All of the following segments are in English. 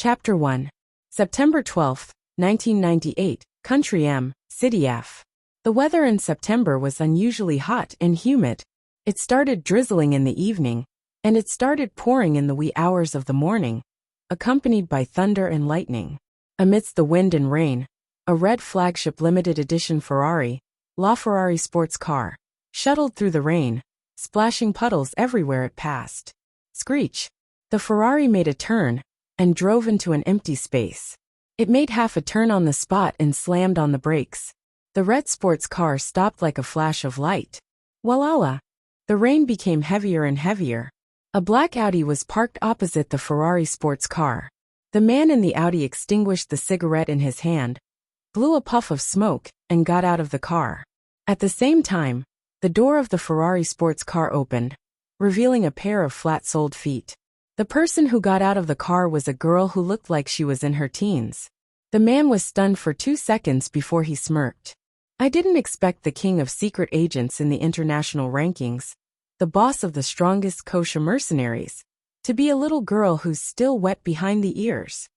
Chapter 1. September 12, 1998, Country M, City F. The weather in September was unusually hot and humid. It started drizzling in the evening, and it started pouring in the wee hours of the morning, accompanied by thunder and lightning. Amidst the wind and rain, a red flagship limited edition Ferrari, LaFerrari sports car, shuttled through the rain, splashing puddles everywhere it passed. Screech! The Ferrari made a turn and drove into an empty space. It made half a turn on the spot and slammed on the brakes. The red sports car stopped like a flash of light. Walala! The rain became heavier and heavier. A black Audi was parked opposite the Ferrari sports car. The man in the Audi extinguished the cigarette in his hand, blew a puff of smoke, and got out of the car. At the same time, the door of the Ferrari sports car opened, revealing a pair of flat-soled feet. The person who got out of the car was a girl who looked like she was in her teens. The man was stunned for 2 seconds before he smirked. I didn't expect the king of secret agents in the international rankings, the boss of the strongest kosher mercenaries, to be a little girl who's still wet behind the ears.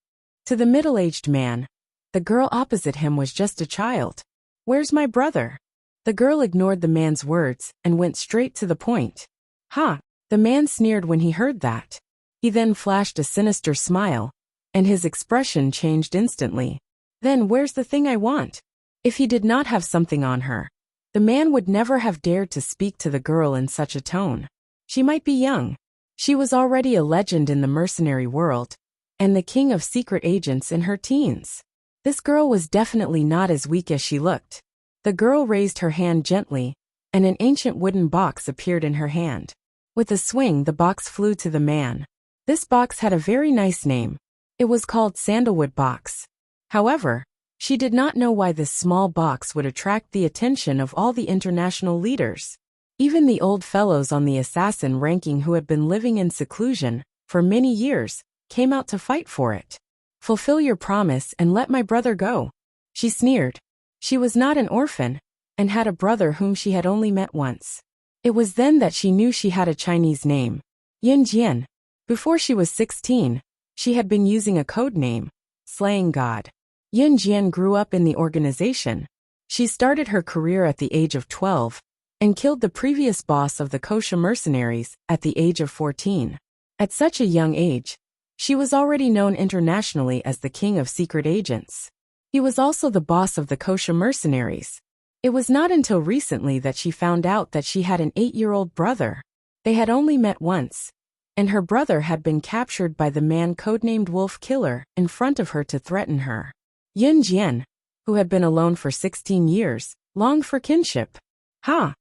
To the middle-aged man, the girl opposite him was just a child. "Where's my brother?" The girl ignored the man's words and went straight to the point. "Ha!" The man sneered when he heard that. He then flashed a sinister smile, and his expression changed instantly. "Then where's the thing I want?" If he did not have something on her, the man would never have dared to speak to the girl in such a tone. She might be young. She was already a legend in the mercenary world, and the king of secret agents in her teens. This girl was definitely not as weak as she looked. The girl raised her hand gently, and an ancient wooden box appeared in her hand. With a swing, the box flew to the man. This box had a very nice name. It was called Sandalwood Box. However, she did not know why this small box would attract the attention of all the international leaders. Even the old fellows on the assassin ranking who had been living in seclusion for many years came out to fight for it. "Fulfill your promise and let my brother go," she sneered. She was not an orphan, and had a brother whom she had only met once. It was then that she knew she had a Chinese name, Yin Jian. Before she was 16, she had been using a code name, Slaying God. Yin Jian grew up in the organization. She started her career at the age of 12, and killed the previous boss of the kosher mercenaries at the age of 14. At such a young age, she was already known internationally as the king of secret agents. He was also the boss of the kosher mercenaries. It was not until recently that she found out that she had an 8-year-old brother. They had only met once, and her brother had been captured by the man codenamed Wolf Killer in front of her to threaten her. Yin Jian, who had been alone for 16 years, longed for kinship. Ha!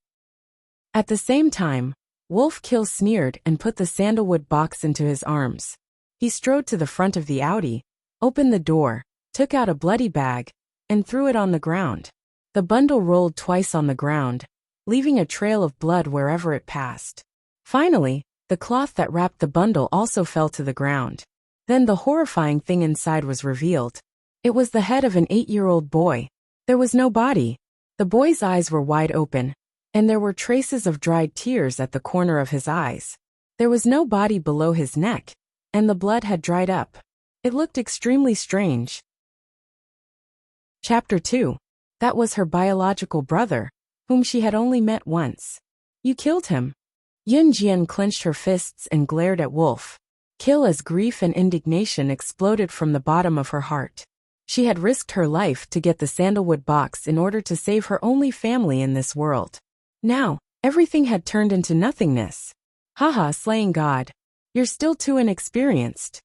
At the same time, Wolf Kill sneered and put the sandalwood box into his arms. He strode to the front of the Audi, opened the door, took out a bloody bag, and threw it on the ground. The bundle rolled twice on the ground, leaving a trail of blood wherever it passed. Finally, the cloth that wrapped the bundle also fell to the ground. Then the horrifying thing inside was revealed. It was the head of an 8-year-old boy. There was no body. The boy's eyes were wide open, and there were traces of dried tears at the corner of his eyes. There was no body below his neck, and the blood had dried up. It looked extremely strange. Chapter 2. That was her biological brother, whom she had only met once. "You killed him." Yin Jian clenched her fists and glared at Wolf Kill as grief and indignation exploded from the bottom of her heart. She had risked her life to get the sandalwood box in order to save her only family in this world. Now, everything had turned into nothingness. "Haha, Slaying God. You're still too inexperienced."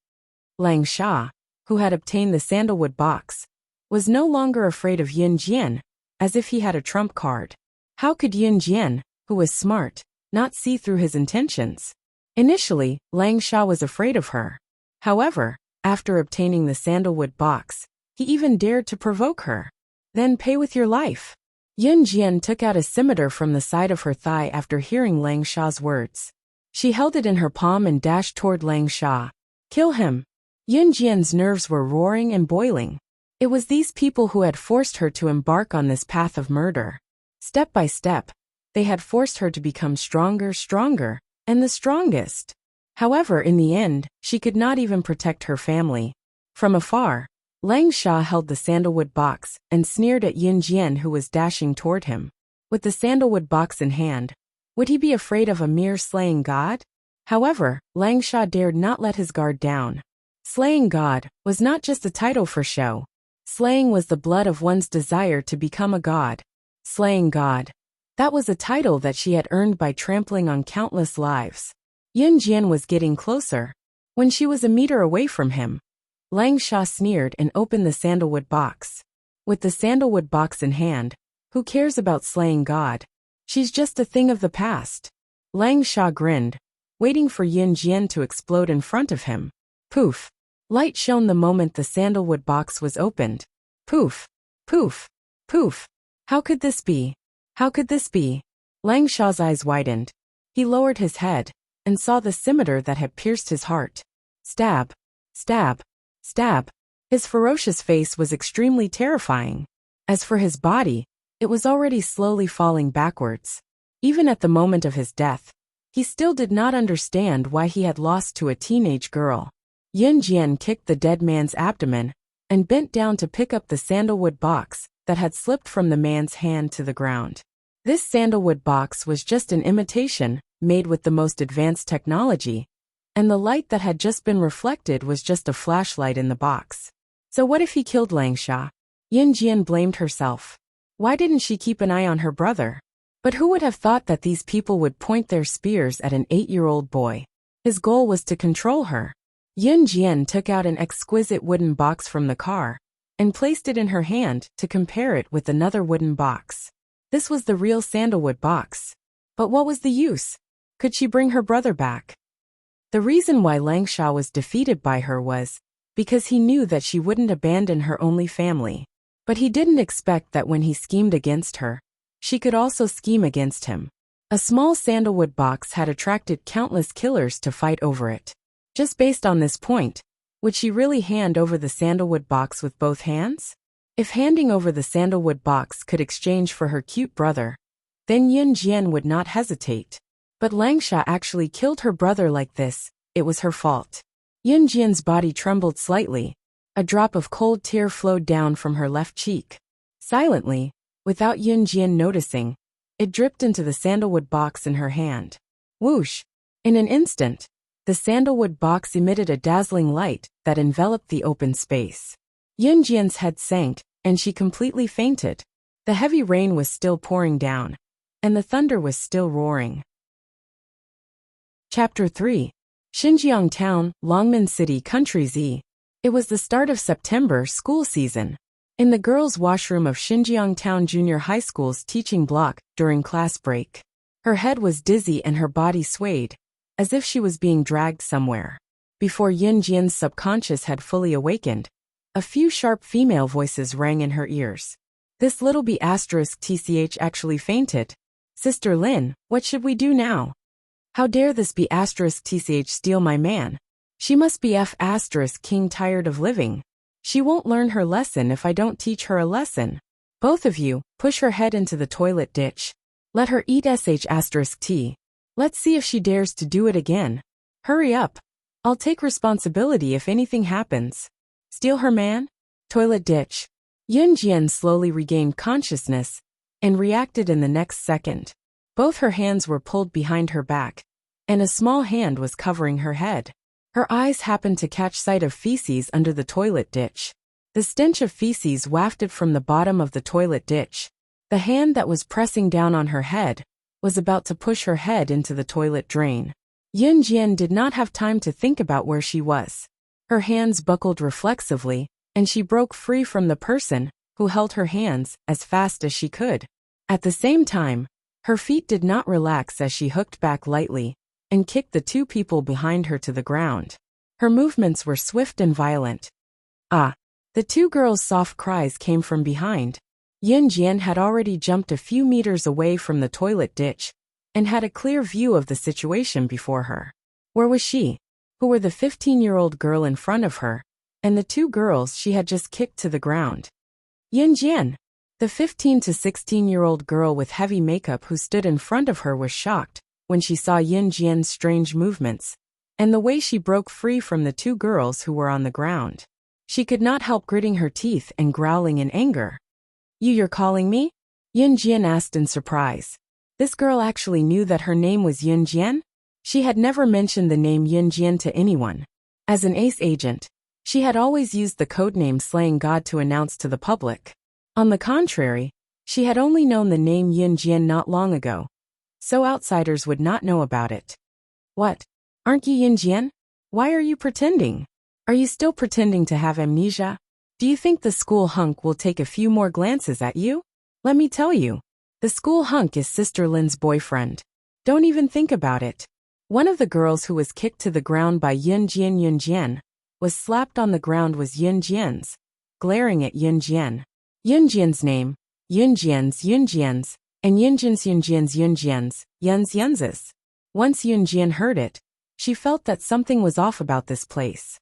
Lang Sha, who had obtained the sandalwood box, was no longer afraid of Yin Jian, as if he had a trump card. How could Yin Jian, who was smart, not see through his intentions? Initially, Lang Sha was afraid of her. However, after obtaining the sandalwood box, he even dared to provoke her. "Then pay with your life." Yin Jian took out a scimitar from the side of her thigh after hearing Lang Sha's words. She held it in her palm and dashed toward Lang Sha. "Kill him." Yin Jian's nerves were roaring and boiling. It was these people who had forced her to embark on this path of murder. Step by step, they had forced her to become stronger, and the strongest. However, in the end, she could not even protect her family. From afar, Lang Sha held the sandalwood box and sneered at Yin Jian, who was dashing toward him. With the sandalwood box in hand, would he be afraid of a mere slaying god? However, Lang Sha dared not let his guard down. Slaying god was not just a title for show. Slaying was the blood of one's desire to become a god. Slaying god. That was a title that she had earned by trampling on countless lives. Yin Jian was getting closer. When she was a meter away from him, Lang Sha sneered and opened the sandalwood box. With the sandalwood box in hand, who cares about slaying god? She's just a thing of the past. Lang Sha grinned, waiting for Yin Jian to explode in front of him. Poof! Light shone the moment the sandalwood box was opened. Poof! Poof! Poof! How could this be? How could this be? Lang Sha's eyes widened. He lowered his head and saw the scimitar that had pierced his heart. Stab! Stab! Stab! His ferocious face was extremely terrifying. As for his body, it was already slowly falling backwards. Even at the moment of his death, he still did not understand why he had lost to a teenage girl. Yin Jian kicked the dead man's abdomen and bent down to pick up the sandalwood box that had slipped from the man's hand to the ground. This sandalwood box was just an imitation, made with the most advanced technology, and the light that had just been reflected was just a flashlight in the box. So what if he killed Lang Sha? Yin Jian blamed herself. Why didn't she keep an eye on her brother? But who would have thought that these people would point their spears at an 8-year-old boy? His goal was to control her. Yin Jian took out an exquisite wooden box from the car and placed it in her hand to compare it with another wooden box. This was the real sandalwood box. But what was the use? Could she bring her brother back? The reason why Lang Sha was defeated by her was because he knew that she wouldn't abandon her only family. But he didn't expect that when he schemed against her, she could also scheme against him. A small sandalwood box had attracted countless killers to fight over it. Just based on this point, would she really hand over the sandalwood box with both hands? If handing over the sandalwood box could exchange for her cute brother, then Yin Jian would not hesitate. But Lang Sha actually killed her brother like this. It was her fault. Yin Jian's body trembled slightly. A drop of cold tear flowed down from her left cheek. Silently, without Yin Jian noticing, it dripped into the sandalwood box in her hand. Whoosh! In an instant, the sandalwood box emitted a dazzling light that enveloped the open space. Yin Jian's head sank, and she completely fainted. The heavy rain was still pouring down, and the thunder was still roaring. Chapter 3. Xinjiang Town, Longmen City, Country Z. It was the start of September school season. In the girls' washroom of Xinjiang Town Junior High School's teaching block during class break, her head was dizzy and her body swayed, as if she was being dragged somewhere. Before Yin Jian's subconscious had fully awakened, a few sharp female voices rang in her ears. This little B** TCH actually fainted. Sister Lin, what should we do now? How dare this B** TCH steal my man? She must be F** King tired of living. She won't learn her lesson if I don't teach her a lesson. Both of you, push her head into the toilet ditch. Let her eat *T. Let's see if she dares to do it again. Hurry up. I'll take responsibility if anything happens. Steal her man? Toilet ditch. Yin Jian slowly regained consciousness and reacted in the next second. Both her hands were pulled behind her back, and a small hand was covering her head. Her eyes happened to catch sight of feces under the toilet ditch. The stench of feces wafted from the bottom of the toilet ditch. The hand that was pressing down on her head was about to push her head into the toilet drain. Yin Jian did not have time to think about where she was. Her hands buckled reflexively, and she broke free from the person who held her hands as fast as she could. At the same time, her feet did not relax as she hooked back lightly and kicked the two people behind her to the ground. Her movements were swift and violent. Ah! The two girls' soft cries came from behind. Yin Jian had already jumped a few meters away from the toilet ditch and had a clear view of the situation before her. Where was she? Who were the 15-year-old girl in front of her and the two girls she had just kicked to the ground? Yin Jian, the 15 to 16-year-old girl with heavy makeup who stood in front of her, was shocked when she saw Yin Jian's strange movements and the way she broke free from the two girls who were on the ground. She could not help gritting her teeth and growling in anger. You're calling me? Yun Jian asked in surprise. This girl actually knew that her name was Yun Jian? She had never mentioned the name Yun Jian to anyone. As an ace agent, she had always used the codename Slaying God to announce to the public. On the contrary, she had only known the name Yun Jian not long ago, so outsiders would not know about it. What? Aren't you Yun Jian? Why are you pretending? Are you still pretending to have amnesia? Do you think the school hunk will take a few more glances at you? Let me tell you, the school hunk is Sister Lin's boyfriend. Don't even think about it. One of the girls who was kicked to the ground by Yun Jian was slapped on the ground was Yun Jian's, glaring at Yun Jian. Yun Jian's name, Yun Jian's, and Yun Jian's, Yun's. Once Yun Jian heard it, she felt that something was off about this place.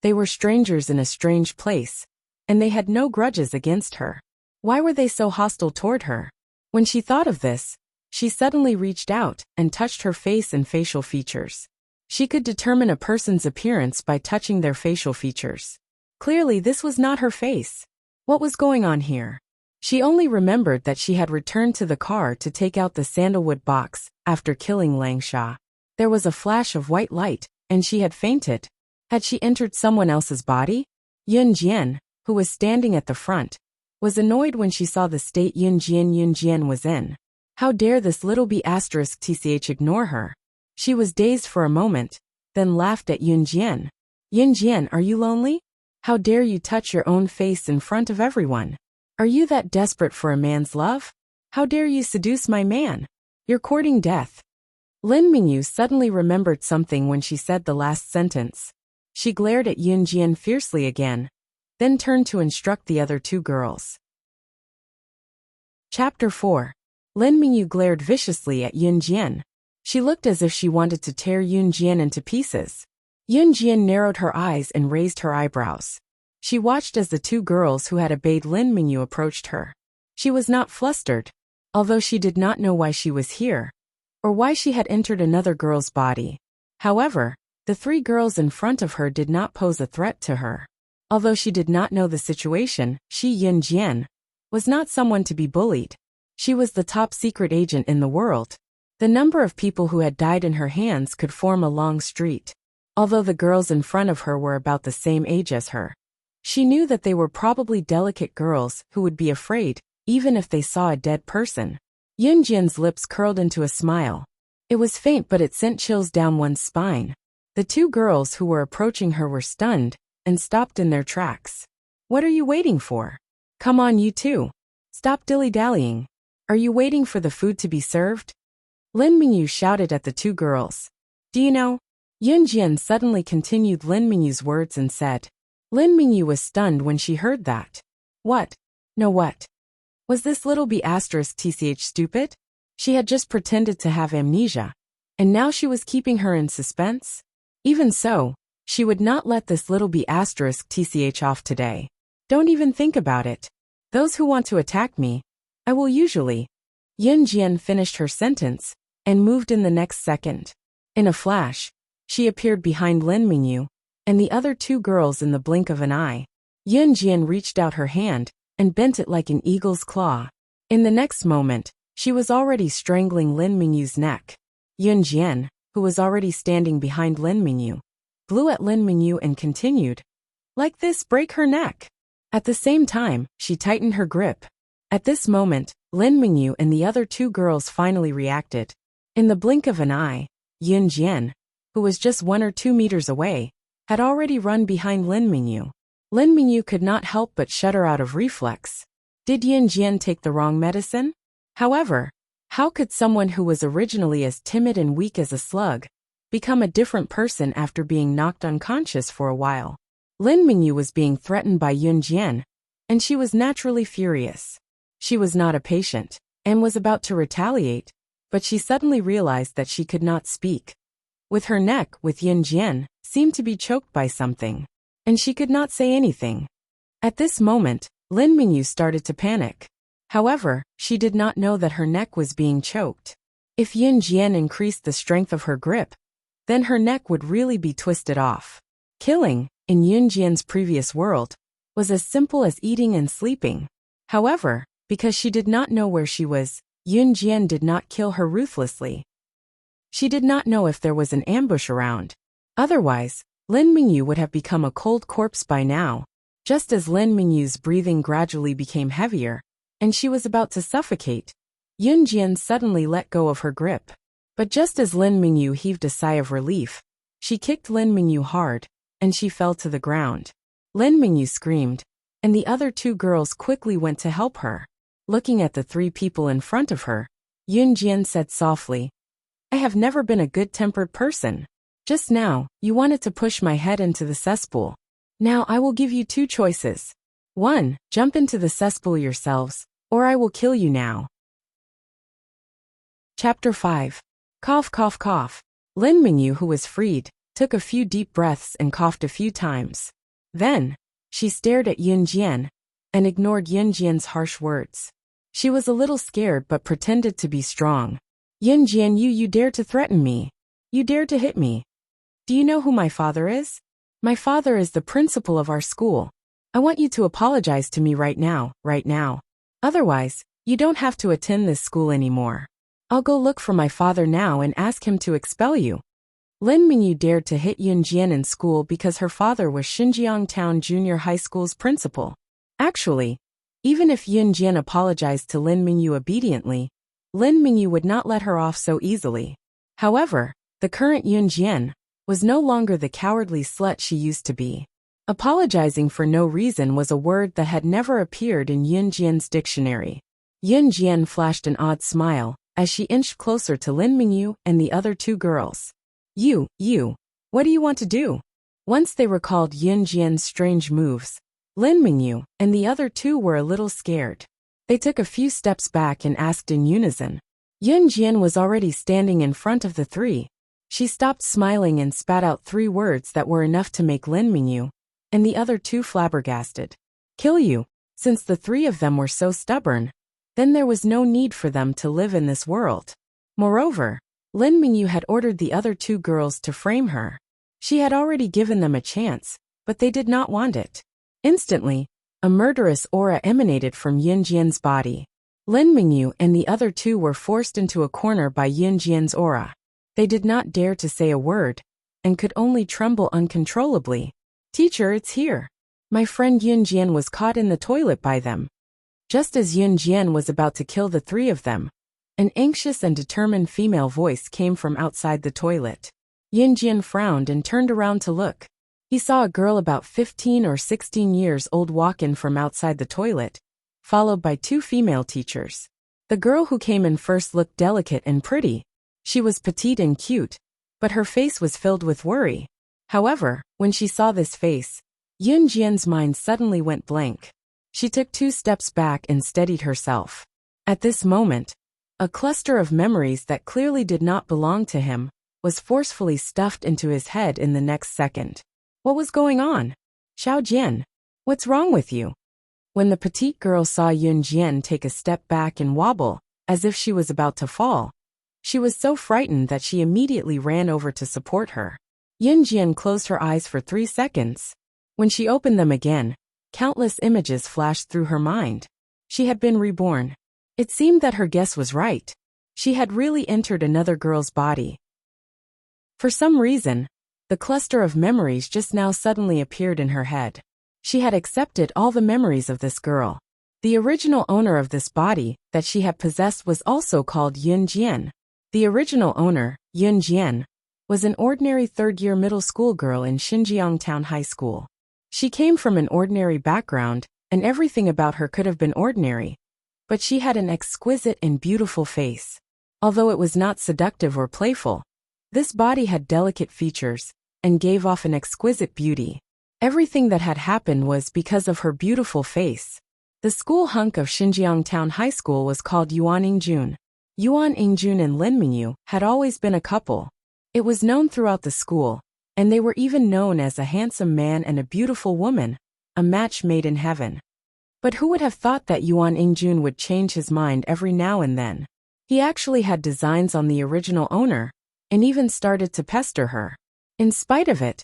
They were strangers in a strange place, and they had no grudges against her. Why were they so hostile toward her? When she thought of this, she suddenly reached out and touched her face and facial features. She could determine a person's appearance by touching their facial features. Clearly, this was not her face. What was going on here? She only remembered that she had returned to the car to take out the sandalwood box after killing Lang Sha. There was a flash of white light, and she had fainted. Had she entered someone else's body? Yun Jian, who was standing at the front, was annoyed when she saw the state Yun Jian was in. How dare this little b***tch ignore her? She was dazed for a moment, then laughed at Yun Jian. Yun Jian, are you lonely? How dare you touch your own face in front of everyone? Are you that desperate for a man's love? How dare you seduce my man? You're courting death. Lin Mingyu suddenly remembered something when she said the last sentence. She glared at Yun Jian fiercely again, then turned to instruct the other two girls. Chapter 4. Lin Mingyu glared viciously at Yun Jian. She looked as if she wanted to tear Yun Jian into pieces. Yun Jian narrowed her eyes and raised her eyebrows. She watched as the two girls who had obeyed Lin Mingyu approached her. She was not flustered, although she did not know why she was here, or why she had entered another girl's body. However, the three girls in front of her did not pose a threat to her. Although she did not know the situation, Yun Jian was not someone to be bullied. She was the top secret agent in the world. The number of people who had died in her hands could form a long street. Although the girls in front of her were about the same age as her, she knew that they were probably delicate girls who would be afraid, even if they saw a dead person. Yun Jian's lips curled into a smile. It was faint, but it sent chills down one's spine. The two girls who were approaching her were stunned and stopped in their tracks. What are you waiting for? Come on, you two. Stop dilly-dallying. Are you waiting for the food to be served? Lin Mingyu shouted at the two girls. Do you know? Yun Jian suddenly continued Lin Mingyu's words and said. Lin Mingyu was stunned when she heard that. What? No, what? Was this little b***tch stupid? She had just pretended to have amnesia, and now she was keeping her in suspense? Even so, she would not let this little b***tch off today. Don't even think about it. Those who want to attack me, I will usually. Yun Jian finished her sentence and moved in the next second. In a flash, she appeared behind Lin Mingyu and the other two girls in the blink of an eye. Yun Jian reached out her hand and bent it like an eagle's claw. In the next moment, she was already strangling Lin Mingyu's neck. Yun Jian, who was already standing behind Lin Mingyu, blew at Lin Mingyu and continued. Like this, break her neck. At the same time, she tightened her grip. At this moment, Lin Mingyu and the other two girls finally reacted. In the blink of an eye, Yun Jian, who was just 1 or 2 meters away, had already run behind Lin Mingyu. Lin Mingyu could not help but shudder out of reflex. Did Yun Jian take the wrong medicine? However, how could someone who was originally as timid and weak as a slug become a different person after being knocked unconscious for a while? Lin Mingyu was being threatened by Yun Jian, and she was naturally furious. She was not a patient, and was about to retaliate, but she suddenly realized that she could not speak. With her neck, with Yun Jian, seemed to be choked by something, and she could not say anything. At this moment, Lin Mingyu started to panic. However, she did not know that her neck was being choked. If Yun Jian increased the strength of her grip, then her neck would really be twisted off. Killing, in Yunjian's previous world, was as simple as eating and sleeping. However, because she did not know where she was, Yunjian did not kill her ruthlessly. She did not know if there was an ambush around. Otherwise, Lin Mingyu would have become a cold corpse by now. Just as Lin Mingyu's breathing gradually became heavier, and she was about to suffocate, Yunjian suddenly let go of her grip. But just as Lin Mingyu heaved a sigh of relief, she kicked Lin Mingyu hard, and she fell to the ground. Lin Mingyu screamed, and the other two girls quickly went to help her. Looking at the three people in front of her, Yunjian said softly, "I have never been a good-tempered person. Just now, you wanted to push my head into the cesspool. Now I will give you two choices. 1. Jump into the cesspool yourselves, or I will kill you now." Chapter 5. Cough, cough, cough. Lin Mingyu, who was freed, took a few deep breaths and coughed a few times. Then, she stared at Yunjian and ignored Yunjian's harsh words. She was a little scared but pretended to be strong. "Yunjian, you dare to threaten me. You dare to hit me. Do you know who my father is? My father is the principal of our school. I want you to apologize to me right now. Otherwise, you don't have to attend this school anymore. I'll go look for my father now and ask him to expel you." Lin Mingyu dared to hit Yunjian in school because her father was Xinjiang Town Junior High School's principal. Actually, even if Yunjian apologized to Lin Mingyu obediently, Lin Mingyu would not let her off so easily. However, the current Yunjian was no longer the cowardly slut she used to be. Apologizing for no reason was a word that had never appeared in Yunjian's dictionary. Yunjian flashed an odd smile as she inched closer to Lin Mingyu and the other two girls. You, what do you want to do?" Once they recalled Yunjian's strange moves, Lin Mingyu and the other two were a little scared. They took a few steps back and asked in unison. Yunjian was already standing in front of the three. She stopped smiling and spat out 3 words that were enough to make Lin Mingyu and the other two flabbergasted. "Kill you." Since the 3 of them were so stubborn, then there was no need for them to live in this world. Moreover, Lin Mingyu had ordered the other 2 girls to frame her. She had already given them a chance, but they did not want it. Instantly, a murderous aura emanated from Yunjian's body. Lin Mingyu and the other 2 were forced into a corner by Yunjian's aura. They did not dare to say a word, and could only tremble uncontrollably. "Teacher, it's here. My friend Yunjian was caught in the toilet by them." Just as Yunjian was about to kill the 3 of them, an anxious and determined female voice came from outside the toilet. Yunjian frowned and turned around to look. He saw a girl about 15 or 16 years old walk in from outside the toilet, followed by 2 female teachers. The girl who came in first looked delicate and pretty. She was petite and cute, but her face was filled with worry. However, when she saw this face, Yunjian's mind suddenly went blank. She took 2 steps back and steadied herself. At this moment, a cluster of memories that clearly did not belong to him was forcefully stuffed into his head in the next second. What was going on? "Xiao Jian, what's wrong with you?" When the petite girl saw Yunjian take a step back and wobble, as if she was about to fall, she was so frightened that she immediately ran over to support her. Yunjian closed her eyes for 3 seconds. When she opened them again, countless images flashed through her mind. She had been reborn. It seemed that her guess was right. She had really entered another girl's body. For some reason, the cluster of memories just now suddenly appeared in her head. She had accepted all the memories of this girl. The original owner of this body that she had possessed was also called Yunjian. The original owner, Yunjian, was an ordinary 3rd-year middle school girl in Xinjiang Town High School. She came from an ordinary background, and everything about her could have been ordinary. But she had an exquisite and beautiful face. Although it was not seductive or playful, this body had delicate features and gave off an exquisite beauty. Everything that had happened was because of her beautiful face. The school hunk of Xinjiang Town High School was called Yuan Ingjun. Yuan Ingjun and Lin Mingyu had always been a couple. It was known throughout the school, and they were even known as a handsome man and a beautiful woman, a match made in heaven. But who would have thought that Yuan Ingjun would change his mind every now and then? He actually had designs on the original owner, and even started to pester her. In spite of it,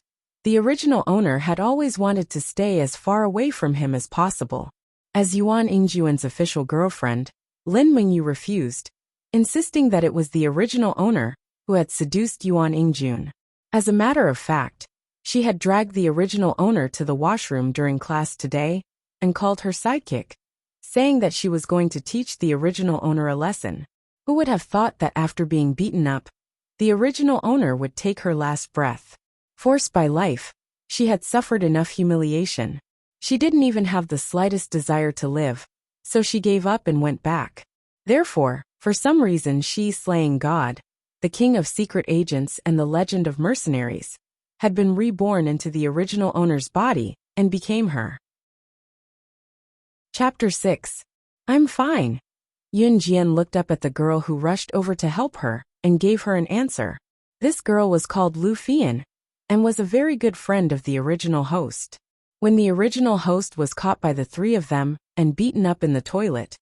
The original owner had always wanted to stay as far away from him as possible. As Yuan Ingjuan's official girlfriend, Lin Mingyu refused, insisting that it was the original owner who had seduced Yuan Ingjun. As a matter of fact, she had dragged the original owner to the washroom during class today and called her sidekick, saying that she was going to teach the original owner a lesson. Who would have thought that after being beaten up, the original owner would take her last breath? Forced by life, she had suffered enough humiliation. She didn't even have the slightest desire to live, so she gave up and went back. Therefore, for some reason she, slaying God, the king of secret agents and the legend of mercenaries, had been reborn into the original owner's body and became her. Chapter 6. I'm fine. Yun Jian looked up at the girl who rushed over to help her and gave her an answer. This girl was called Lu Fian and was a very good friend of the original host. When the original host was caught by the three of them and beaten up in the toilet,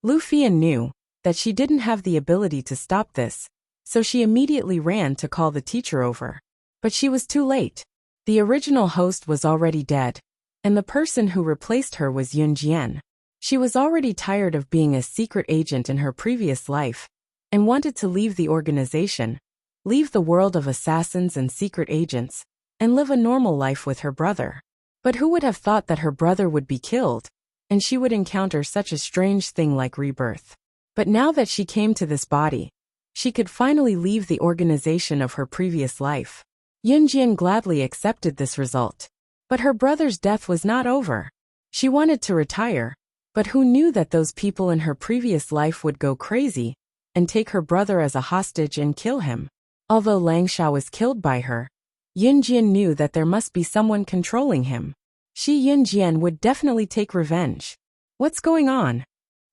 Lu Fian knew that she didn't have the ability to stop this, so she immediately ran to call the teacher over. But she was too late. The original host was already dead, and the person who replaced her was Yun Jian. She was already tired of being a secret agent in her previous life and wanted to leave the organization, leave the world of assassins and secret agents, and live a normal life with her brother. But who would have thought that her brother would be killed, and she would encounter such a strange thing like rebirth? But now that she came to this body, she could finally leave the organization of her previous life. Yun Jian gladly accepted this result. But her brother's death was not over. She wanted to retire, but who knew that those people in her previous life would go crazy and take her brother as a hostage and kill him? Although Lang Shao was killed by her, Yun Jian knew that there must be someone controlling him. She, Yun Jian, would definitely take revenge. What's going on?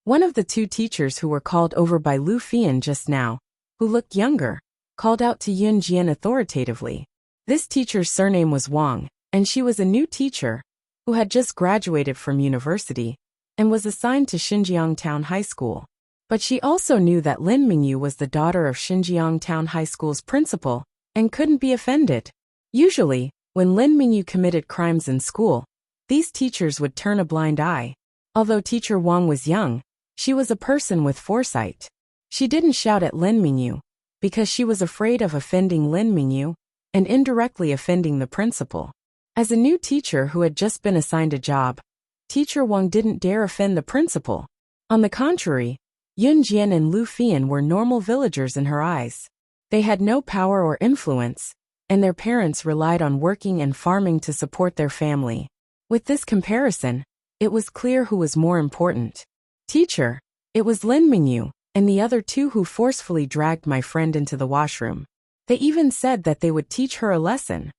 One of the two teachers who were called over by Lu Fian just now, who looked younger, called out to Yun Jian authoritatively. This teacher's surname was Wang, and she was a new teacher who had just graduated from university and was assigned to Xinjiang Town High School. But she also knew that Lin Mingyu was the daughter of Xinjiang Town High School's principal and couldn't be offended. Usually, when Lin Mingyu committed crimes in school, these teachers would turn a blind eye. Although teacher Wang was young, she was a person with foresight. She didn't shout at Lin Mingyu because she was afraid of offending Lin Mingyu and indirectly offending the principal. As a new teacher who had just been assigned a job, teacher Wang didn't dare offend the principal. On the contrary, Yun Jian and Lu Fian were normal villagers in her eyes. They had no power or influence, and their parents relied on working and farming to support their family. With this comparison, it was clear who was more important. Teacher, it was Lin Mingyu and the other two who forcefully dragged my friend into the washroom. They even said that they would teach her a lesson.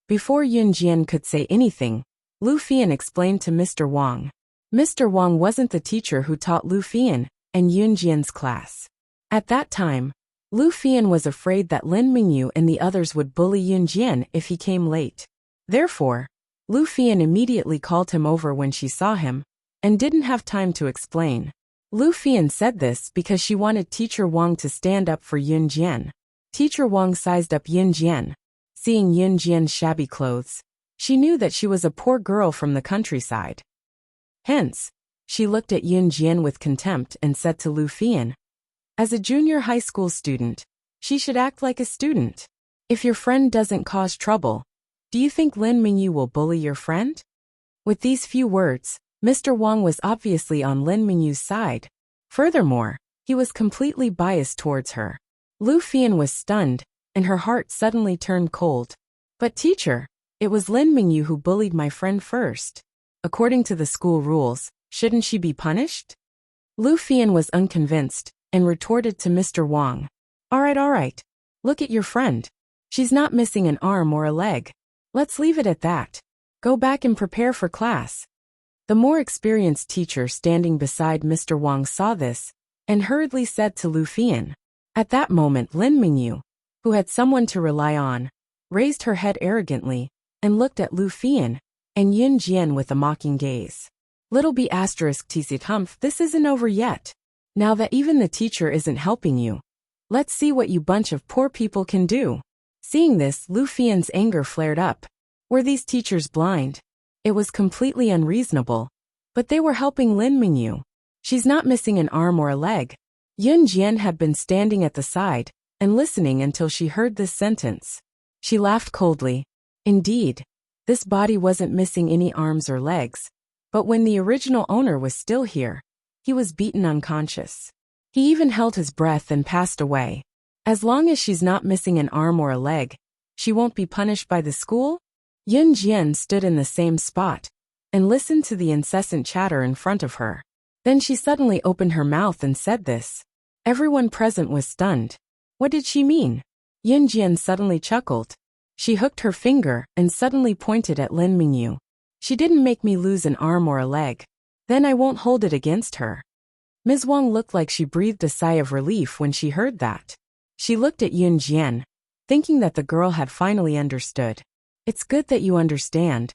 Before Yun Jian could say anything, Lu Fian explained to Mr. Wang. Mr. Wang wasn't the teacher who taught Lu Fian and Yun Jian's class. At that time, Lu Fian was afraid that Lin Mingyu and the others would bully Yun Jian if he came late. Therefore, Lu Fian immediately called him over when she saw him, and didn't have time to explain. Lu Fian said this because she wanted teacher Wang to stand up for Yun Jian. Teacher Wang sized up Yun Jian. Seeing Yun Jian's shabby clothes, she knew that she was a poor girl from the countryside. Hence, she looked at Yun Jian with contempt and said to Lu Fian, as a junior high school student, she should act like a student. If your friend doesn't cause trouble, do you think Lin Mingyu will bully your friend? With these few words, Mr. Wang was obviously on Lin Mingyu's side. Furthermore, he was completely biased towards her. Lu Fian was stunned, and her heart suddenly turned cold. But teacher, it was Lin Mingyu who bullied my friend first. According to the school rules, shouldn't she be punished? Lu Fian was unconvinced and retorted to Mr. Wang. All right. Look at your friend. She's not missing an arm or a leg. Let's leave it at that. Go back and prepare for class. The more experienced teacher standing beside Mr. Wang saw this and hurriedly said to Lu Fian. At that moment Lin Mingyu, who had someone to rely on, raised her head arrogantly and looked at Lu Fian and Yun Jian with a mocking gaze. Little b****, this isn't over yet. Now that even the teacher isn't helping you, let's see what you bunch of poor people can do. Seeing this, Lu Fian's anger flared up. Were these teachers blind? It was completely unreasonable. But they were helping Lin Mingyu. She's not missing an arm or a leg. Yun Jian had been standing at the side and listening until she heard this sentence. She laughed coldly. Indeed, this body wasn't missing any arms or legs. But when the original owner was still here, he was beaten unconscious. He even held his breath and passed away. As long as she's not missing an arm or a leg, she won't be punished by the school? Yun Jian stood in the same spot and listened to the incessant chatter in front of her. Then she suddenly opened her mouth and said this. Everyone present was stunned. What did she mean? Yun Jian suddenly chuckled. She hooked her finger and suddenly pointed at Lin Mingyu. She didn't make me lose an arm or a leg. Then I won't hold it against her. Ms. Wang looked like she breathed a sigh of relief when she heard that. She looked at Yun Jian, thinking that the girl had finally understood. It's good that you understand.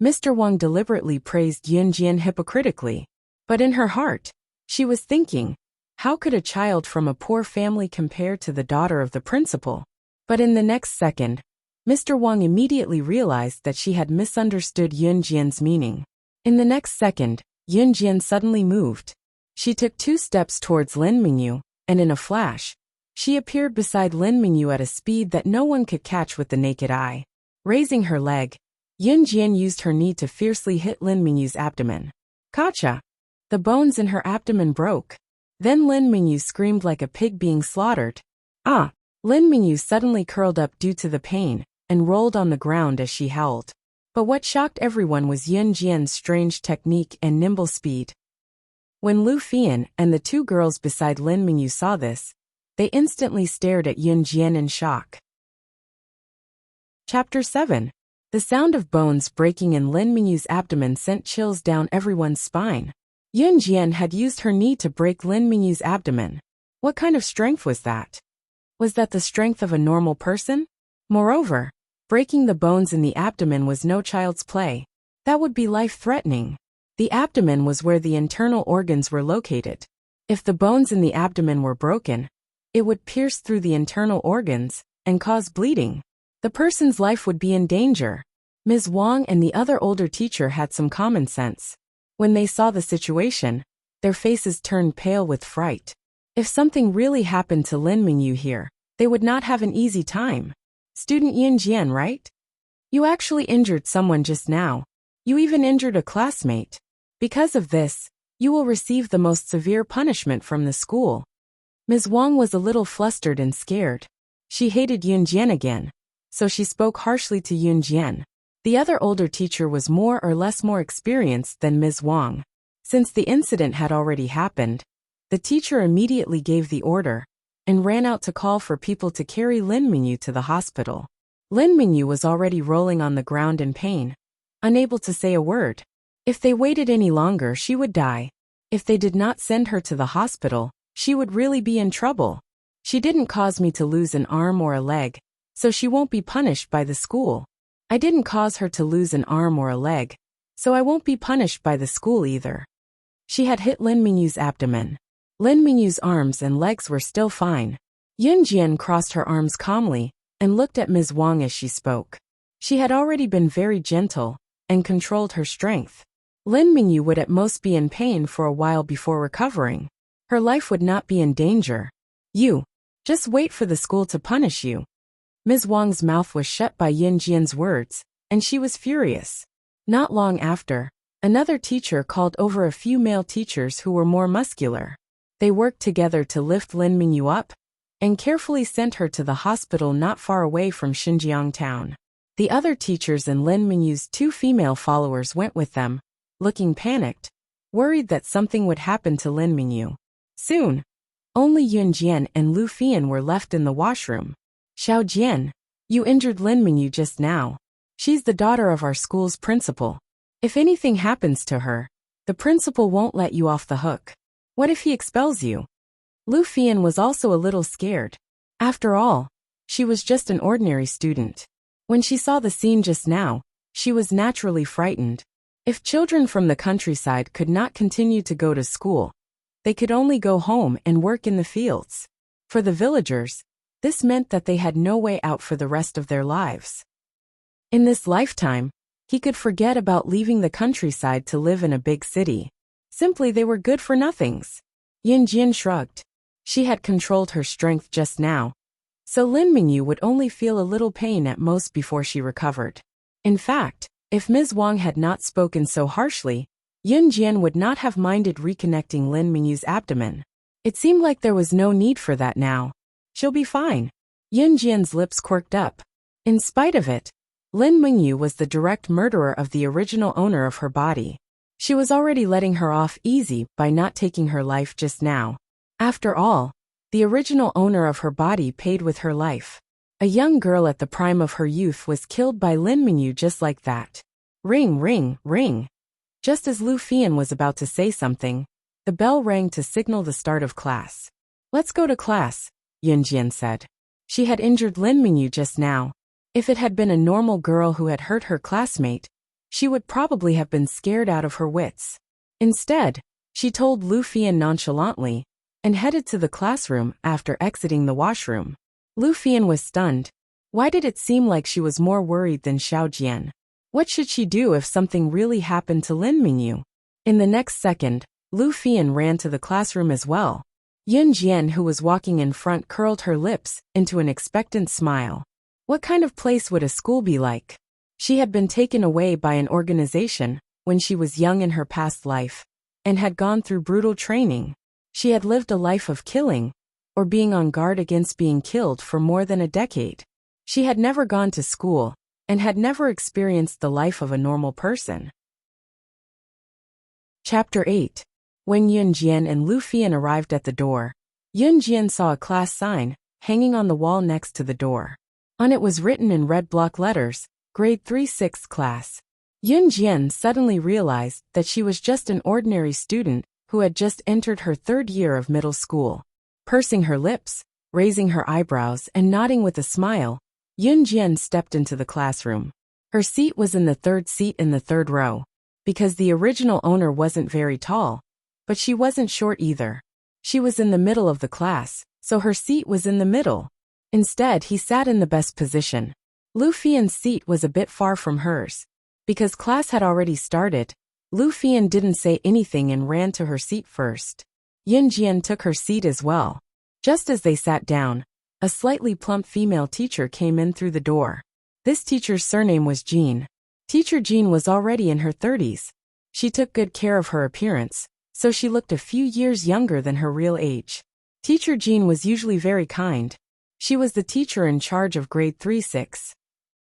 Mr. Wang deliberately praised Yun Jian hypocritically. But in her heart, she was thinking, how could a child from a poor family compare to the daughter of the principal? But in the next second, Mr. Wang immediately realized that she had misunderstood Yun Jian's meaning. In the next second, Yun Jian suddenly moved. She took 2 steps towards Lin Mingyu, and in a flash, she appeared beside Lin Mingyu at a speed that no one could catch with the naked eye. Raising her leg, Yun Jian used her knee to fiercely hit Lin Mingyu's abdomen. Kacha! The bones in her abdomen broke. Then Lin Mingyu screamed like a pig being slaughtered. Ah! Lin Mingyu suddenly curled up due to the pain and rolled on the ground as she howled. But what shocked everyone was Yun Jian's strange technique and nimble speed. When Lu Fian and the 2 girls beside Lin Mingyu saw this, they instantly stared at Yun Jian in shock. Chapter 7. The sound of bones breaking in Lin Mingyu's abdomen sent chills down everyone's spine. Yun Jian had used her knee to break Lin Mingyu's abdomen. What kind of strength was that? Was that the strength of a normal person? Moreover, breaking the bones in the abdomen was no child's play. That would be life-threatening. The abdomen was where the internal organs were located. If the bones in the abdomen were broken, it would pierce through the internal organs and cause bleeding. The person's life would be in danger. Ms. Wang and the other older teacher had some common sense. When they saw the situation, their faces turned pale with fright. If something really happened to Lin Mingyu here, they would not have an easy time. Student Yun Jian, right? You actually injured someone just now. You even injured a classmate. Because of this, you will receive the most severe punishment from the school. Ms. Wang was a little flustered and scared. She hated Yun Jian again, so she spoke harshly to Yun Jian. The other older teacher was more or less more experienced than Ms. Wang. Since the incident had already happened, the teacher immediately gave the order and ran out to call for people to carry Lin Mingyu to the hospital. Lin Mingyu was already rolling on the ground in pain, unable to say a word. If they waited any longer, she would die. If they did not send her to the hospital, she would really be in trouble. She didn't cause me to lose an arm or a leg, so she won't be punished by the school. I didn't cause her to lose an arm or a leg, so I won't be punished by the school either. She had hit Lin Mingyu's abdomen. Lin Mingyu's arms and legs were still fine. Yun Jian crossed her arms calmly and looked at Ms. Wang as she spoke. She had already been very gentle and controlled her strength. Lin Mingyu would at most be in pain for a while before recovering. Her life would not be in danger. You, just wait for the school to punish you. Ms. Wang's mouth was shut by Yun Jian's words, and she was furious. Not long after, another teacher called over a few male teachers who were more muscular. They worked together to lift Lin Mingyu up and carefully sent her to the hospital not far away from Xinjiang town. The other teachers and Lin Mingyu's 2 female followers went with them, looking panicked, worried that something would happen to Lin Mingyu. Soon, only Yun Jian and Lu Fian were left in the washroom. Xiao Jian, you injured Lin Mingyu just now. She's the daughter of our school's principal. If anything happens to her, the principal won't let you off the hook. What if he expels you? Lu Fian was also a little scared. After all, she was just an ordinary student. When she saw the scene just now, she was naturally frightened. If children from the countryside could not continue to go to school, they could only go home and work in the fields. For the villagers, this meant that they had no way out for the rest of their lives. In this lifetime, he could forget about leaving the countryside to live in a big city. Simply they were good for nothings. Yunjian shrugged. She had controlled her strength just now, so Lin Mingyu would only feel a little pain at most before she recovered. In fact, if Ms. Wang had not spoken so harshly, Yunjian would not have minded reconnecting Lin Mingyu's abdomen. It seemed like there was no need for that now. She'll be fine. Yunjian's lips quirked up. In spite of it, Lin Mingyu was the direct murderer of the original owner of her body. She was already letting her off easy by not taking her life just now. After all, the original owner of her body paid with her life. A young girl at the prime of her youth was killed by Lin Mingyu just like that. Ring, ring, ring. Just as Lu Fian was about to say something, the bell rang to signal the start of class. Let's go to class, Yunjian said. She had injured Lin Mingyu just now. If it had been a normal girl who had hurt her classmate, she would probably have been scared out of her wits. Instead, she told Lu Fian nonchalantly, and headed to the classroom after exiting the washroom. Lu Fian was stunned. Why did it seem like she was more worried than Xiao Jian? What should she do if something really happened to Lin Mingyu? In the next second, Lu Fian ran to the classroom as well. Yun Jian, who was walking in front, curled her lips into an expectant smile. What kind of place would a school be like? She had been taken away by an organization when she was young in her past life, and had gone through brutal training. She had lived a life of killing, or being on guard against being killed for more than a decade. She had never gone to school, and had never experienced the life of a normal person. Chapter 8. When Yun Jian and Lu Fian arrived at the door, Yun Jian saw a class sign hanging on the wall next to the door. On it was written in red block letters, Grade 3 6th class. Yun Jian suddenly realized that she was just an ordinary student who had just entered her third year of middle school. Pursing her lips, raising her eyebrows and nodding with a smile, Yun Jian stepped into the classroom. Her seat was in the third seat in the third row. Because the original owner wasn't very tall, but she wasn't short either. She was in the middle of the class, so her seat was in the middle. Instead, he sat in the best position. Lu Fian's seat was a bit far from hers. Because class had already started, Lu Fian didn't say anything and ran to her seat first. Yun Jian took her seat as well. Just as they sat down, a slightly plump female teacher came in through the door. This teacher's surname was Jean. Teacher Jean was already in her 30s. She took good care of her appearance, so she looked a few years younger than her real age. Teacher Jean was usually very kind. She was the teacher in charge of grade 3-6.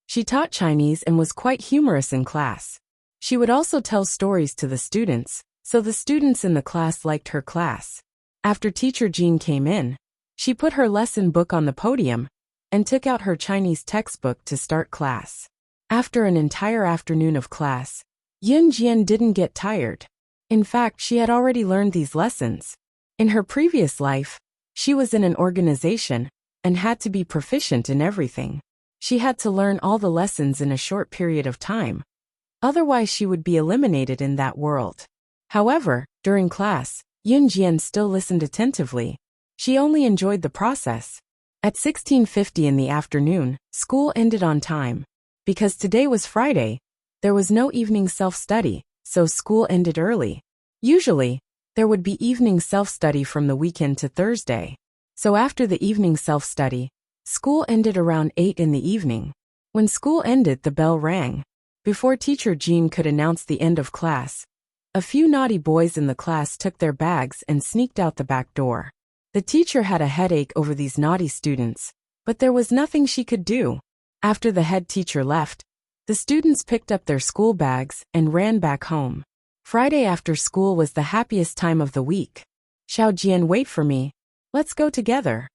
She taught Chinese and was quite humorous in class. She would also tell stories to the students, so the students in the class liked her class. After Teacher Jean came in, she put her lesson book on the podium and took out her Chinese textbook to start class. After an entire afternoon of class, Yun Jian didn't get tired. In fact, she had already learned these lessons. In her previous life, she was in an organization and had to be proficient in everything. She had to learn all the lessons in a short period of time. Otherwise, she would be eliminated in that world. However, during class, Yun Jian still listened attentively. She only enjoyed the process. At 16:50 in the afternoon, school ended on time. Because today was Friday, there was no evening self-study, so school ended early. Usually, there would be evening self-study from the weekend to Thursday. So after the evening self-study, school ended around 8 in the evening. When school ended, the bell rang. Before Teacher Jean could announce the end of class, a few naughty boys in the class took their bags and sneaked out the back door. The teacher had a headache over these naughty students, but there was nothing she could do. After the head teacher left, the students picked up their school bags and ran back home. Friday after school was the happiest time of the week. Xiao Jian, wait for me. Let's go together.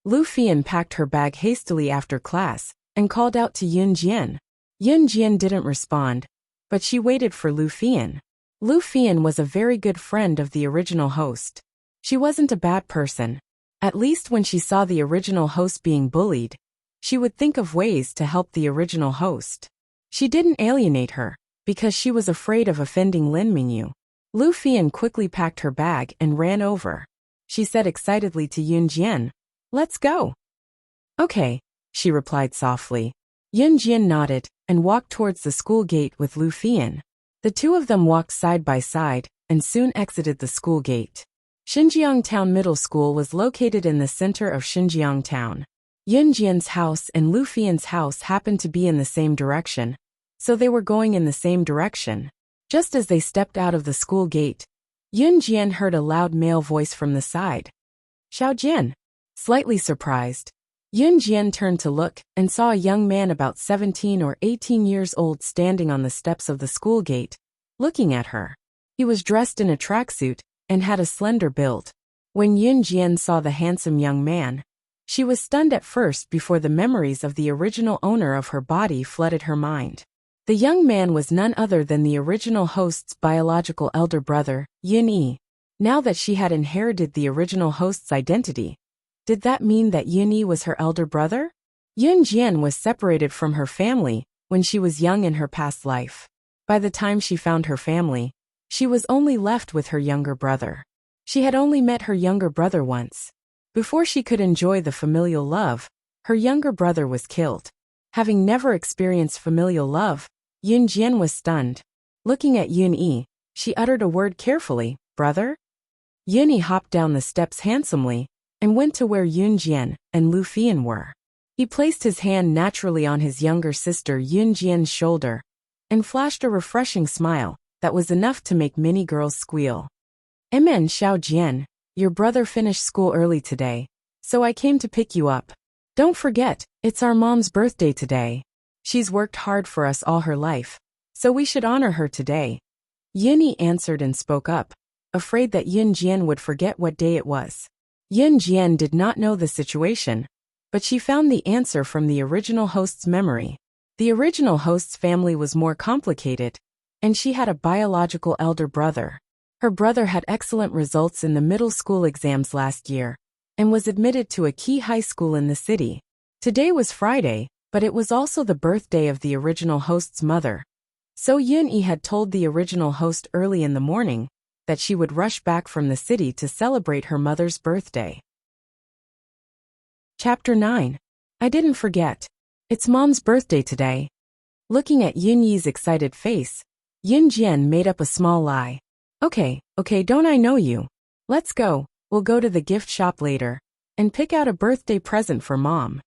Lu Fian packed her bag hastily after class and called out to Yun Jian. Yun Jian didn't respond, but she waited for Lu Fian. Lu Fian was a very good friend of the original host. She wasn't a bad person. At least when she saw the original host being bullied, she would think of ways to help the original host. She didn't alienate her, because she was afraid of offending Lin Mingyu. Lu Fian quickly packed her bag and ran over. She said excitedly to Yun Jian, "Let's go." "Okay," she replied softly. Yun Jian nodded and walked towards the school gate with Lu Fian. The two of them walked side by side and soon exited the school gate. Xinjiang Town Middle School was located in the center of Xinjiang Town. Yun Jian's house and Lu Fian's house happened to be in the same direction, so they were going in the same direction. Just as they stepped out of the school gate, Yun Jian heard a loud male voice from the side. Xiao Jian. Slightly surprised, Yun Jian turned to look and saw a young man about 17 or 18 years old standing on the steps of the school gate, looking at her. He was dressed in a tracksuit and had a slender build. When Yun Jian saw the handsome young man, she was stunned at first before the memories of the original owner of her body flooded her mind. The young man was none other than the original host's biological elder brother, Yun Yi. Now that she had inherited the original host's identity, did that mean that Yun Yi was her elder brother? Yun Jian was separated from her family when she was young in her past life. By the time she found her family, she was only left with her younger brother. She had only met her younger brother once. Before she could enjoy the familial love, her younger brother was killed. Having never experienced familial love, Yun Jian was stunned. Looking at Yun Yi, she uttered a word carefully, brother? Yun Yi hopped down the steps handsomely and went to where Yun Jian and Lu Fian were. He placed his hand naturally on his younger sister Yun Jian's shoulder and flashed a refreshing smile that was enough to make many girls squeal. Amen, Xiao Jian, your brother finished school early today, so I came to pick you up. Don't forget, it's our mom's birthday today. She's worked hard for us all her life, so we should honor her today. Yun Yi answered and spoke up, afraid that Yun Jian would forget what day it was. Yun Jian did not know the situation, but she found the answer from the original host's memory. The original host's family was more complicated, and she had a biological elder brother. Her brother had excellent results in the middle school exams last year and was admitted to a key high school in the city. Today was Friday, but it was also the birthday of the original host's mother. So Yun Yi had told the original host early in the morning that she would rush back from the city to celebrate her mother's birthday. Chapter 9. I didn't forget. It's Mom's birthday today. Looking at Yun Yi's excited face, Yun Jian made up a small lie. Okay, don't I know you? Let's go, we'll go to the gift shop later and pick out a birthday present for Mom.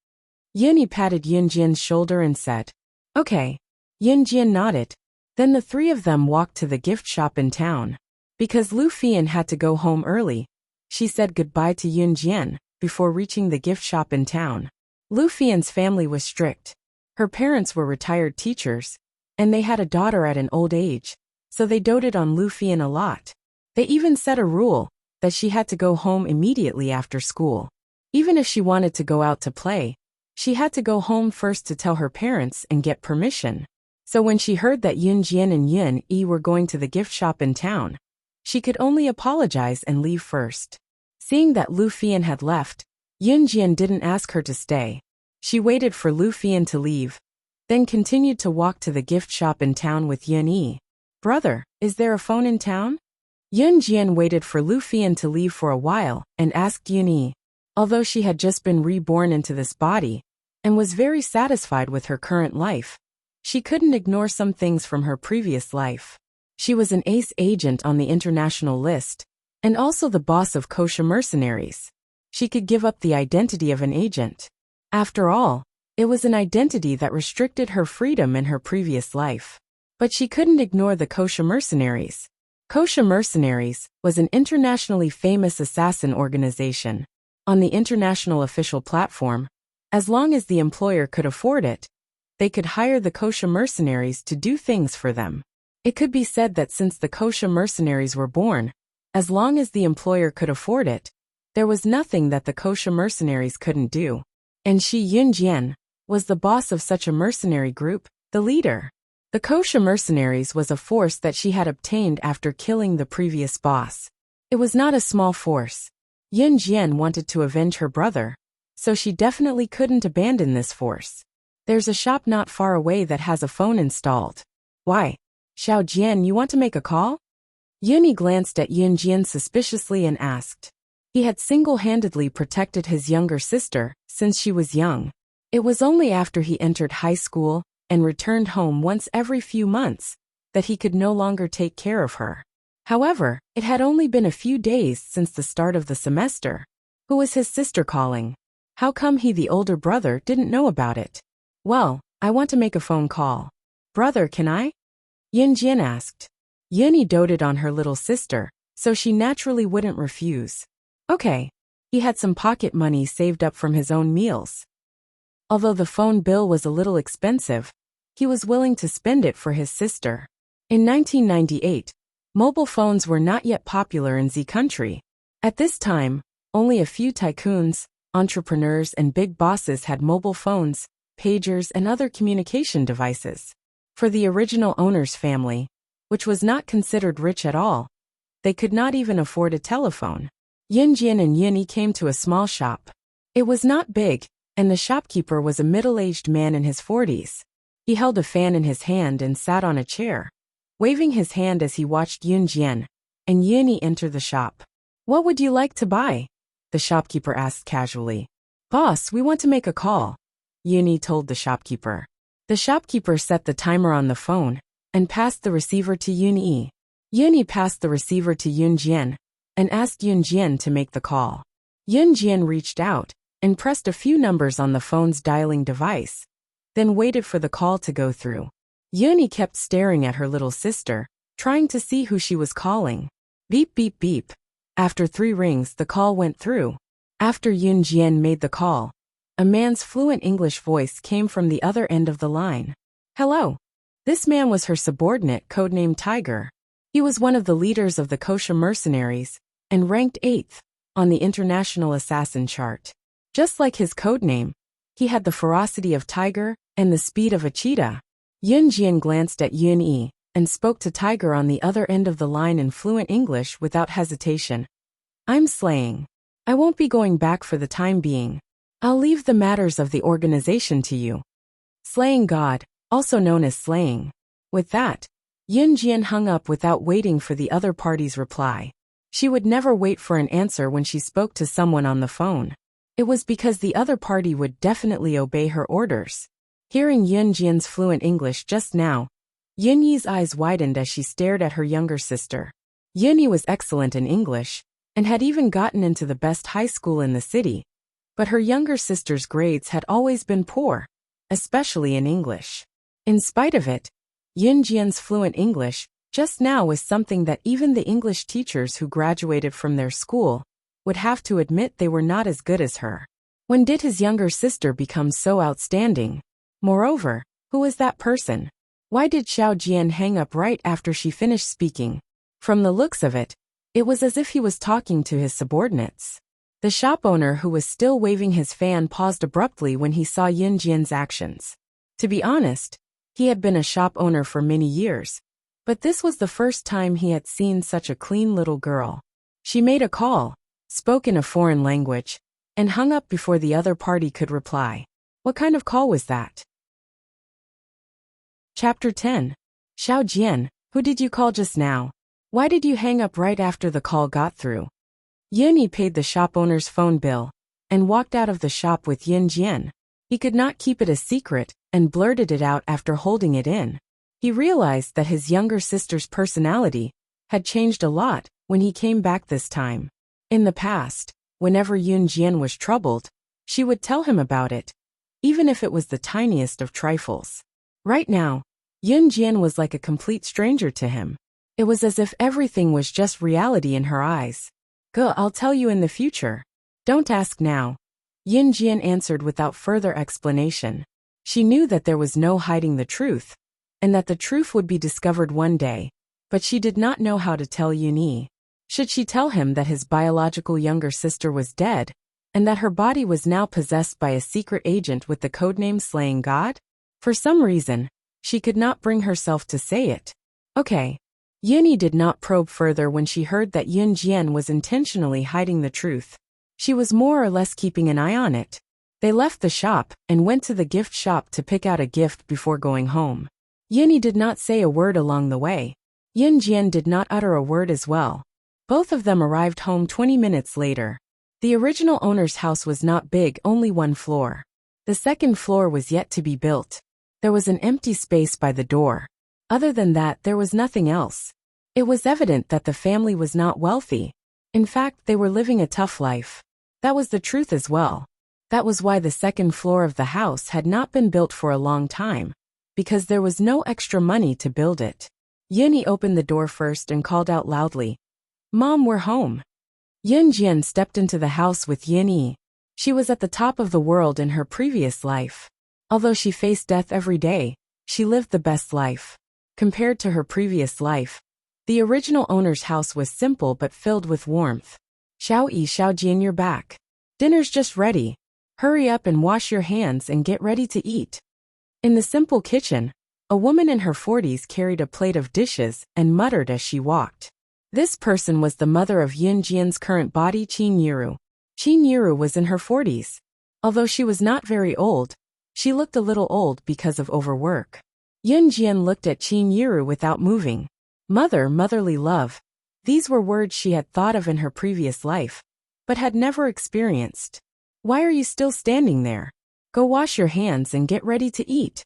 Yun Yi patted Yun Jian's shoulder and said, okay. Yun Jian nodded. Then the three of them walked to the gift shop in town. Because Lu Fian had to go home early, she said goodbye to Yun Jian before reaching the gift shop in town. Lu Fian's family was strict. Her parents were retired teachers, and they had a daughter at an old age, so they doted on Lu Fian a lot. They even set a rule that she had to go home immediately after school. Even if she wanted to go out to play, she had to go home first to tell her parents and get permission. So when she heard that Yun Jian and Yun Yi were going to the gift shop in town, she could only apologize and leave first. Seeing that Lu Fian had left, Yun Jian didn't ask her to stay. She waited for Lu Fian to leave, then continued to walk to the gift shop in town with Yun Yi. Brother, is there a phone in town? Yun Jian waited for Lu Fian to leave for a while and asked Yun Yi. Although she had just been reborn into this body and was very satisfied with her current life, she couldn't ignore some things from her previous life. She was an ace agent on the international list and also the boss of kosher mercenaries. She could give up the identity of an agent. After all, it was an identity that restricted her freedom in her previous life. But she couldn't ignore the kosher mercenaries. Kosher Mercenaries was an internationally famous assassin organization. On the international official platform, as long as the employer could afford it, they could hire the kosher mercenaries to do things for them. It could be said that since the kosher mercenaries were born, as long as the employer could afford it, there was nothing that the kosher mercenaries couldn't do. And she, Yun Jian, was the boss of such a mercenary group, the leader. The kosher mercenaries was a force that she had obtained after killing the previous boss. It was not a small force. Yun Jian wanted to avenge her brother, so she definitely couldn't abandon this force. There's a shop not far away that has a phone installed. Why? Xiao Jian, you want to make a call? Yun Yi glanced at Yun Jian suspiciously and asked. He had single-handedly protected his younger sister since she was young. It was only after he entered high school and returned home once every few months, that he could no longer take care of her. However, it had only been a few days since the start of the semester. Who was his sister calling? How come he, the older brother, didn't know about it? Well, I want to make a phone call. Brother, can I? Yunjian asked. Yuni doted on her little sister, so she naturally wouldn't refuse. Okay. He had some pocket money saved up from his own meals. Although the phone bill was a little expensive, he was willing to spend it for his sister. In 1998, mobile phones were not yet popular in Z country. At this time, only a few tycoons, entrepreneurs and big bosses had mobile phones, pagers and other communication devices. For the original owner's family, which was not considered rich at all, they could not even afford a telephone. Yunjian and Yuni came to a small shop. It was not big, and the shopkeeper was a middle-aged man in his 40s. He held a fan in his hand and sat on a chair, waving his hand as he watched Yunjian and Yuni enter the shop. What would you like to buy? The shopkeeper asked casually. Boss, we want to make a call, Yuni told the shopkeeper. The shopkeeper set the timer on the phone and passed the receiver to Yuni. Yuni passed the receiver to Yunjian and asked Yunjian to make the call. Yunjian reached out and pressed a few numbers on the phone's dialing device, then waited for the call to go through. Yuni kept staring at her little sister, trying to see who she was calling. Beep beep beep. After 3 rings, the call went through. After Yunjian made the call, a man's fluent English voice came from the other end of the line. Hello. This man was her subordinate, codenamed Tiger. He was one of the leaders of the Kosha mercenaries and ranked 8th on the international assassin chart. Just like his codename, he had the ferocity of tiger and the speed of a cheetah. Yunjian glanced at Yun-yi and spoke to Tiger on the other end of the line in fluent English without hesitation. I'm slaying. I won't be going back for the time being. I'll leave the matters of the organization to you. Slaying God, also known as slaying. With that, Yunjian hung up without waiting for the other party's reply. She would never wait for an answer when she spoke to someone on the phone. It was because the other party would definitely obey her orders. Hearing Yunjian's fluent English just now, Yunyi's eyes widened as she stared at her younger sister. Yunyi was excellent in English and had even gotten into the best high school in the city, but her younger sister's grades had always been poor, especially in English. In spite of it, Yunjian's fluent English just now was something that even the English teachers who graduated from their school would have to admit they were not as good as her. When did his younger sister become so outstanding? Moreover, who was that person? Why did Xiao Jian hang up right after she finished speaking? From the looks of it, it was as if he was talking to his subordinates. The shop owner, who was still waving his fan, paused abruptly when he saw Yunjian's actions. To be honest, he had been a shop owner for many years, but this was the first time he had seen such a clean little girl. She made a call, spoke in a foreign language, and hung up before the other party could reply. What kind of call was that? Chapter 10. Xiao Jian, who did you call just now? Why did you hang up right after the call got through? Yunyi paid the shop owner's phone bill and walked out of the shop with Yunjian. He could not keep it a secret and blurted it out after holding it in. He realized that his younger sister's personality had changed a lot when he came back this time. In the past, whenever Yunjian was troubled, she would tell him about it, even if it was the tiniest of trifles. Right now, Yunjian was like a complete stranger to him. It was as if everything was just reality in her eyes. I'll tell you in the future. Don't ask now, Yunjian answered without further explanation. She knew that there was no hiding the truth, and that the truth would be discovered one day, but she did not know how to tell Yuni. Should she tell him that his biological younger sister was dead, and that her body was now possessed by a secret agent with the codename Slaying God? For some reason, she could not bring herself to say it. Okay. Yuni did not probe further when she heard that Yunjian was intentionally hiding the truth. She was more or less keeping an eye on it. They left the shop and went to the gift shop to pick out a gift before going home. Yuni did not say a word along the way. Yunjian did not utter a word as well. Both of them arrived home 20 minutes later. The original owner's house was not big, only 1 floor. The second floor was yet to be built. There was an empty space by the door. Other than that, there was nothing else. It was evident that the family was not wealthy. In fact, they were living a tough life. That was the truth as well. That was why the second floor of the house had not been built for a long time, because there was no extra money to build it. Yuni opened the door first and called out loudly, "Mom, we're home." Yun Jian stepped into the house with Yuni. She was at the top of the world in her previous life. Although she faced death every day, she lived the best life. Compared to her previous life, the original owner's house was simple but filled with warmth. Xiao Jian, you're back. Dinner's just ready. Hurry up and wash your hands and get ready to eat. In the simple kitchen, a woman in her 40s carried a plate of dishes and muttered as she walked. This person was the mother of Yun Jian's current body, Qin Yiru. Qin Yiru was in her 40s. Although she was not very old, she looked a little old because of overwork. Yun Jian looked at Qin Yiru without moving. Mother, motherly love. These were words she had thought of in her previous life, but had never experienced. Why are you still standing there? Go wash your hands and get ready to eat.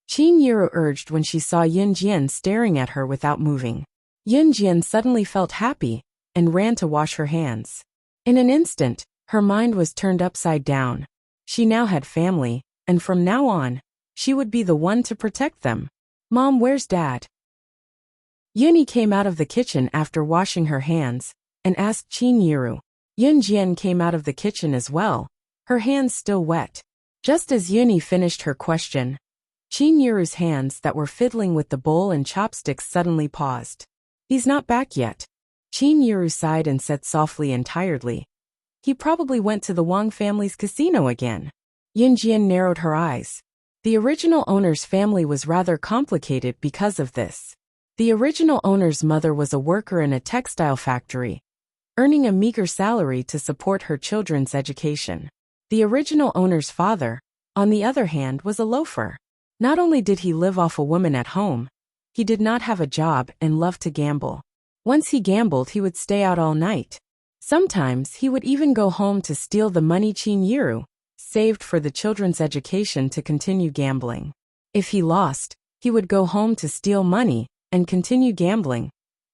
Qin Yiru urged when she saw Yun Jian staring at her without moving. Yun Jian suddenly felt happy and ran to wash her hands. In an instant, her mind was turned upside down. She now had family, and from now on, she would be the one to protect them. Mom, where's Dad? Yuni came out of the kitchen after washing her hands and asked Qin Yiru. Yun Jian came out of the kitchen as well, her hands still wet. Just as Yuni finished her question, Qin Yiru's hands that were fiddling with the bowl and chopsticks suddenly paused. He's not back yet. Qin Yiru sighed and said softly and tiredly. He probably went to the Wang family's casino again. Yun Jian narrowed her eyes. The original owner's family was rather complicated because of this. The original owner's mother was a worker in a textile factory, earning a meager salary to support her children's education. The original owner's father, on the other hand, was a loafer. Not only did he live off a woman at home, he did not have a job and loved to gamble. Once he gambled, he would stay out all night. Sometimes he would even go home to steal the money Qin Yiru saved for the children's education to continue gambling. If he lost, he would go home to steal money and continue gambling,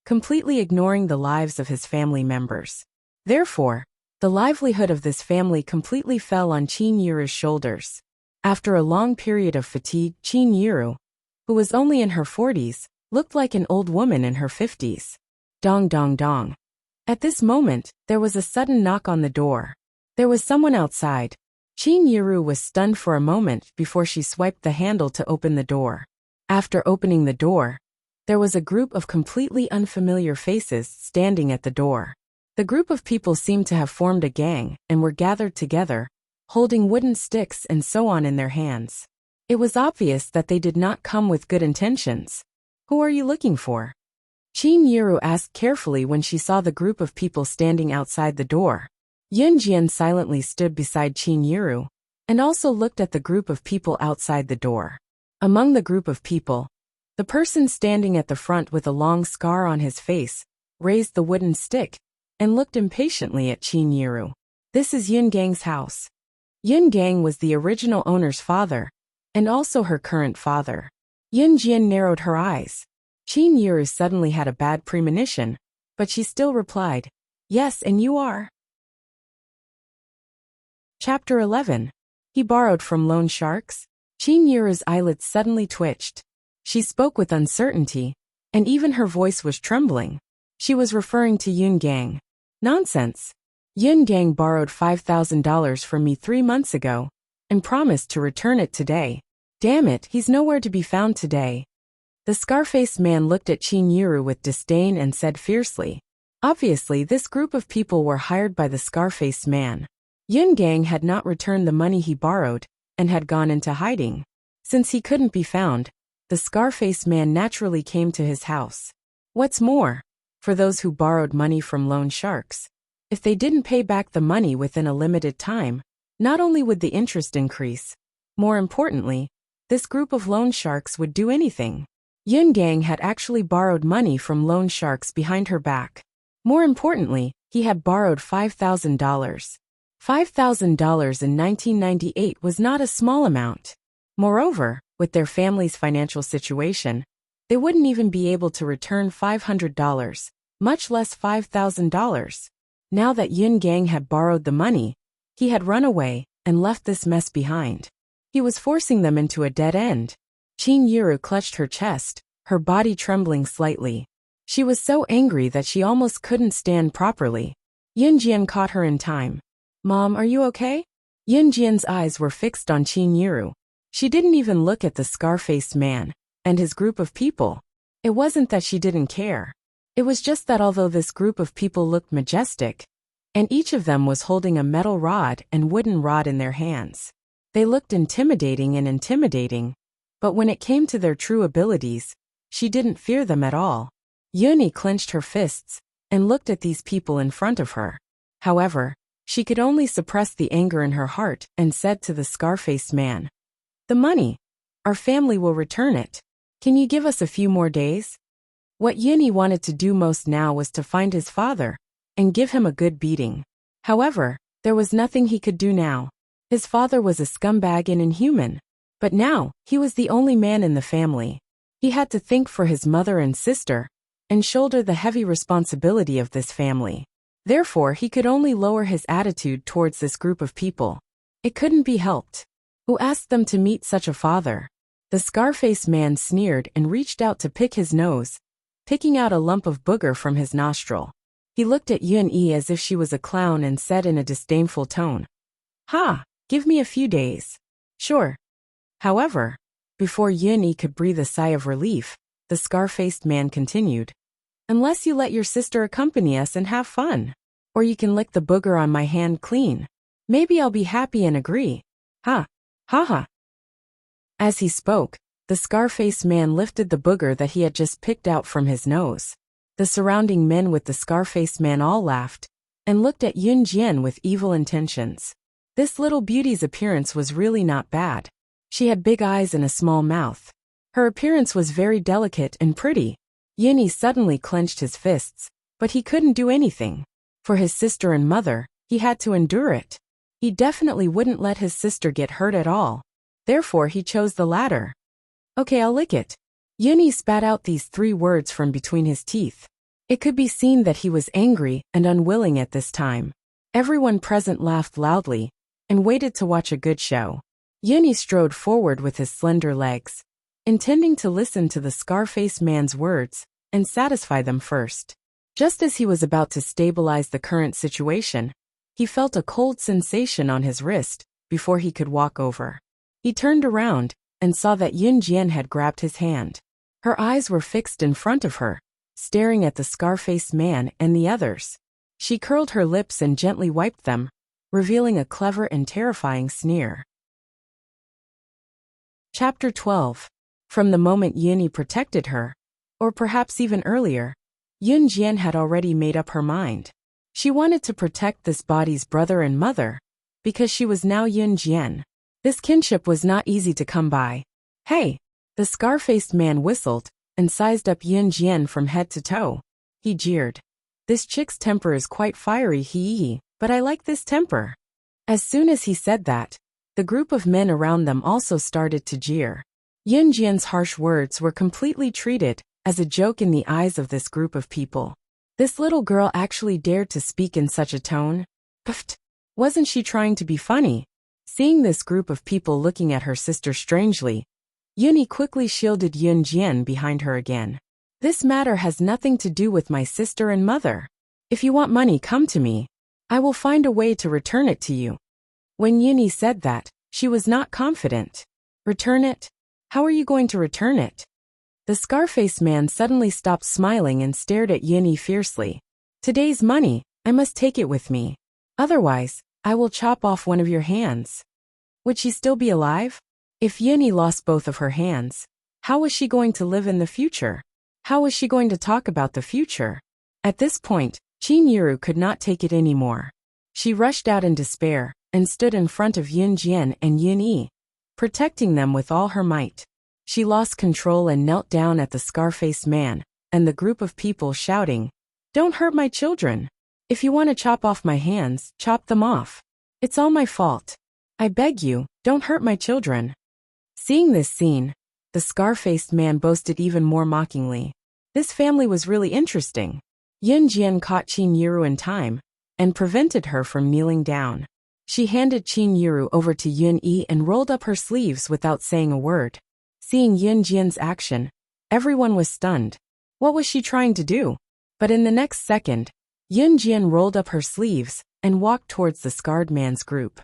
completely ignoring the lives of his family members. Therefore, the livelihood of this family completely fell on Qin Yiru's shoulders. After a long period of fatigue, Qin Yiru, who was only in her 40s, looked like an old woman in her 50s. Dong dong dong. At this moment, there was a sudden knock on the door. There was someone outside. Qin Yiru was stunned for a moment before she swiped the handle to open the door. After opening the door, there was a group of completely unfamiliar faces standing at the door. The group of people seemed to have formed a gang and were gathered together, holding wooden sticks and so on in their hands. It was obvious that they did not come with good intentions. Who are you looking for? Qin Yiru asked carefully when she saw the group of people standing outside the door. Yun Jian silently stood beside Qin Yiru and also looked at the group of people outside the door. Among the group of people, the person standing at the front with a long scar on his face raised the wooden stick and looked impatiently at Qin Yiru. This is Yun Gang's house. Yun Gang was the original owner's father, and also her current father. Yun Jian narrowed her eyes. Qin Yiru suddenly had a bad premonition, but she still replied, "Yes, and you are." Chapter 11. He borrowed from loan sharks? Qin Yiru's eyelids suddenly twitched. She spoke with uncertainty, and even her voice was trembling. She was referring to Yun Gang. Nonsense. Yun Gang borrowed $5,000 from me 3 months ago, and promised to return it today. Damn it, he's nowhere to be found today. The scar-faced man looked at Qin Yiru with disdain and said fiercely. Obviously, this group of people were hired by the scar-faced man. Yun Gang had not returned the money he borrowed, and had gone into hiding. Since he couldn't be found, the scar-faced man naturally came to his house. What's more, for those who borrowed money from loan sharks, if they didn't pay back the money within a limited time, not only would the interest increase, more importantly, this group of loan sharks would do anything. Yun Gang had actually borrowed money from loan sharks behind her back. More importantly, he had borrowed $5,000. $5,000 in 1998 was not a small amount. Moreover, with their family's financial situation, they wouldn't even be able to return $500, much less $5,000. Now that Yun Gang had borrowed the money, he had run away and left this mess behind. He was forcing them into a dead end. Qin Yiru clutched her chest, her body trembling slightly. She was so angry that she almost couldn't stand properly. Yun Jian caught her in time. "Mom, are you okay?" Yun Jian's eyes were fixed on Qin Yiru. She didn't even look at the scar-faced man and his group of people. It wasn't that she didn't care. It was just that although this group of people looked majestic, and each of them was holding a metal rod and wooden rod in their hands, they looked intimidating, but when it came to their true abilities, she didn't fear them at all. Yuni clenched her fists and looked at these people in front of her. However, she could only suppress the anger in her heart and said to the scar-faced man, "The money. Our family will return it. Can you give us a few more days?" What Yuni wanted to do most now was to find his father and give him a good beating. However, there was nothing he could do now. His father was a scumbag and inhuman, but now he was the only man in the family. He had to think for his mother and sister and shoulder the heavy responsibility of this family. Therefore, he could only lower his attitude towards this group of people. It couldn't be helped. Who asked them to meet such a father? The scar-faced man sneered and reached out to pick his nose, picking out a lump of booger from his nostril. He looked at Yun-Yi as if she was a clown and said in a disdainful tone, "Ha, give me a few days." "Sure." However, before Yun-Yi could breathe a sigh of relief, the scar-faced man continued, "Unless you let your sister accompany us and have fun. Or you can lick the booger on my hand clean. Maybe I'll be happy and agree. Ha, ha ha." As he spoke, the scar-faced man lifted the booger that he had just picked out from his nose. The surrounding men with the scar-faced man all laughed and looked at Yun Jian with evil intentions. This little beauty's appearance was really not bad. She had big eyes and a small mouth. Her appearance was very delicate and pretty. Yuni suddenly clenched his fists, but he couldn't do anything. For his sister and mother, he had to endure it. He definitely wouldn't let his sister get hurt at all. Therefore, he chose the latter. "Okay, I'll lick it." Yuni spat out these 3 words from between his teeth. It could be seen that he was angry and unwilling at this time. Everyone present laughed loudly and waited to watch a good show. Yuni strode forward with his slender legs, intending to listen to the scar-faced man's words and satisfy them first. Just as he was about to stabilize the current situation, he felt a cold sensation on his wrist before he could walk over. He turned around and saw that Yun Jian had grabbed his hand. Her eyes were fixed in front of her, staring at the scar-faced man and the others. She curled her lips and gently wiped them, revealing a clever and terrifying sneer. Chapter 12. From the moment Yuni protected her, or perhaps even earlier, Yun Jian had already made up her mind. She wanted to protect this body's brother and mother, because she was now Yun Jian. This kinship was not easy to come by. "Hey!" The scar-faced man whistled and sized up Yun Jian from head to toe. He jeered. "This chick's temper is quite fiery, but I like this temper." As soon as he said that, the group of men around them also started to jeer. Yun Jian's harsh words were completely treated as a joke in the eyes of this group of people. This little girl actually dared to speak in such a tone? Pfft! Wasn't she trying to be funny? Seeing this group of people looking at her sister strangely, Yuni quickly shielded Yun Jian behind her again. "This matter has nothing to do with my sister and mother. If you want money, come to me. I will find a way to return it to you." When Yuni said that, she was not confident. "Return it? How are you going to return it?" The scar-faced man suddenly stopped smiling and stared at Yuni fiercely. "Today's money, I must take it with me. Otherwise, I will chop off one of your hands." Would she still be alive? If Yuni lost both of her hands, how was she going to live in the future? How was she going to talk about the future? At this point, Qin Yiru could not take it anymore. She rushed out in despair and stood in front of Yun Jian and Yun Yi, protecting them with all her might. She lost control and knelt down at the scar-faced man and the group of people shouting, "Don't hurt my children. If you want to chop off my hands, chop them off. It's all my fault. I beg you, don't hurt my children." Seeing this scene, the scar-faced man boasted even more mockingly. This family was really interesting. Yun Jian caught Qin Yiru in time and prevented her from kneeling down. She handed Qin Yiru over to Yun Yi and rolled up her sleeves without saying a word. Seeing Yun Jian's action, everyone was stunned. What was she trying to do? But in the next second, Yun Jian rolled up her sleeves and walked towards the scarred man's group.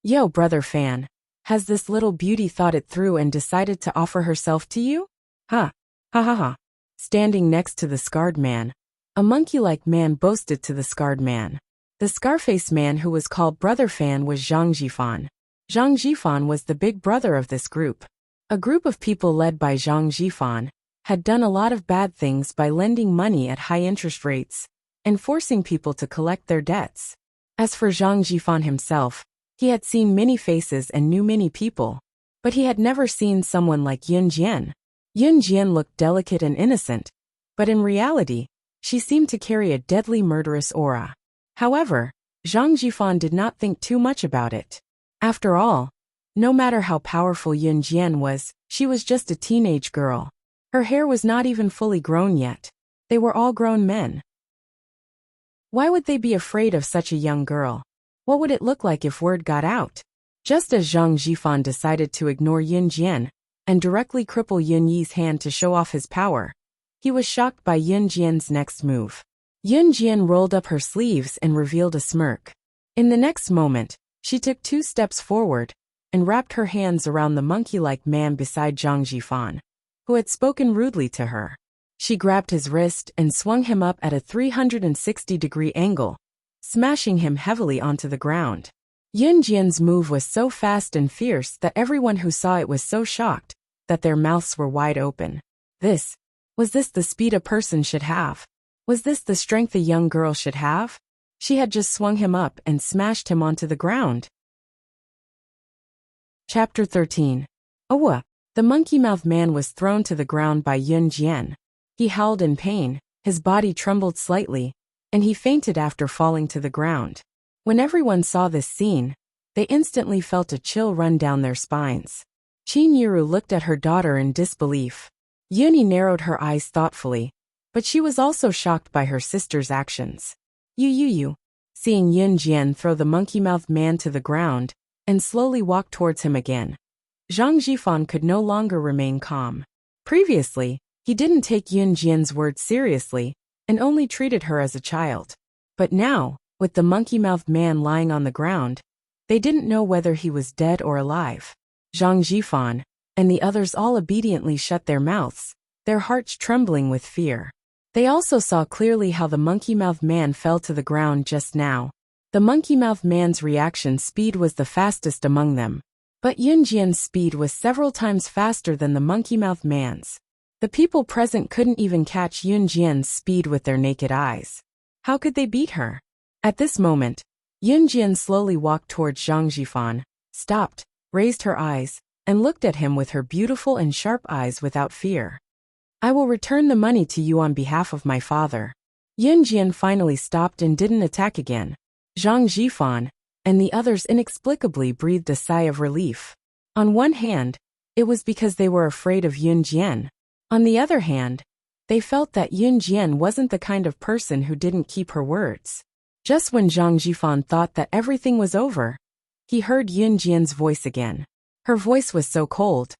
Yo, brother Fan, has this little beauty thought it through and decided to offer herself to you? Ha! Ha ha ha! Standing next to the scarred man, a monkey-like man boasted to the scarred man. The scar-faced man who was called Brother Fan was Zhang Jifan. Zhang Jifan was the big brother of this group. A group of people led by Zhang Jifan had done a lot of bad things by lending money at high interest rates and forcing people to collect their debts. As for Zhang Jifan himself, he had seen many faces and knew many people, but he had never seen someone like Yun Jian. Yun Jian looked delicate and innocent, but in reality, she seemed to carry a deadly murderous aura. However, Zhang Jifan did not think too much about it. After all, no matter how powerful Yun Jian was, she was just a teenage girl. Her hair was not even fully grown yet. They were all grown men. Why would they be afraid of such a young girl? What would it look like if word got out? Just as Zhang Jifan decided to ignore Yun Jian and directly cripple Yun Yi's hand to show off his power, he was shocked by Yun Jian's next move. Yun Jian rolled up her sleeves and revealed a smirk. In the next moment, she took 2 steps forward and wrapped her hands around the monkey-like man beside Zhang Jifan, who had spoken rudely to her. She grabbed his wrist and swung him up at a 360-degree angle, smashing him heavily onto the ground. Yun Jian's move was so fast and fierce that everyone who saw it was so shocked that their mouths were wide open. Was this the speed a person should have? Was this the strength a young girl should have? She had just swung him up and smashed him onto the ground. Chapter 13. Awa! The monkey-mouthed man was thrown to the ground by Yun Jian. He howled in pain, his body trembled slightly, and he fainted after falling to the ground. When everyone saw this scene, they instantly felt a chill run down their spines. Qin Yiru looked at her daughter in disbelief. Yuni narrowed her eyes thoughtfully, but she was also shocked by her sister's actions. You. Seeing Yun Jian throw the monkey-mouthed man to the ground and slowly walk towards him again, Zhang Jifan could no longer remain calm. Previously, he didn't take Yun Jian's words seriously and only treated her as a child. But now, with the monkey-mouthed man lying on the ground, they didn't know whether he was dead or alive. Zhang Jifan and the others all obediently shut their mouths, their hearts trembling with fear. They also saw clearly how the monkey-mouthed man fell to the ground just now. The monkey-mouthed man's reaction speed was the fastest among them, but Yun Jian's speed was several times faster than the monkey-mouthed man's. The people present couldn't even catch Yun Jian's speed with their naked eyes. How could they beat her? At this moment, Yun Jian slowly walked towards Zhang Jifan, stopped, raised her eyes, and looked at him with her beautiful and sharp eyes without fear. I will return the money to you on behalf of my father. Yun Jian finally stopped and didn't attack again. Zhang Jifan and the others inexplicably breathed a sigh of relief. On one hand, it was because they were afraid of Yun Jian. On the other hand, they felt that Yun Jian wasn't the kind of person who didn't keep her words. Just when Zhang Jifan thought that everything was over, he heard Yun Jian's voice again. Her voice was so cold.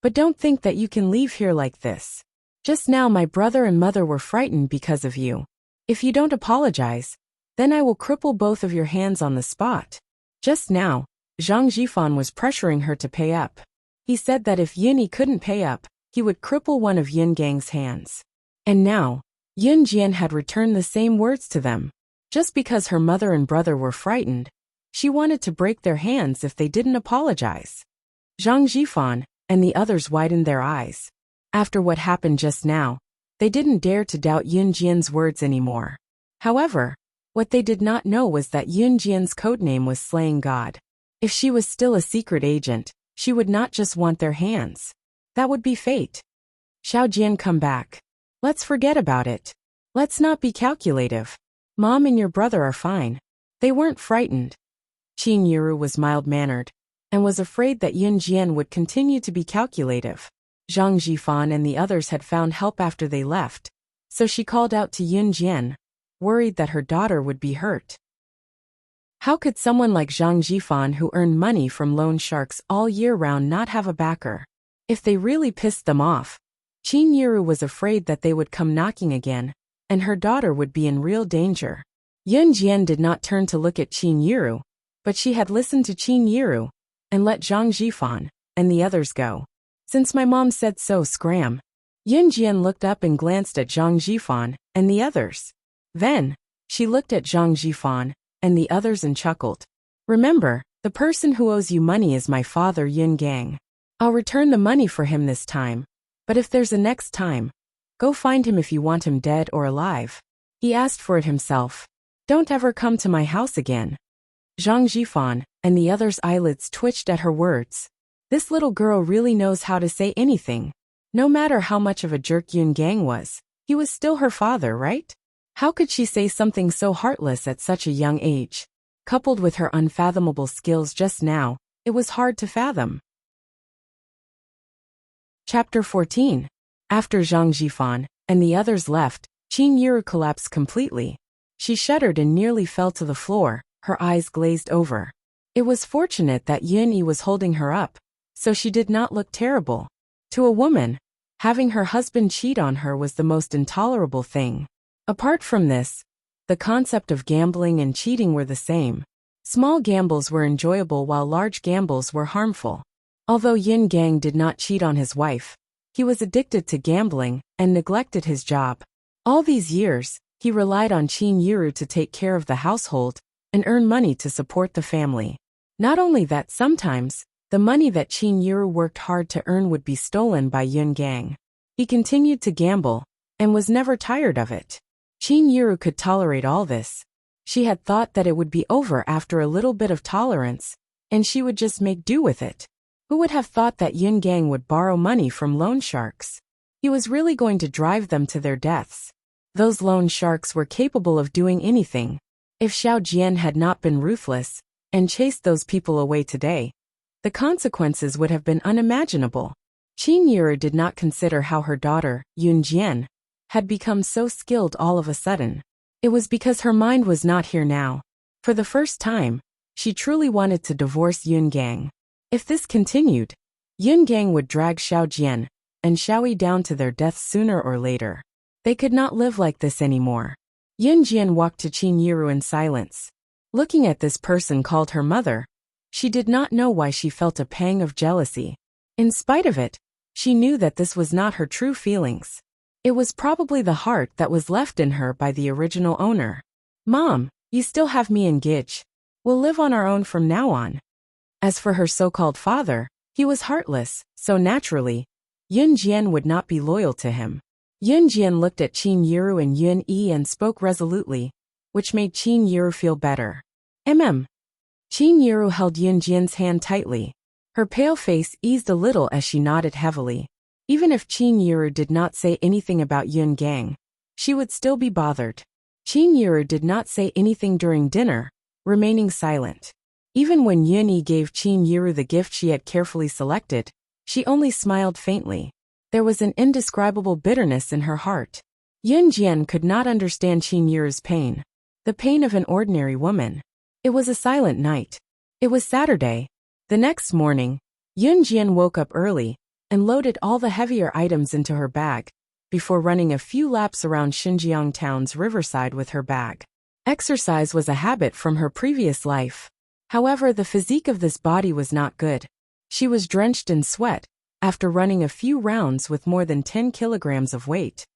But don't think that you can leave here like this. Just now my brother and mother were frightened because of you. If you don't apologize, then I will cripple both of your hands on the spot. Just now, Zhang Jifan was pressuring her to pay up. He said that if Yuni couldn't pay up, he would cripple one of Yun Gang's hands. And now, Yun Jian had returned the same words to them. Just because her mother and brother were frightened, she wanted to break their hands if they didn't apologize. Zhang Jifan and the others widened their eyes. After what happened just now, they didn't dare to doubt Yun Jian's words anymore. However, what they did not know was that Yun Jian's codename was Slaying God. If she was still a secret agent, she would not just want their hands. That would be fate. Xiao Jian, come back. Let's forget about it. Let's not be calculative. Mom and your brother are fine. They weren't frightened. Qin Yiru was mild-mannered, and was afraid that Yun Jian would continue to be calculative. Zhang Jifan and the others had found help after they left, so she called out to Yun Jian, worried that her daughter would be hurt. How could someone like Zhang Jifan, who earned money from loan sharks all year round, not have a backer? If they really pissed them off, Qin Yiru was afraid that they would come knocking again, and her daughter would be in real danger. Yun Jian did not turn to look at Qin Yiru, but she had listened to Qin Yiru, and let Zhang Jifan and the others go. Since my mom said so, scram. Yun Jian looked up and glanced at Zhang Jifan and the others. Then, she looked at Zhang Jifan and the others and chuckled. Remember, the person who owes you money is my father Yun Gang. I'll return the money for him this time, but if there's a next time, go find him if you want him dead or alive. He asked for it himself. Don't ever come to my house again. Zhang Jifan and the others' eyelids twitched at her words. This little girl really knows how to say anything. No matter how much of a jerk Yun Gang was, he was still her father, right? How could she say something so heartless at such a young age? Coupled with her unfathomable skills just now, it was hard to fathom. Chapter 14. After Zhang Jifan and the others left, Qin Yiru collapsed completely. She shuddered and nearly fell to the floor, her eyes glazed over. It was fortunate that Yun Yi was holding her up, so she did not look terrible. To a woman, having her husband cheat on her was the most intolerable thing. Apart from this, the concept of gambling and cheating were the same. Small gambles were enjoyable while large gambles were harmful. Although Yin Gang did not cheat on his wife, he was addicted to gambling and neglected his job. All these years, he relied on Qin Yiru to take care of the household and earn money to support the family. Not only that, sometimes, the money that Qin Yiru worked hard to earn would be stolen by Yun Gang. He continued to gamble, and was never tired of it. Qin Yiru could tolerate all this. She had thought that it would be over after a little bit of tolerance, and she would just make do with it. Who would have thought that Yun Gang would borrow money from loan sharks? He was really going to drive them to their deaths. Those loan sharks were capable of doing anything. If Xiao Jian had not been ruthless and chased those people away today, the consequences would have been unimaginable. Qin Yiru did not consider how her daughter, Yun Jian, had become so skilled all of a sudden. It was because her mind was not here now. For the first time, she truly wanted to divorce Yun Gang. If this continued, Yun Gang would drag Xiao Jian and Xiao Yi down to their deaths sooner or later. They could not live like this anymore. Yun Jian walked to Qin Yiru in silence. Looking at this person called her mother, she did not know why she felt a pang of jealousy. In spite of it, she knew that this was not her true feelings. It was probably the heart that was left in her by the original owner. Mom, you still have me and Gidge. We'll live on our own from now on. As for her so-called father, he was heartless, so naturally, Yun Jian would not be loyal to him. Yun Jian looked at Qin Yiru and Yun Yi and spoke resolutely, which made Qin Yiru feel better. Qin Yiru held Yun Jian's hand tightly. Her pale face eased a little as she nodded heavily. Even if Qin Yiru did not say anything about Yun Gang, she would still be bothered. Qin Yiru did not say anything during dinner, remaining silent. Even when Yun Yi gave Qin Yiru the gift she had carefully selected, she only smiled faintly. There was an indescribable bitterness in her heart. Yun Jian could not understand Qin Yiru's pain. The pain of an ordinary woman. It was a silent night. It was Saturday. The next morning, Yun Jian woke up early and loaded all the heavier items into her bag, before running a few laps around Xinjiang town's riverside with her bag. Exercise was a habit from her previous life. However, the physique of this body was not good. She was drenched in sweat after running a few rounds with more than 10 kilograms of weight.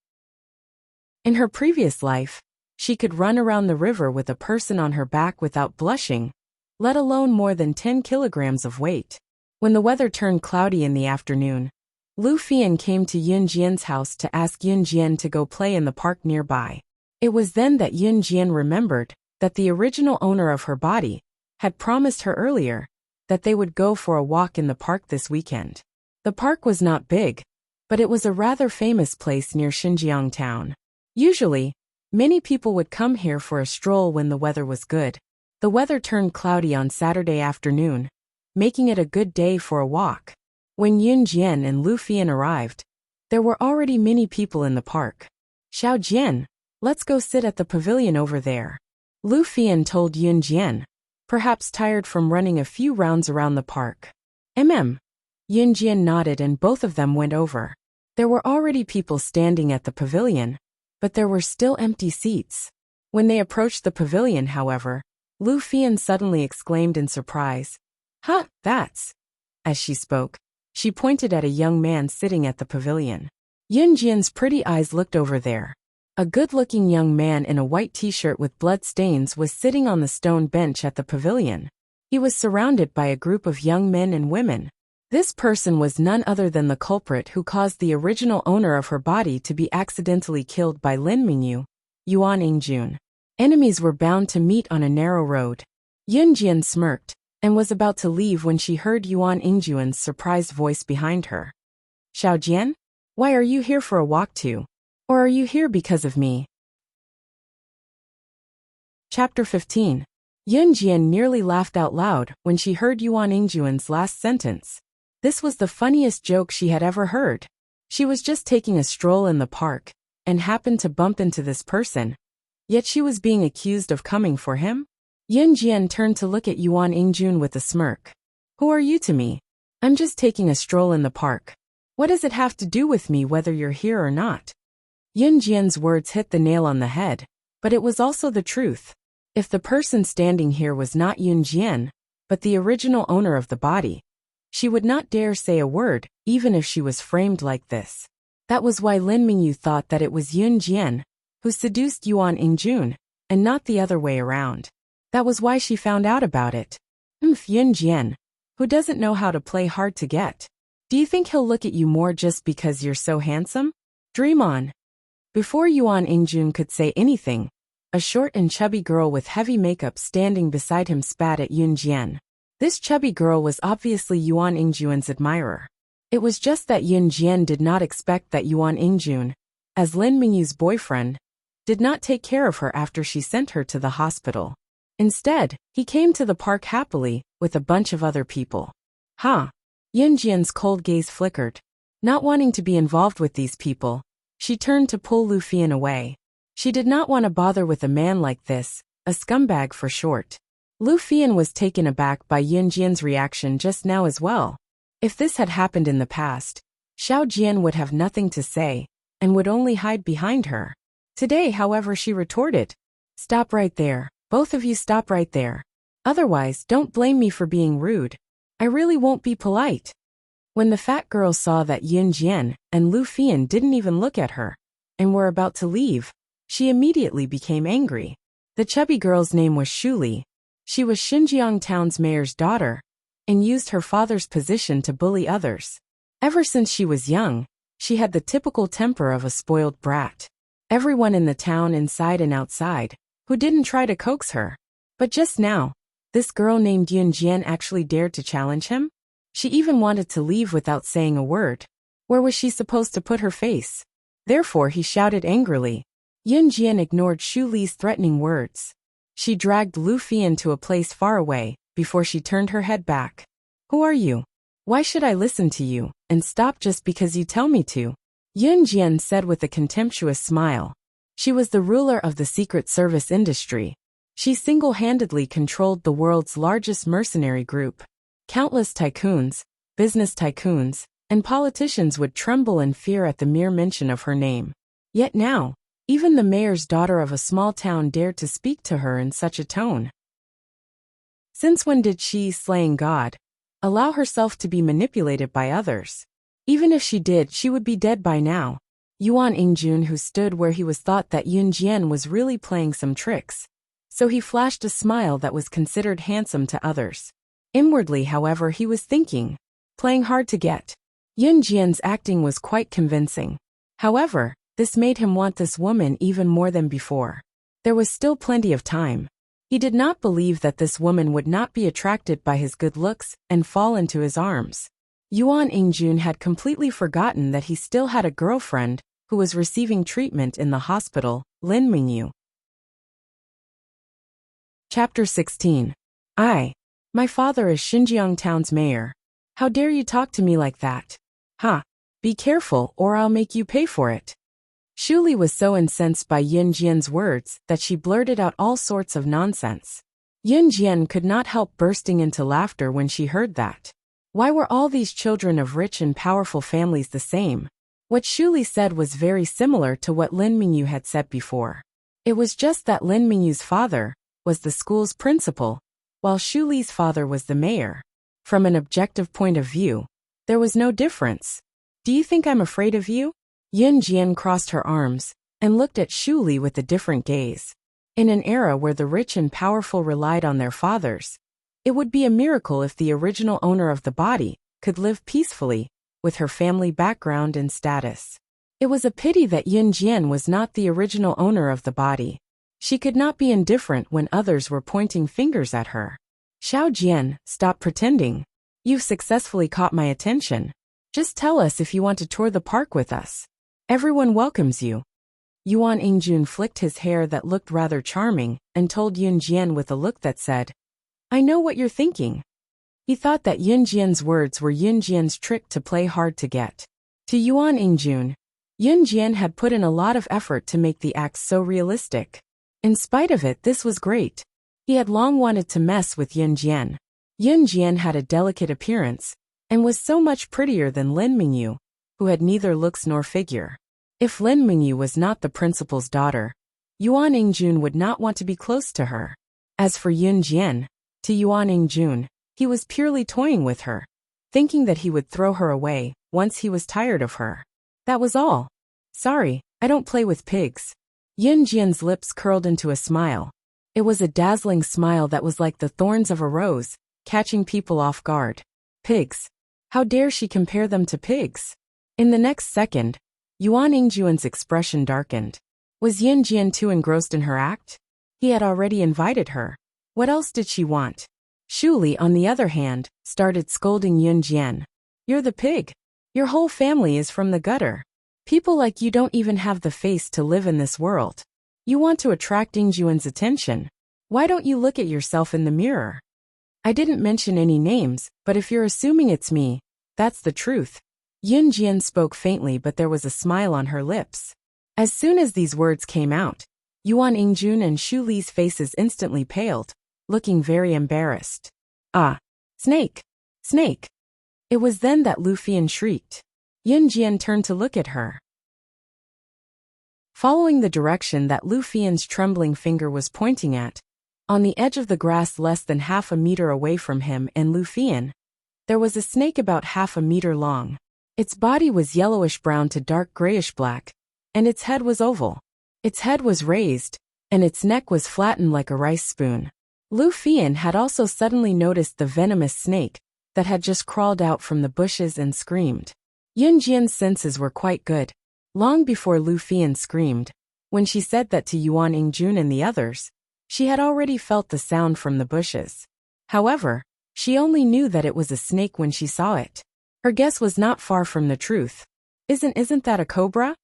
In her previous life, she could run around the river with a person on her back without blushing, let alone more than 10 kilograms of weight. When the weather turned cloudy in the afternoon, Lu Fian came to Yun Jian's house to ask Yun Jian to go play in the park nearby. It was then that Yun Jian remembered that the original owner of her body had promised her earlier that they would go for a walk in the park this weekend. The park was not big, but it was a rather famous place near Xinjiang town. Usually, many people would come here for a stroll when the weather was good. The weather turned cloudy on Saturday afternoon, making it a good day for a walk. When Yun Jian and Lu Fian arrived, there were already many people in the park. Xiao Jian, let's go sit at the pavilion over there. Lu Fian told Yun Jian, perhaps tired from running a few rounds around the park. Yun Jian nodded and both of them went over. There were already people standing at the pavilion, but there were still empty seats. When they approached the pavilion, however, Lu Fian suddenly exclaimed in surprise, "Huh, that's..." As she spoke, she pointed at a young man sitting at the pavilion. Yun Jian's pretty eyes looked over there. A good-looking young man in a white t-shirt with blood stains was sitting on the stone bench at the pavilion. He was surrounded by a group of young men and women. This person was none other than the culprit who caused the original owner of her body to be accidentally killed by Lin Mingyu, Yuan Yingjun. Enemies were bound to meet on a narrow road. Yun Jian smirked and was about to leave when she heard Yuan Yingjun's surprised voice behind her. "Xiao Jian, why are you here for a walk too? Or are you here because of me?" Chapter 15. Yun Jian nearly laughed out loud when she heard Yuan Yingjun's last sentence. This was the funniest joke she had ever heard. She was just taking a stroll in the park and happened to bump into this person. Yet she was being accused of coming for him? Yun Jian turned to look at Yuan Yingjun with a smirk. "Who are you to me? I'm just taking a stroll in the park. What does it have to do with me whether you're here or not?" Yun Jian's words hit the nail on the head, but it was also the truth. If the person standing here was not Yun Jian, but the original owner of the body, she would not dare say a word, even if she was framed like this. That was why Lin Mingyu thought that it was Yun Jian who seduced Yuan Yingjun, and not the other way around. That was why she found out about it. Yun Jian, who doesn't know how to play hard to get. Do you think he'll look at you more just because you're so handsome? Dream on. Before Yuan Yingjun could say anything, a short and chubby girl with heavy makeup standing beside him spat at Yun Jian. This chubby girl was obviously Yuan Yingjun's admirer. It was just that Yun Jian did not expect that Yuan Yingjun, as Lin Mingyu's boyfriend, did not take care of her after she sent her to the hospital. Instead, he came to the park happily, with a bunch of other people. Yun Jian's cold gaze flickered. Not wanting to be involved with these people, she turned to pull Lu Fian away. She did not want to bother with a man like this, a scumbag for short. Lu Fian was taken aback by Yun Jian's reaction just now as well. If this had happened in the past, Xiao Jian would have nothing to say, and would only hide behind her. Today, however, she retorted, "Stop right there, both of you stop right there. Otherwise, don't blame me for being rude. I really won't be polite." When the fat girl saw that Yun Jian and Lu Fian didn't even look at her, and were about to leave, she immediately became angry. The chubby girl's name was Shuli. She was Xinjiang town's mayor's daughter, and used her father's position to bully others. Ever since she was young, she had the typical temper of a spoiled brat. Everyone in the town, inside and outside, who didn't try to coax her. But just now, this girl named Yun Jian actually dared to challenge him? She even wanted to leave without saying a word. Where was she supposed to put her face? Therefore he shouted angrily. Yun Jian ignored Shu Li's threatening words. She dragged Lu Fian to a place far away, before she turned her head back. "Who are you? Why should I listen to you, and stop just because you tell me to?" Yun Jian said with a contemptuous smile. She was the ruler of the Secret Service industry. She single-handedly controlled the world's largest mercenary group. Countless tycoons, business tycoons, and politicians would tremble in fear at the mere mention of her name. Yet now, even the mayor's daughter of a small town dared to speak to her in such a tone. Since when did she, slaying God, allow herself to be manipulated by others? Even if she did, she would be dead by now. Yuan Yingjun, who stood where he was, thought that Yun Jian was really playing some tricks. So he flashed a smile that was considered handsome to others. Inwardly, however, he was thinking, playing hard to get. Yun Jian's acting was quite convincing. However, this made him want this woman even more than before. There was still plenty of time. He did not believe that this woman would not be attracted by his good looks and fall into his arms. Yuan Yingjun had completely forgotten that he still had a girlfriend who was receiving treatment in the hospital, Lin Mingyu. Chapter 16. My father is Xinjiang town's mayor. How dare you talk to me like that? Ha! Be careful or I'll make you pay for it. Shu Li was so incensed by Yin Jian's words that she blurted out all sorts of nonsense. Yin Jian could not help bursting into laughter when she heard that. Why were all these children of rich and powerful families the same? What Shu Li said was very similar to what Lin Mingyu had said before. It was just that Lin Mingyu's father was the school's principal, while Shu Li's father was the mayor. From an objective point of view, there was no difference. Do you think I'm afraid of you? Yin Jian crossed her arms and looked at Shu Li with a different gaze. In an era where the rich and powerful relied on their fathers, it would be a miracle if the original owner of the body could live peacefully with her family background and status. It was a pity that Yin Jian was not the original owner of the body. She could not be indifferent when others were pointing fingers at her. Xiao Jian, stop pretending. You've successfully caught my attention. Just tell us if you want to tour the park with us. Everyone welcomes you. Yuan Yingjun flicked his hair that looked rather charming and told Yin Jian with a look that said, I know what you're thinking. He thought that Yin Jian's words were Yin Jian's trick to play hard to get. To Yuan Yingjun, Yin Jian had put in a lot of effort to make the acts so realistic. In spite of it, this was great. He had long wanted to mess with Yin Jian. Yin Jian had a delicate appearance and was so much prettier than Lin Mingyu, who had neither looks nor figure. If Lin Mingyu was not the principal's daughter, Yuan Yingjun would not want to be close to her. As for Yin Jian, to Yuan Yingjun, he was purely toying with her, thinking that he would throw her away once he was tired of her. That was all. Sorry, I don't play with pigs. Yin Jian's lips curled into a smile. It was a dazzling smile that was like the thorns of a rose, catching people off guard. Pigs. How dare she compare them to pigs? In the next second, Yuan Yingjun's expression darkened. Was Yin Jian too engrossed in her act? He had already invited her. What else did she want? Shu Li, on the other hand, started scolding Yin Jian. You're the pig. Your whole family is from the gutter. People like you don't even have the face to live in this world. You want to attract Yingjun's attention. Why don't you look at yourself in the mirror? I didn't mention any names, but if you're assuming it's me, that's the truth. Yin Jian spoke faintly, but there was a smile on her lips. As soon as these words came out, Yuan Yingjun and Shu Li's faces instantly paled, looking very embarrassed. Ah! Snake! Snake! It was then that Lu Fian shrieked. Yin Jian turned to look at her. Following the direction that Lu Fian's trembling finger was pointing at, on the edge of the grass less than half a meter away from him and Lu Fian, there was a snake about half a meter long. Its body was yellowish-brown to dark grayish-black, and its head was oval. Its head was raised, and its neck was flattened like a rice spoon. Lu Fian had also suddenly noticed the venomous snake that had just crawled out from the bushes and screamed. Yin Jian's senses were quite good. Long before Lu Fian screamed, when she said that to Yuan Yingjun and the others, she had already felt the sound from the bushes. However, she only knew that it was a snake when she saw it. Her guess was not far from the truth. Isn't that a cobra?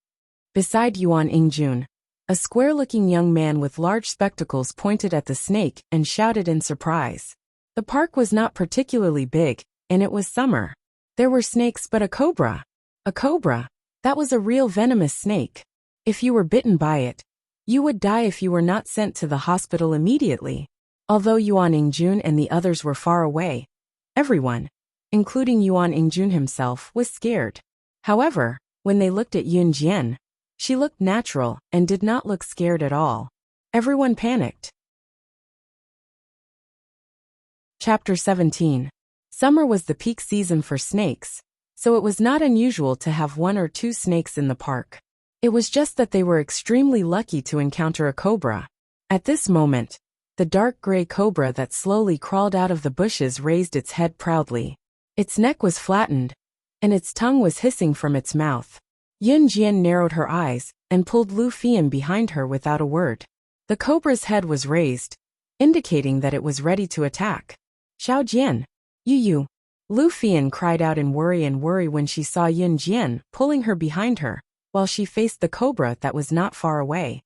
Beside Yuan Yingjun, a square-looking young man with large spectacles pointed at the snake and shouted in surprise. The park was not particularly big, and it was summer. There were snakes, but a cobra. A cobra. That was a real venomous snake. If you were bitten by it, you would die if you were not sent to the hospital immediately. Although Yuan Yingjun and the others were far away, everyone, including Yuan Yingjun himself, was scared. However, when they looked at Yin Jian, she looked natural and did not look scared at all. Everyone panicked. Chapter 17. Summer was the peak season for snakes, so it was not unusual to have one or two snakes in the park. It was just that they were extremely lucky to encounter a cobra. At this moment, the dark gray cobra that slowly crawled out of the bushes raised its head proudly. Its neck was flattened, and its tongue was hissing from its mouth. Yin Jian narrowed her eyes and pulled Lu Fian behind her without a word. The cobra's head was raised, indicating that it was ready to attack. Xiao Jian! You! Lu Fian cried out in worry when she saw Yin Jian pulling her behind her, while she faced the cobra that was not far away.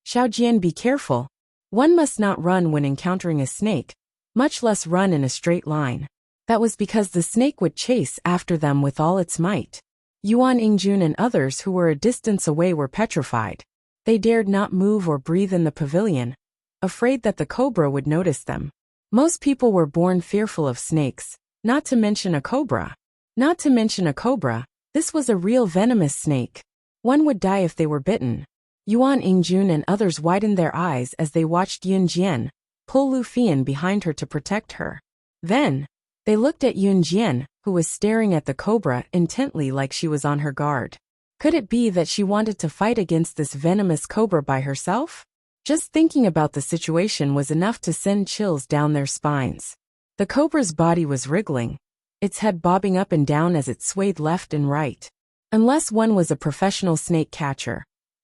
Xiao Jian, be careful. One must not run when encountering a snake, much less run in a straight line. That was because the snake would chase after them with all its might. Yuan Ingjun and others who were a distance away were petrified. They dared not move or breathe in the pavilion, afraid that the cobra would notice them. Most people were born fearful of snakes, not to mention a cobra. Not to mention a cobra, this was a real venomous snake. One would die if they were bitten. Yuan Ingjun and others widened their eyes as they watched Yun Jian pull Lu Fian behind her to protect her. Then, they looked at Yun Jian, who was staring at the cobra intently like she was on her guard. Could it be that she wanted to fight against this venomous cobra by herself? Just thinking about the situation was enough to send chills down their spines. The cobra's body was wriggling, its head bobbing up and down as it swayed left and right. Unless one was a professional snake catcher,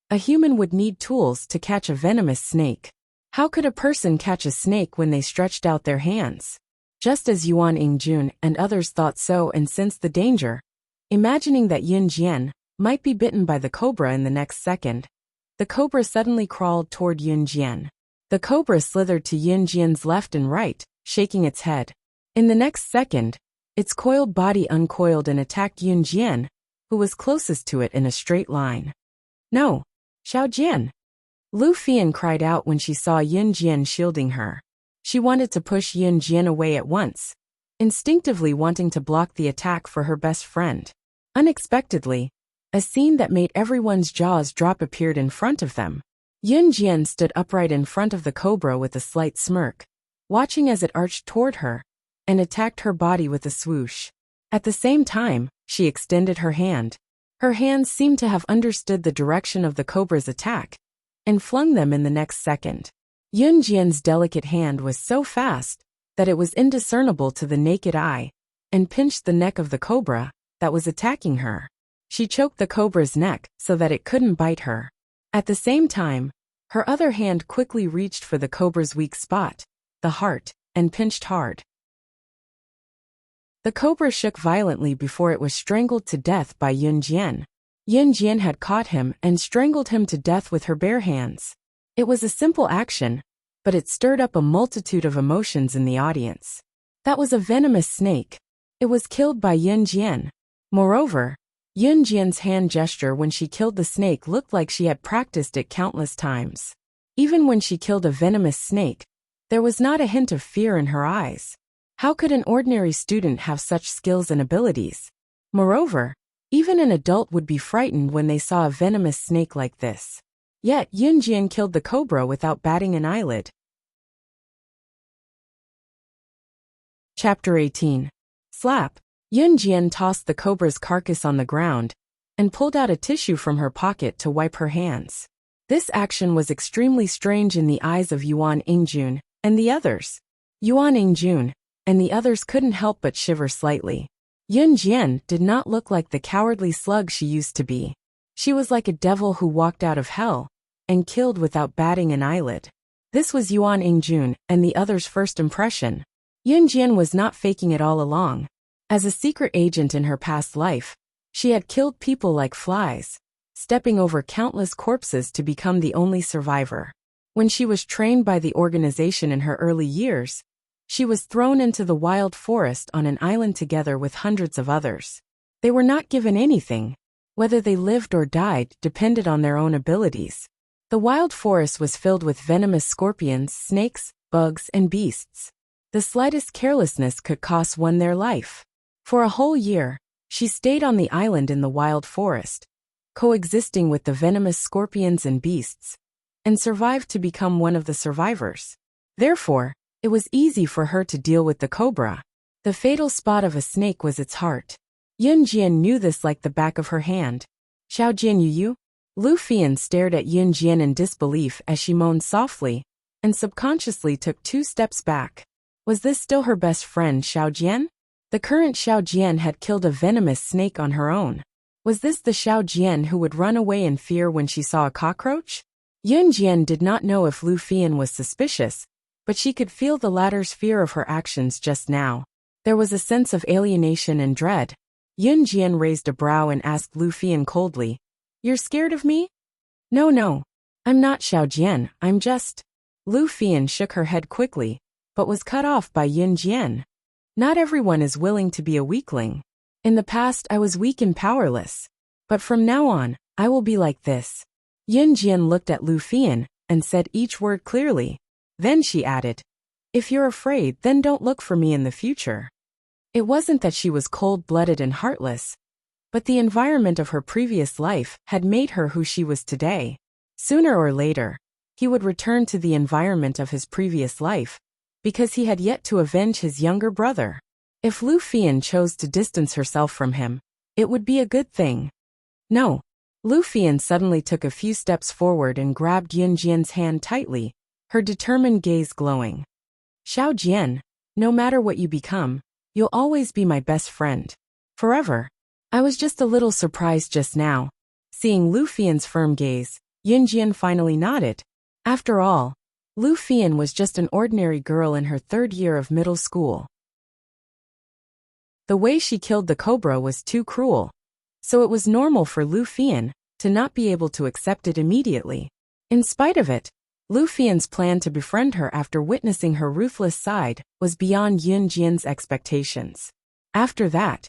a human would need tools to catch a venomous snake. How could a person catch a snake when they stretched out their hands? Just as Yuan Ingjun and others thought so and sensed the danger, imagining that Yun Jian might be bitten by the cobra in the next second, the cobra suddenly crawled toward Yun Jian. The cobra slithered to Yun Jian's left and right, shaking its head. In the next second, its coiled body uncoiled and attacked Yun Jian, who was closest to it in a straight line. "No, Xiao Jian!" Lu Fian cried out when she saw Yun Jian shielding her. She wanted to push Yun Jian away at once, instinctively wanting to block the attack for her best friend. Unexpectedly, a scene that made everyone's jaws drop appeared in front of them. Yun Jian stood upright in front of the cobra with a slight smirk, watching as it arched toward her and attacked her body with a swoosh. At the same time, she extended her hand. Her hands seemed to have understood the direction of the cobra's attack and flung them in the next second. Yun Jian's delicate hand was so fast that it was indiscernible to the naked eye and pinched the neck of the cobra that was attacking her. She choked the cobra's neck so that it couldn't bite her. At the same time, her other hand quickly reached for the cobra's weak spot, the heart, and pinched hard. The cobra shook violently before it was strangled to death by Yun Jian. Yun Jian had caught him and strangled him to death with her bare hands. It was a simple action, but it stirred up a multitude of emotions in the audience. That was a venomous snake. It was killed by Yun Jian. Moreover, Yun Jian's hand gesture when she killed the snake looked like she had practiced it countless times. Even when she killed a venomous snake, there was not a hint of fear in her eyes. How could an ordinary student have such skills and abilities? Moreover, even an adult would be frightened when they saw a venomous snake like this. Yet Yun Jian killed the cobra without batting an eyelid. Chapter 18. Slap. Yun Jian tossed the cobra's carcass on the ground and pulled out a tissue from her pocket to wipe her hands. This action was extremely strange in the eyes of Yuan Ingjun and the others. Yuan Ingjun and the others couldn't help but shiver slightly. Yun Jian did not look like the cowardly slug she used to be. She was like a devil who walked out of hell and killed without batting an eyelid. This was Yuan Ingjun and the others' first impression. Yun Jian was not faking it all along. As a secret agent in her past life, she had killed people like flies, stepping over countless corpses to become the only survivor. When she was trained by the organization in her early years, she was thrown into the wild forest on an island together with hundreds of others. They were not given anything. Whether they lived or died depended on their own abilities. The wild forest was filled with venomous scorpions, snakes, bugs, and beasts. The slightest carelessness could cost one their life. For a whole year, she stayed on the island in the wild forest, coexisting with the venomous scorpions and beasts, and survived to become one of the survivors. Therefore, it was easy for her to deal with the cobra. The fatal spot of a snake was its heart. Yun Jian knew this like the back of her hand. "Xiao Jian Yu?" Lu Fian stared at Yun Jian in disbelief as she moaned softly, and subconsciously took 2 steps back. Was this still her best friend Xiao Jian? The current Xiao Jian had killed a venomous snake on her own. Was this the Xiao Jian who would run away in fear when she saw a cockroach? Yun Jian did not know if Lu Fian was suspicious, but she could feel the latter's fear of her actions just now. There was a sense of alienation and dread. Yun Jian raised a brow and asked Lu Fian coldly, "You're scared of me?" No, I'm not Xiao Jian, I'm just..." Lu Fian shook her head quickly, but was cut off by Yun Jian. Not everyone is willing to be a weakling. In the past I was weak and powerless. But from now on, I will be like this. Yun Jian looked at Lu Fian and said each word clearly. Then she added, "If you're afraid, then don't look for me in the future." It wasn't that she was cold-blooded and heartless, but the environment of her previous life had made her who she was today. Sooner or later, he would return to the environment of his previous life, because he had yet to avenge his younger brother. If Lu Fian chose to distance herself from him, it would be a good thing. No. Lu Fian suddenly took a few steps forward and grabbed Yun Jian's hand tightly, her determined gaze glowing. "Xiao Jian, no matter what you become, you'll always be my best friend. Forever." I was just a little surprised just now. Seeing Lu Fian's firm gaze, Yun Jian finally nodded. After all, Lu Fian was just an ordinary girl in her 3rd year of middle school. The way she killed the cobra was too cruel, so it was normal for Lu Fian to not be able to accept it immediately. In spite of it, Lu Fian's plan to befriend her after witnessing her ruthless side was beyond Yun Jian's expectations. After that,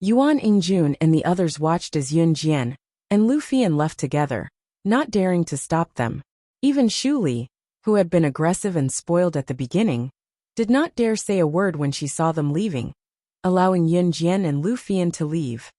Yuan Yingjun and the others watched as Yun Jian and Lu Fian left together, not daring to stop them. Even Xu Li, who had been aggressive and spoiled at the beginning, did not dare say a word when she saw them leaving, allowing Yun Jian and Lu Fian to leave.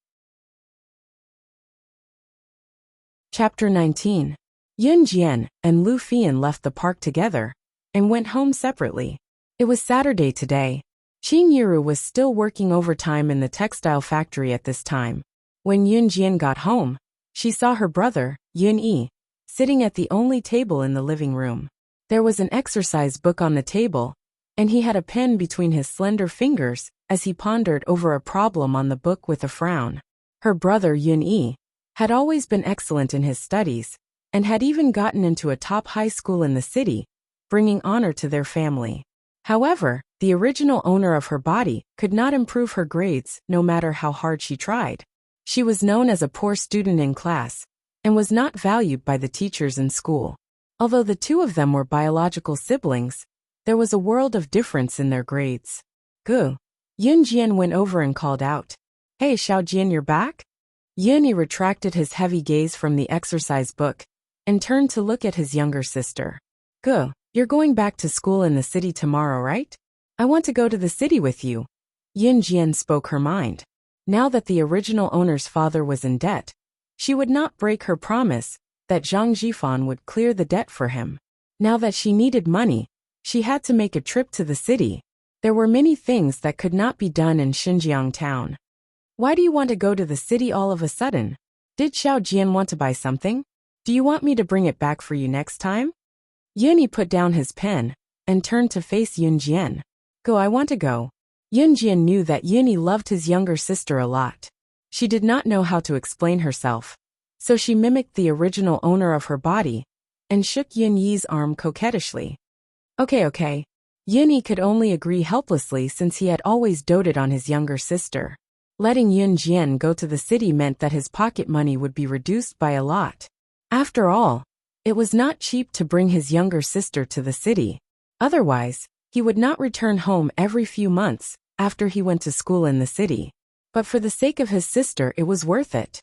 Chapter 19. Yun Jian and Lu Fian left the park together and went home separately. It was Saturday today. Qin Yiru was still working overtime in the textile factory at this time. When Yun Jian got home, she saw her brother, Yun Yi, sitting at the only table in the living room. There was an exercise book on the table, and he had a pen between his slender fingers as he pondered over a problem on the book with a frown. Her brother Yun Yi had always been excellent in his studies, and had even gotten into a top high school in the city, bringing honor to their family. However, the original owner of her body could not improve her grades no matter how hard she tried. She was known as a poor student in class, and was not valued by the teachers in school. Although the two of them were biological siblings, there was a world of difference in their grades. Gu. Yun Jian went over and called out, "Hey Xiao Jian, you're back?" Yun Yi retracted his heavy gaze from the exercise book and turned to look at his younger sister. "Gu, you're going back to school in the city tomorrow, right? I want to go to the city with you." Yun Jian spoke her mind. Now that the original owner's father was in debt, she would not break her promise that Zhang Jifan would clear the debt for him. Now that she needed money, she had to make a trip to the city. There were many things that could not be done in Xinjiang town. "Why do you want to go to the city all of a sudden? Did Xiao Jian want to buy something? Do you want me to bring it back for you next time?" Yun Yi put down his pen and turned to face Yun Jian. "Go, I want to go." Yun Jian knew that Yun Yi loved his younger sister a lot. She did not know how to explain herself, so she mimicked the original owner of her body and shook Yun Yi's arm coquettishly. Okay. Yun Yi could only agree helplessly since he had always doted on his younger sister. Letting Yun Jian go to the city meant that his pocket money would be reduced by a lot. After all, it was not cheap to bring his younger sister to the city. Otherwise, he would not return home every few months after he went to school in the city. But for the sake of his sister, it was worth it.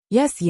Yes.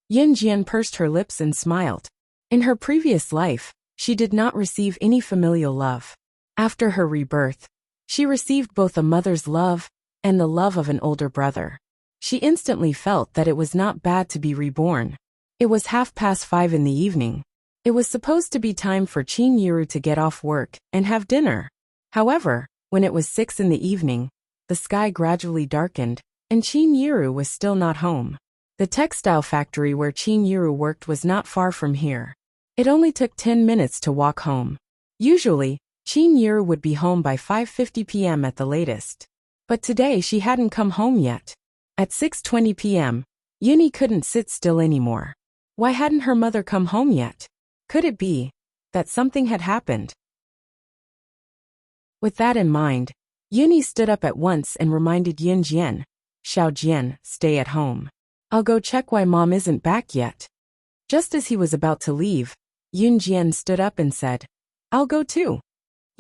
Yun Jian pursed her lips and smiled. In her previous life, she did not receive any familial love. After her rebirth, she received both a mother's love and the love of an older brother. She instantly felt that it was not bad to be reborn. It was 5:30 in the evening. It was supposed to be time for Qin Yiru to get off work and have dinner. However, when it was 6 in the evening, the sky gradually darkened, and Qin Yiru was still not home. The textile factory where Qin Yiru worked was not far from here. It only took 10 minutes to walk home. Usually, Qin Yiru would be home by 5:50 p.m. at the latest. But today she hadn't come home yet. At 6:20 p.m., Yun Yi couldn't sit still anymore. Why hadn't her mother come home yet? Could it be that something had happened? With that in mind, Yun Yi stood up at once and reminded Yun Jian, "Xiao Jian, stay at home. I'll go check why Mom isn't back yet." Just as he was about to leave, Yun Jian stood up and said, "I'll go too."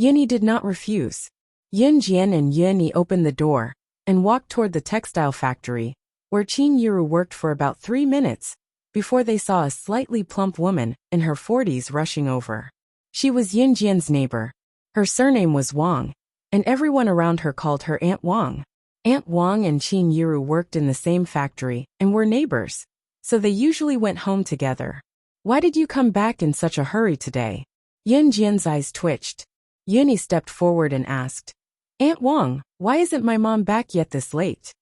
Yunyi did not refuse. Yun Jian and Yunyi opened the door and walked toward the textile factory, where Qin Yiru worked for about 3 minutes before they saw a slightly plump woman in her 40s rushing over. She was Yun Jian's neighbor. Her surname was Wang, and everyone around her called her Aunt Wang. Aunt Wang and Qin Yiru worked in the same factory and were neighbors, so they usually went home together. "Why did you come back in such a hurry today?" Yun Jian's eyes twitched. Yunyi stepped forward and asked, "Aunt Wang, why isn't my mom back yet this late?"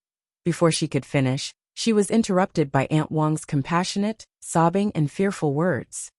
Before she could finish, she was interrupted by Aunt Wang's compassionate, sobbing, and fearful words.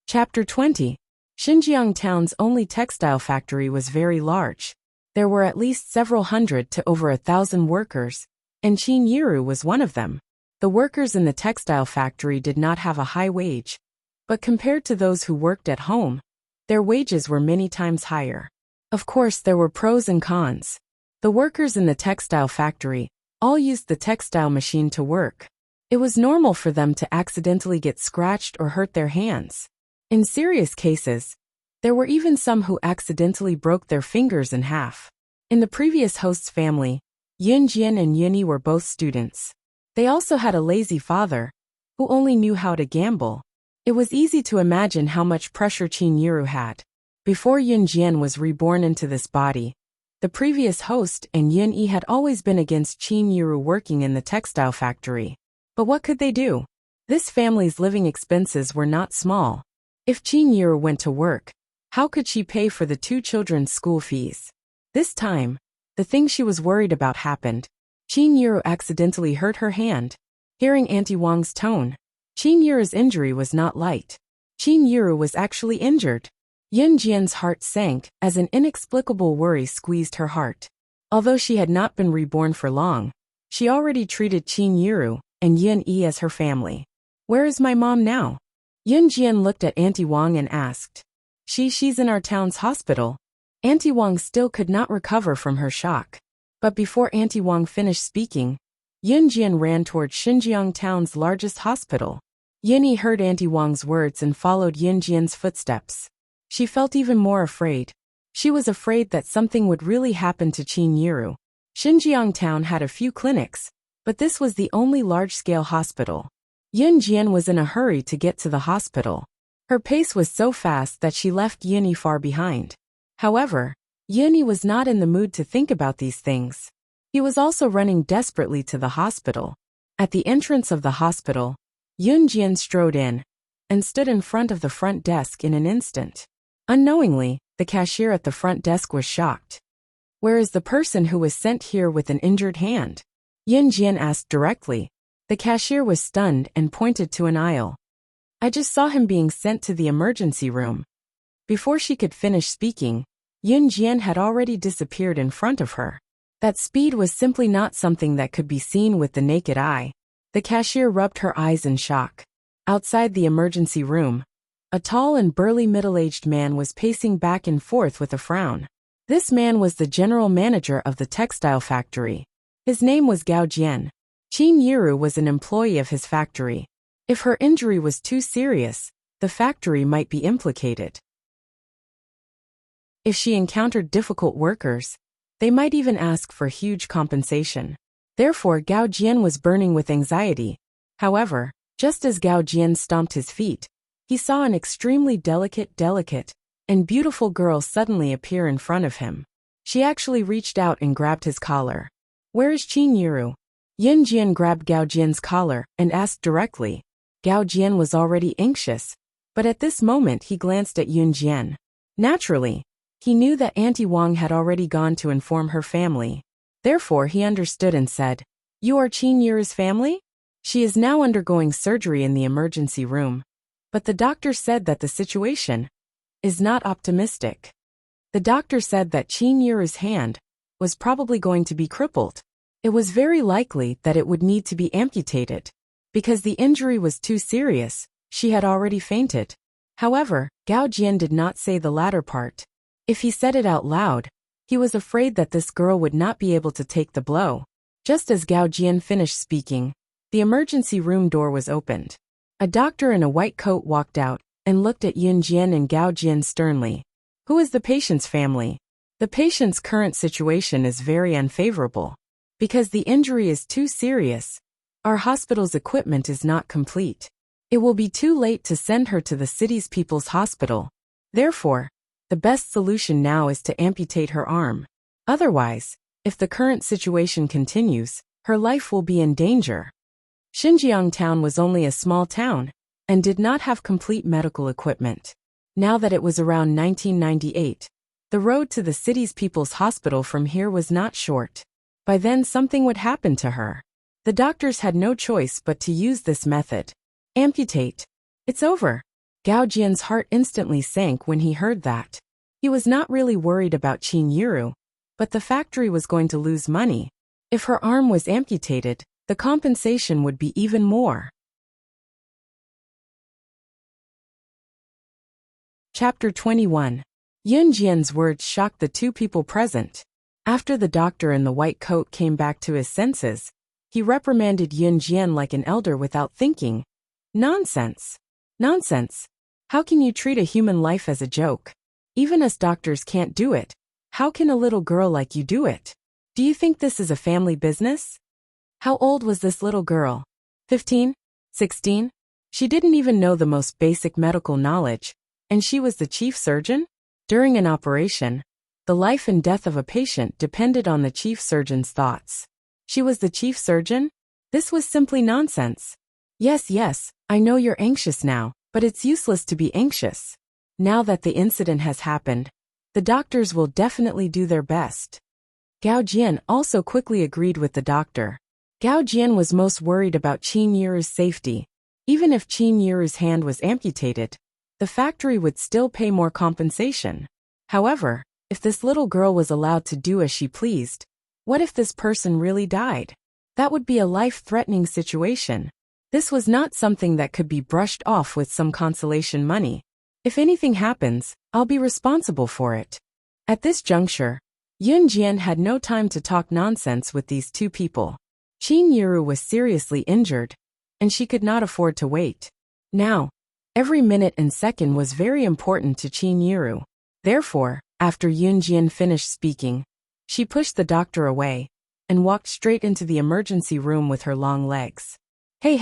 Chapter 20. Xinjiang town's only textile factory was very large. There were at least several hundred to over 1,000 workers, and Qin Yiru was one of them. The workers in the textile factory did not have a high wage, but compared to those who worked at home, their wages were many times higher. Of course, there were pros and cons. The workers in the textile factory all used the textile machine to work. It was normal for them to accidentally get scratched or hurt their hands. In serious cases, there were even some who accidentally broke their fingers in half. In the previous host's family, Yun Jian and Yunyi were both students. They also had a lazy father, who only knew how to gamble. It was easy to imagine how much pressure Qin Yiru had. Before Yun Jian was reborn into this body, the previous host and Yunyi had always been against Qin Yiru working in the textile factory. But what could they do? This family's living expenses were not small. If Qin Yiru went to work, how could she pay for the 2 children's school fees? This time, the thing she was worried about happened. Qin Yiru accidentally hurt her hand. Hearing Auntie Wang's tone, Qin Yiru's injury was not light. Qin Yiru was actually injured. Yun Jian's heart sank as an inexplicable worry squeezed her heart. Although she had not been reborn for long, she already treated Qin Yiru and Yunyi as her family. "Where is my mom now?" Yun Jian looked at Auntie Wang and asked. She's in our town's hospital." Auntie Wang still could not recover from her shock. But before Auntie Wang finished speaking, Yun Jian ran toward Xinjiang town's largest hospital. Yunyi heard Auntie Wang's words and followed Yun Jian's footsteps. She felt even more afraid. She was afraid that something would really happen to Qin Yiru. Xinjiang town had a few clinics, but this was the only large-scale hospital. Yun Jian was in a hurry to get to the hospital. Her pace was so fast that she left Yunyi far behind. However, Yunyi was not in the mood to think about these things. He was also running desperately to the hospital. At the entrance of the hospital, Yun Jian strode in and stood in front of the front desk in an instant. Unknowingly, the cashier at the front desk was shocked. "Where is the person who was sent here with an injured hand?" Yun Jian asked directly. The cashier was stunned and pointed to an aisle. "I just saw him being sent to the emergency room." Before she could finish speaking, Yun Jian had already disappeared in front of her. That speed was simply not something that could be seen with the naked eye. The cashier rubbed her eyes in shock. Outside the emergency room, a tall and burly middle-aged man was pacing back and forth with a frown. This man was the general manager of the textile factory. His name was Gao Jian. Qin Yiru was an employee of his factory. If her injury was too serious, the factory might be implicated. If she encountered difficult workers, they might even ask for huge compensation. Therefore, Gao Jian was burning with anxiety. However, just as Gao Jian stomped his feet, he saw an extremely delicate, and beautiful girl suddenly appear in front of him. She actually reached out and grabbed his collar. "Where is Qin Yiru?" Yun Jian grabbed Gao Jian's collar and asked directly. Gao Jian was already anxious, but at this moment he glanced at Yun Jian. Naturally, he knew that Auntie Wang had already gone to inform her family. Therefore he understood and said, "You are Qin Yiru's family? She is now undergoing surgery in the emergency room. But the doctor said that the situation is not optimistic." The doctor said that Qin Yiru's hand was probably going to be crippled. It was very likely that it would need to be amputated. Because the injury was too serious, she had already fainted. However, Gao Jian did not say the latter part. If he said it out loud, he was afraid that this girl would not be able to take the blow. Just as Gao Jian finished speaking, the emergency room door was opened. A doctor in a white coat walked out and looked at Yun Jian and Gao Jian sternly. Who is the patient's family? The patient's current situation is very unfavorable. Because the injury is too serious, our hospital's equipment is not complete. It will be too late to send her to the city's people's hospital. Therefore, the best solution now is to amputate her arm. Otherwise, if the current situation continues, her life will be in danger. Xinjiang town was only a small town and did not have complete medical equipment. Now that it was around 1998, the road to the city's people's hospital from here was not short. By then something would happen to her. The doctors had no choice but to use this method. Amputate. It's over. Gao Jian's heart instantly sank when he heard that. He was not really worried about Qin Yiru, but the factory was going to lose money. If her arm was amputated, the compensation would be even more. Chapter 21. Yun Jian's words shocked the two people present. After the doctor in the white coat came back to his senses, he reprimanded Yun Jian like an elder without thinking. Nonsense. Nonsense. How can you treat a human life as a joke? Even us doctors can't do it. How can a little girl like you do it? Do you think this is a family business? How old was this little girl? 15? 16? She didn't even know the most basic medical knowledge, and she was the chief surgeon? During an operation, the life and death of a patient depended on the chief surgeon's thoughts. She was the chief surgeon? This was simply nonsense. Yes, I know you're anxious now, but it's useless to be anxious. Now that the incident has happened, the doctors will definitely do their best. Gao Jian also quickly agreed with the doctor. Gao Jian was most worried about Qin Yiru's safety. Even if Qin Yiru's hand was amputated, the factory would still pay more compensation. However, if this little girl was allowed to do as she pleased, what if this person really died? That would be a life-threatening situation. This was not something that could be brushed off with some consolation money. If anything happens, I'll be responsible for it. At this juncture, Yun Jian had no time to talk nonsense with these two people. Qin Yiru was seriously injured, and she could not afford to wait. Now, every minute and second was very important to Qin Yiru. Therefore, after Yun Jian finished speaking, she pushed the doctor away and walked straight into the emergency room with her long legs. Hey.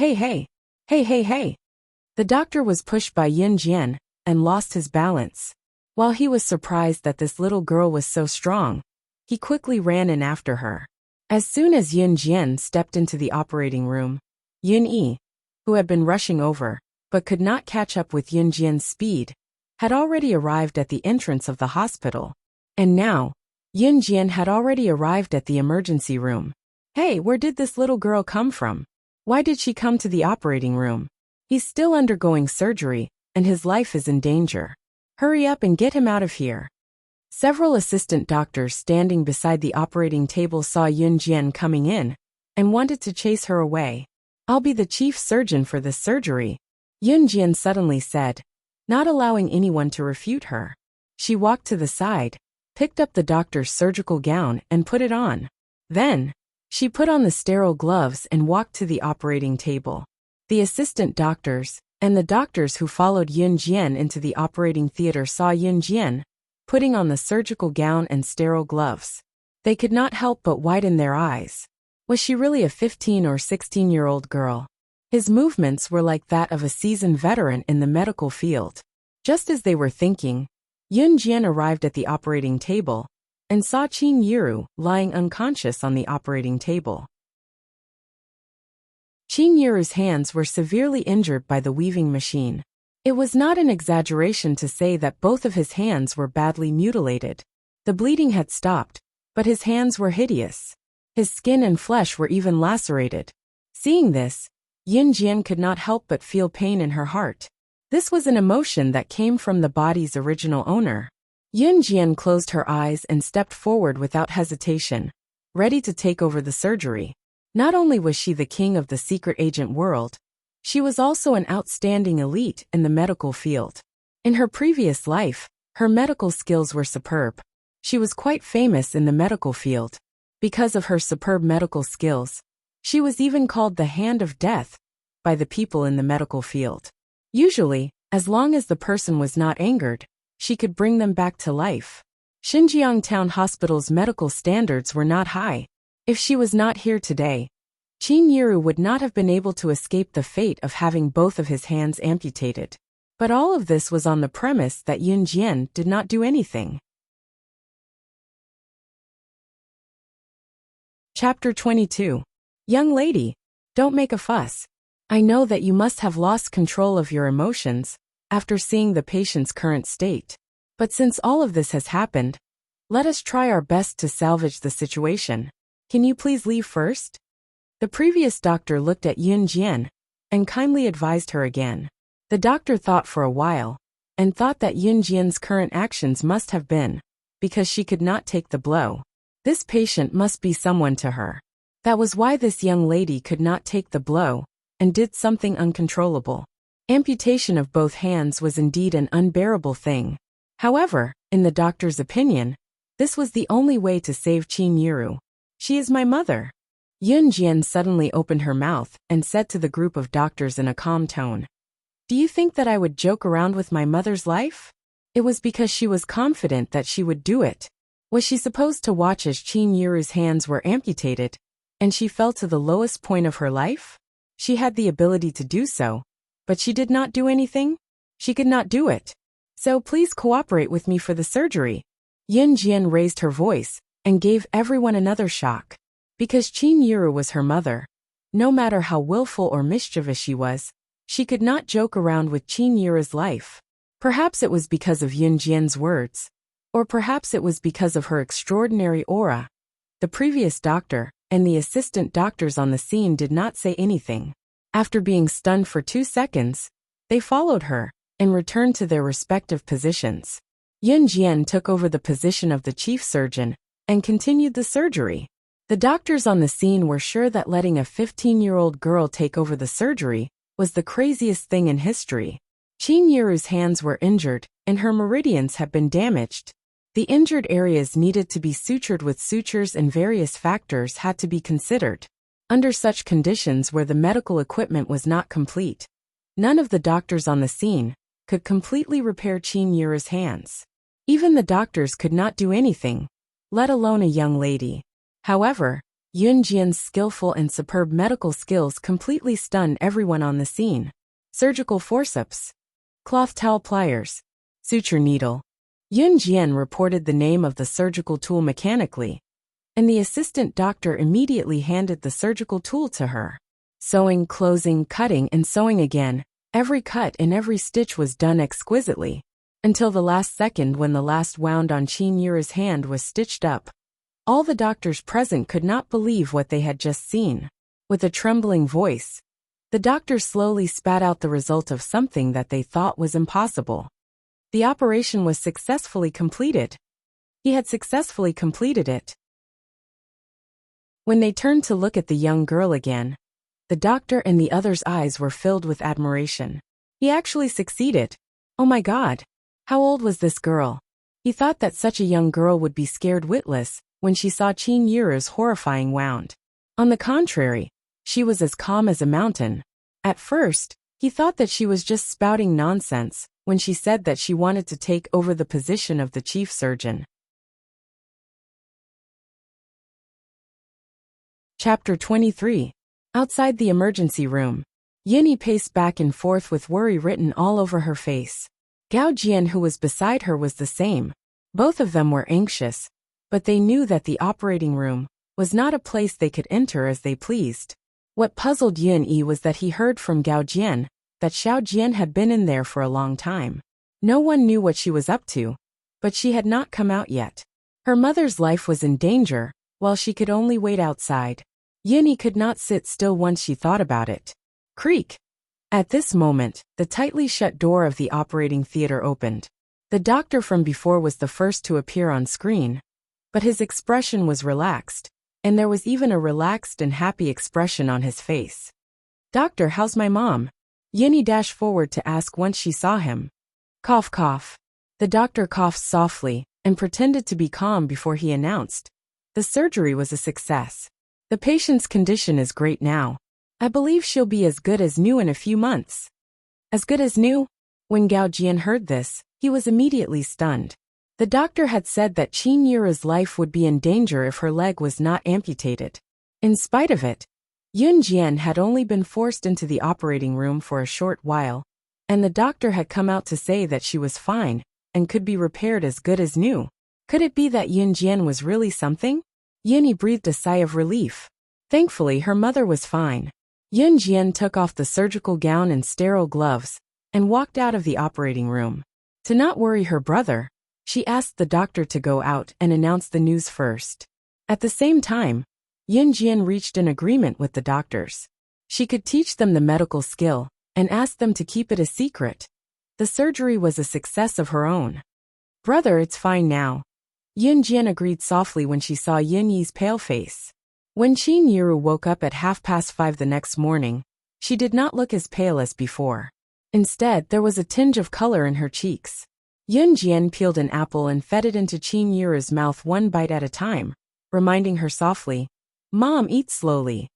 The doctor was pushed by Yun Jian and lost his balance. While he was surprised that this little girl was so strong, he quickly ran in after her. As soon as Yun Jian stepped into the operating room, Yun Yi, who had been rushing over, but could not catch up with Yun Jian's speed, had already arrived at the entrance of the hospital. And now, Yun Jian had already arrived at the emergency room. Hey, where did this little girl come from? Why did she come to the operating room? He's still undergoing surgery, and his life is in danger. Hurry up and get him out of here. Several assistant doctors standing beside the operating table saw Yun Jian coming in and wanted to chase her away. I'll be the chief surgeon for this surgery, Yun Jian suddenly said, not allowing anyone to refute her. She walked to the side, picked up the doctor's surgical gown and put it on. Then, she put on the sterile gloves and walked to the operating table. The assistant doctors and the doctors who followed Yun Jian into the operating theater saw Yun Jian putting on the surgical gown and sterile gloves. They could not help but widen their eyes. Was she really a 15 or 16-year-old girl? His movements were like that of a seasoned veteran in the medical field. Just as they were thinking, Yun Jian arrived at the operating table and saw Qin Yiru lying unconscious on the operating table. Qin Yiru's hands were severely injured by the weaving machine. It was not an exaggeration to say that both of his hands were badly mutilated. The bleeding had stopped, but his hands were hideous. His skin and flesh were even lacerated. Seeing this, Yun Jian could not help but feel pain in her heart. This was an emotion that came from the body's original owner. Yun Jian closed her eyes and stepped forward without hesitation, ready to take over the surgery. Not only was she the king of the secret agent world, she was also an outstanding elite in the medical field. In her previous life, her medical skills were superb. She was quite famous in the medical field. Because of her superb medical skills, she was even called the Hand of Death by the people in the medical field. Usually, As long as the person was not angered, she could bring them back to life. Xinjiang Town Hospital's medical standards were not high. If she was not here today, Qin Yiru would not have been able to escape the fate of having both of his hands amputated. But all of this was on the premise that Yun Jian did not do anything. Chapter 22. Young lady, don't make a fuss. I know that you must have lost control of your emotions after seeing the patient's current state. But since all of this has happened, let us try our best to salvage the situation. Can you please leave first? The previous doctor looked at Yun Jian and kindly advised her again. The doctor thought for a while and thought that Yun Jian's current actions must have been because she could not take the blow. This patient must be someone to her. That was why this young lady could not take the blow and did something uncontrollable. Amputation of both hands was indeed an unbearable thing. However, in the doctor's opinion, this was the only way to save Qin Yiru. She is my mother. Yun Jian suddenly opened her mouth and said to the group of doctors in a calm tone, "Do you think that I would joke around with my mother's life?" It was because she was confident that she would do it. Was she supposed to watch as Qin Yiru's hands were amputated, and she fell to the lowest point of her life? She had the ability to do so, but she did not do anything? She could not do it. So please cooperate with me for the surgery. Yun Jian raised her voice and gave everyone another shock. Because Qin Yiru was her mother, no matter how willful or mischievous she was, she could not joke around with Qin Yiru's life. Perhaps it was because of Yun Jian's words, or perhaps it was because of her extraordinary aura. The previous doctor and the assistant doctors on the scene did not say anything. After being stunned for 2 seconds, they followed her and returned to their respective positions. Yun Jian took over the position of the chief surgeon and continued the surgery. The doctors on the scene were sure that letting a 15-year-old girl take over the surgery was the craziest thing in history. Qin Yiru's hands were injured and her meridians had been damaged. The injured areas needed to be sutured with sutures and various factors had to be considered. Under such conditions where the medical equipment was not complete, none of the doctors on the scene could completely repair Qin Yiru's hands. Even the doctors could not do anything, let alone a young lady. However, Yun Jian's skillful and superb medical skills completely stunned everyone on the scene. Surgical forceps, cloth towel pliers, suture needle. Yun Jian reported the name of the surgical tool mechanically, and the assistant doctor immediately handed the surgical tool to her. Sewing, closing, cutting, and sewing again, every cut and every stitch was done exquisitely, until the last second when the last wound on Qin Yiru's hand was stitched up. All the doctors present could not believe what they had just seen. With a trembling voice, the doctor slowly spat out the result of something that they thought was impossible. The operation was successfully completed. He had successfully completed it. When they turned to look at the young girl again, the doctor and the others' eyes were filled with admiration. He actually succeeded. Oh my God! How old was this girl? He thought that such a young girl would be scared witless when she saw Qin Yiru's horrifying wound. On the contrary, she was as calm as a mountain. At first, he thought that she was just spouting nonsense when she said that she wanted to take over the position of the chief surgeon. Chapter 23. Outside the emergency room, Yinny paced back and forth with worry written all over her face. Gao Jian, who was beside her, was the same. Both of them were anxious, but they knew that the operating room was not a place they could enter as they pleased. What puzzled Yun Yi was that he heard from Gao Jian that Xiao Jian had been in there for a long time. No one knew what she was up to, but she had not come out yet. Her mother's life was in danger, while she could only wait outside. Yun Yi could not sit still once she thought about it. Creak! At this moment, the tightly shut door of the operating theater opened. The doctor from before was the first to appear on screen, but his expression was relaxed, and there was even a relaxed and happy expression on his face. "Doctor, how's my mom?" Yinny dashed forward to ask once she saw him. Cough, cough. The doctor coughed softly and pretended to be calm before he announced, "The surgery was a success. The patient's condition is great now. I believe she'll be as good as new in a few months." As good as new? When Gao Jian heard this, he was immediately stunned. The doctor had said that Qin Yura's life would be in danger if her leg was not amputated. In spite of it, Yun Jian had only been forced into the operating room for a short while, and the doctor had come out to say that she was fine and could be repaired as good as new. Could it be that Yun Jian was really something? Yuni breathed a sigh of relief. Thankfully, her mother was fine. Yun Jian took off the surgical gown and sterile gloves and walked out of the operating room. To not worry her brother, she asked the doctor to go out and announce the news first. At the same time, Yun Jian reached an agreement with the doctors. She could teach them the medical skill and asked them to keep it a secret. The surgery was a success of her own. Brother, it's fine now. Yun Jian agreed softly when she saw Yun Yi's pale face. When Qin Yuru woke up at 5:30 the next morning, she did not look as pale as before. Instead, there was a tinge of color in her cheeks. Yun Jian peeled an apple and fed it into Qin Yuru's mouth one bite at a time, reminding her softly, "Mom, eat slowly."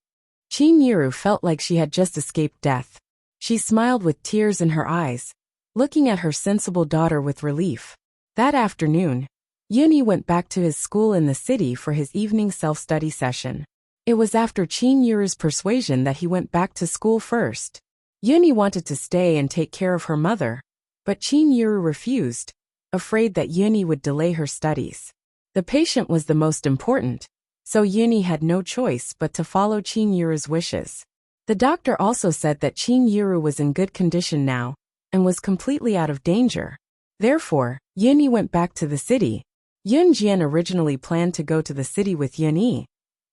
Qin Yuru felt like she had just escaped death. She smiled with tears in her eyes, looking at her sensible daughter with relief. That afternoon, Yuni went back to his school in the city for his evening self-study session. It was after Qin Yuru's persuasion that he went back to school first. Yuni wanted to stay and take care of her mother, but Qin Yuru refused, afraid that Yuni would delay her studies. The patient was the most important, so Yuni had no choice but to follow Qin Yuru's wishes. The doctor also said that Qin Yuru was in good condition now and was completely out of danger. Therefore, Yuni went back to the city. Yun Jian originally planned to go to the city with Yun Yi,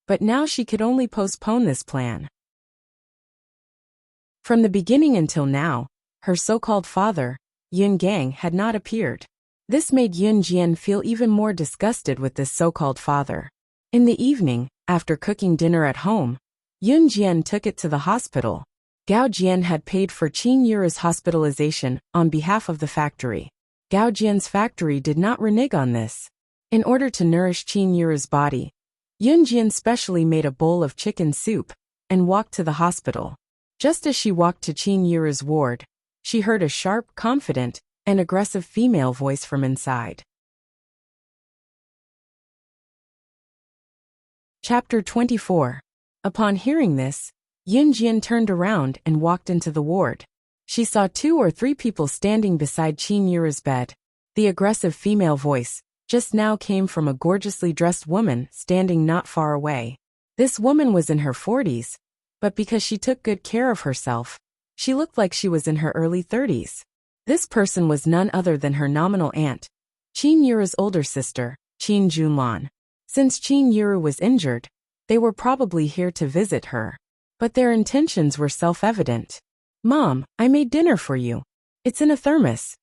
but now she could only postpone this plan. From the beginning until now, her so-called father, Yun Gang, had not appeared. This made Yun Jian feel even more disgusted with this so-called father. In the evening, after cooking dinner at home, Yun Jian took it to the hospital. Gao Jian had paid for Qin Yuru's hospitalization on behalf of the factory. Gao Jian's factory did not renege on this. In order to nourish Qin Yuru's body, Yun Jian specially made a bowl of chicken soup and walked to the hospital. Just as she walked to Qin Yuru's ward, she heard a sharp, confident, and aggressive female voice from inside. Chapter 24. Upon hearing this, Yun Jian turned around and walked into the ward. She saw 2 or 3 people standing beside Qin Yuru's bed. The aggressive female voice just now came from a gorgeously dressed woman standing not far away. This woman was in her 40s, but because she took good care of herself, she looked like she was in her early 30s. This person was none other than her nominal aunt, Qin Yuru's older sister, Qin Junlan. Since Qin Yuru was injured, they were probably here to visit her. But their intentions were self-evident. "Mom, I made dinner for you. It's in a thermos."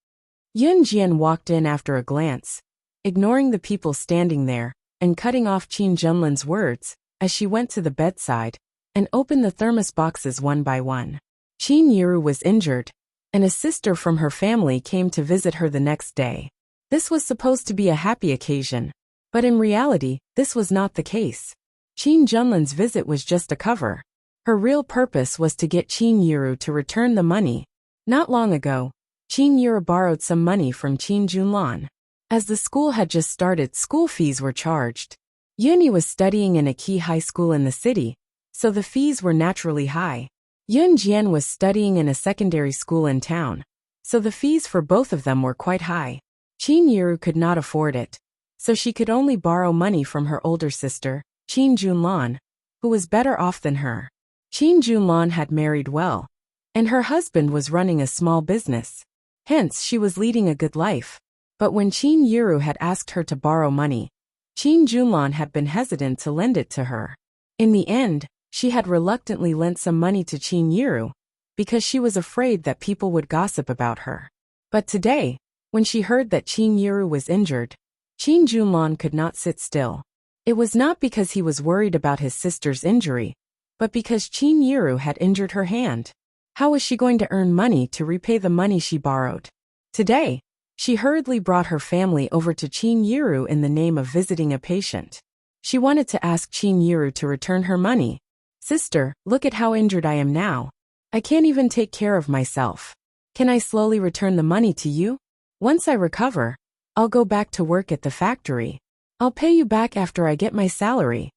Yun Jian walked in after a glance, ignoring the people standing there, and cutting off Qin Junlan's words, as she went to the bedside and opened the thermos boxes one by one. Qin Yuru was injured, and a sister from her family came to visit her the next day. This was supposed to be a happy occasion, but in reality, this was not the case. Qin Junlan's visit was just a cover. Her real purpose was to get Qin Yuru to return the money. Not long ago, Qin Yuru borrowed some money from Qin Junlan. As the school had just started, school fees were charged. Yuni was studying in a key high school in the city, so the fees were naturally high. Yun Jian was studying in a secondary school in town, so the fees for both of them were quite high. Qin Yuru could not afford it, so she could only borrow money from her older sister, Qin Junlan, who was better off than her. Qin Junlan had married well, and her husband was running a small business. Hence, she was leading a good life. But when Qin Yuru had asked her to borrow money, Qin Junlan had been hesitant to lend it to her. In the end, she had reluctantly lent some money to Qin Yuru, because she was afraid that people would gossip about her. But today, when she heard that Qin Yuru was injured, Qin Junlan could not sit still. It was not because he was worried about his sister's injury, but because Qin Yuru had injured her hand. How was she going to earn money to repay the money she borrowed? Today, she hurriedly brought her family over to Qin Yuru in the name of visiting a patient. She wanted to ask Qin Yuru to return her money. "Sister, look at how injured I am now. I can't even take care of myself. Can I slowly return the money to you? Once I recover, I'll go back to work at the factory. I'll pay you back after I get my salary.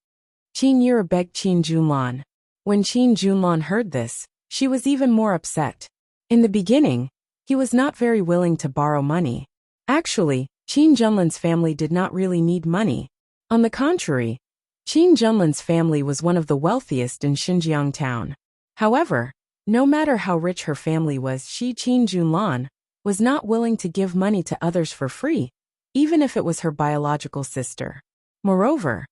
Qin Yiru begged Qin Junlan. When Qin Junlan heard this, she was even more upset. In the beginning, he was not very willing to borrow money. Actually, Qin Junlan's family did not really need money. On the contrary, Qin Junlan's family was one of the wealthiest in Xinjiang town. However, no matter how rich her family was, Qin Junlan was not willing to give money to others for free, even if it was her biological sister. Moreover,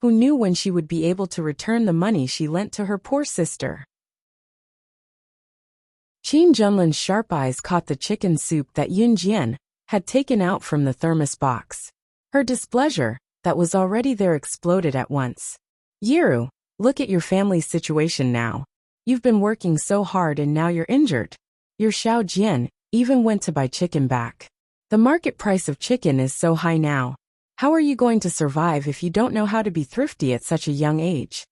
who knew when she would be able to return the money she lent to her poor sister? Qin Junlan's sharp eyes caught the chicken soup that Yun Jian had taken out from the thermos box. Her displeasure, that was already there, exploded at once. Yiru, look at your family's situation now. You've been working so hard and now you're injured. Your Xiao Jian even went to buy chicken back. The market price of chicken is so high now. How are you going to survive if you don't know how to be thrifty at such a young age?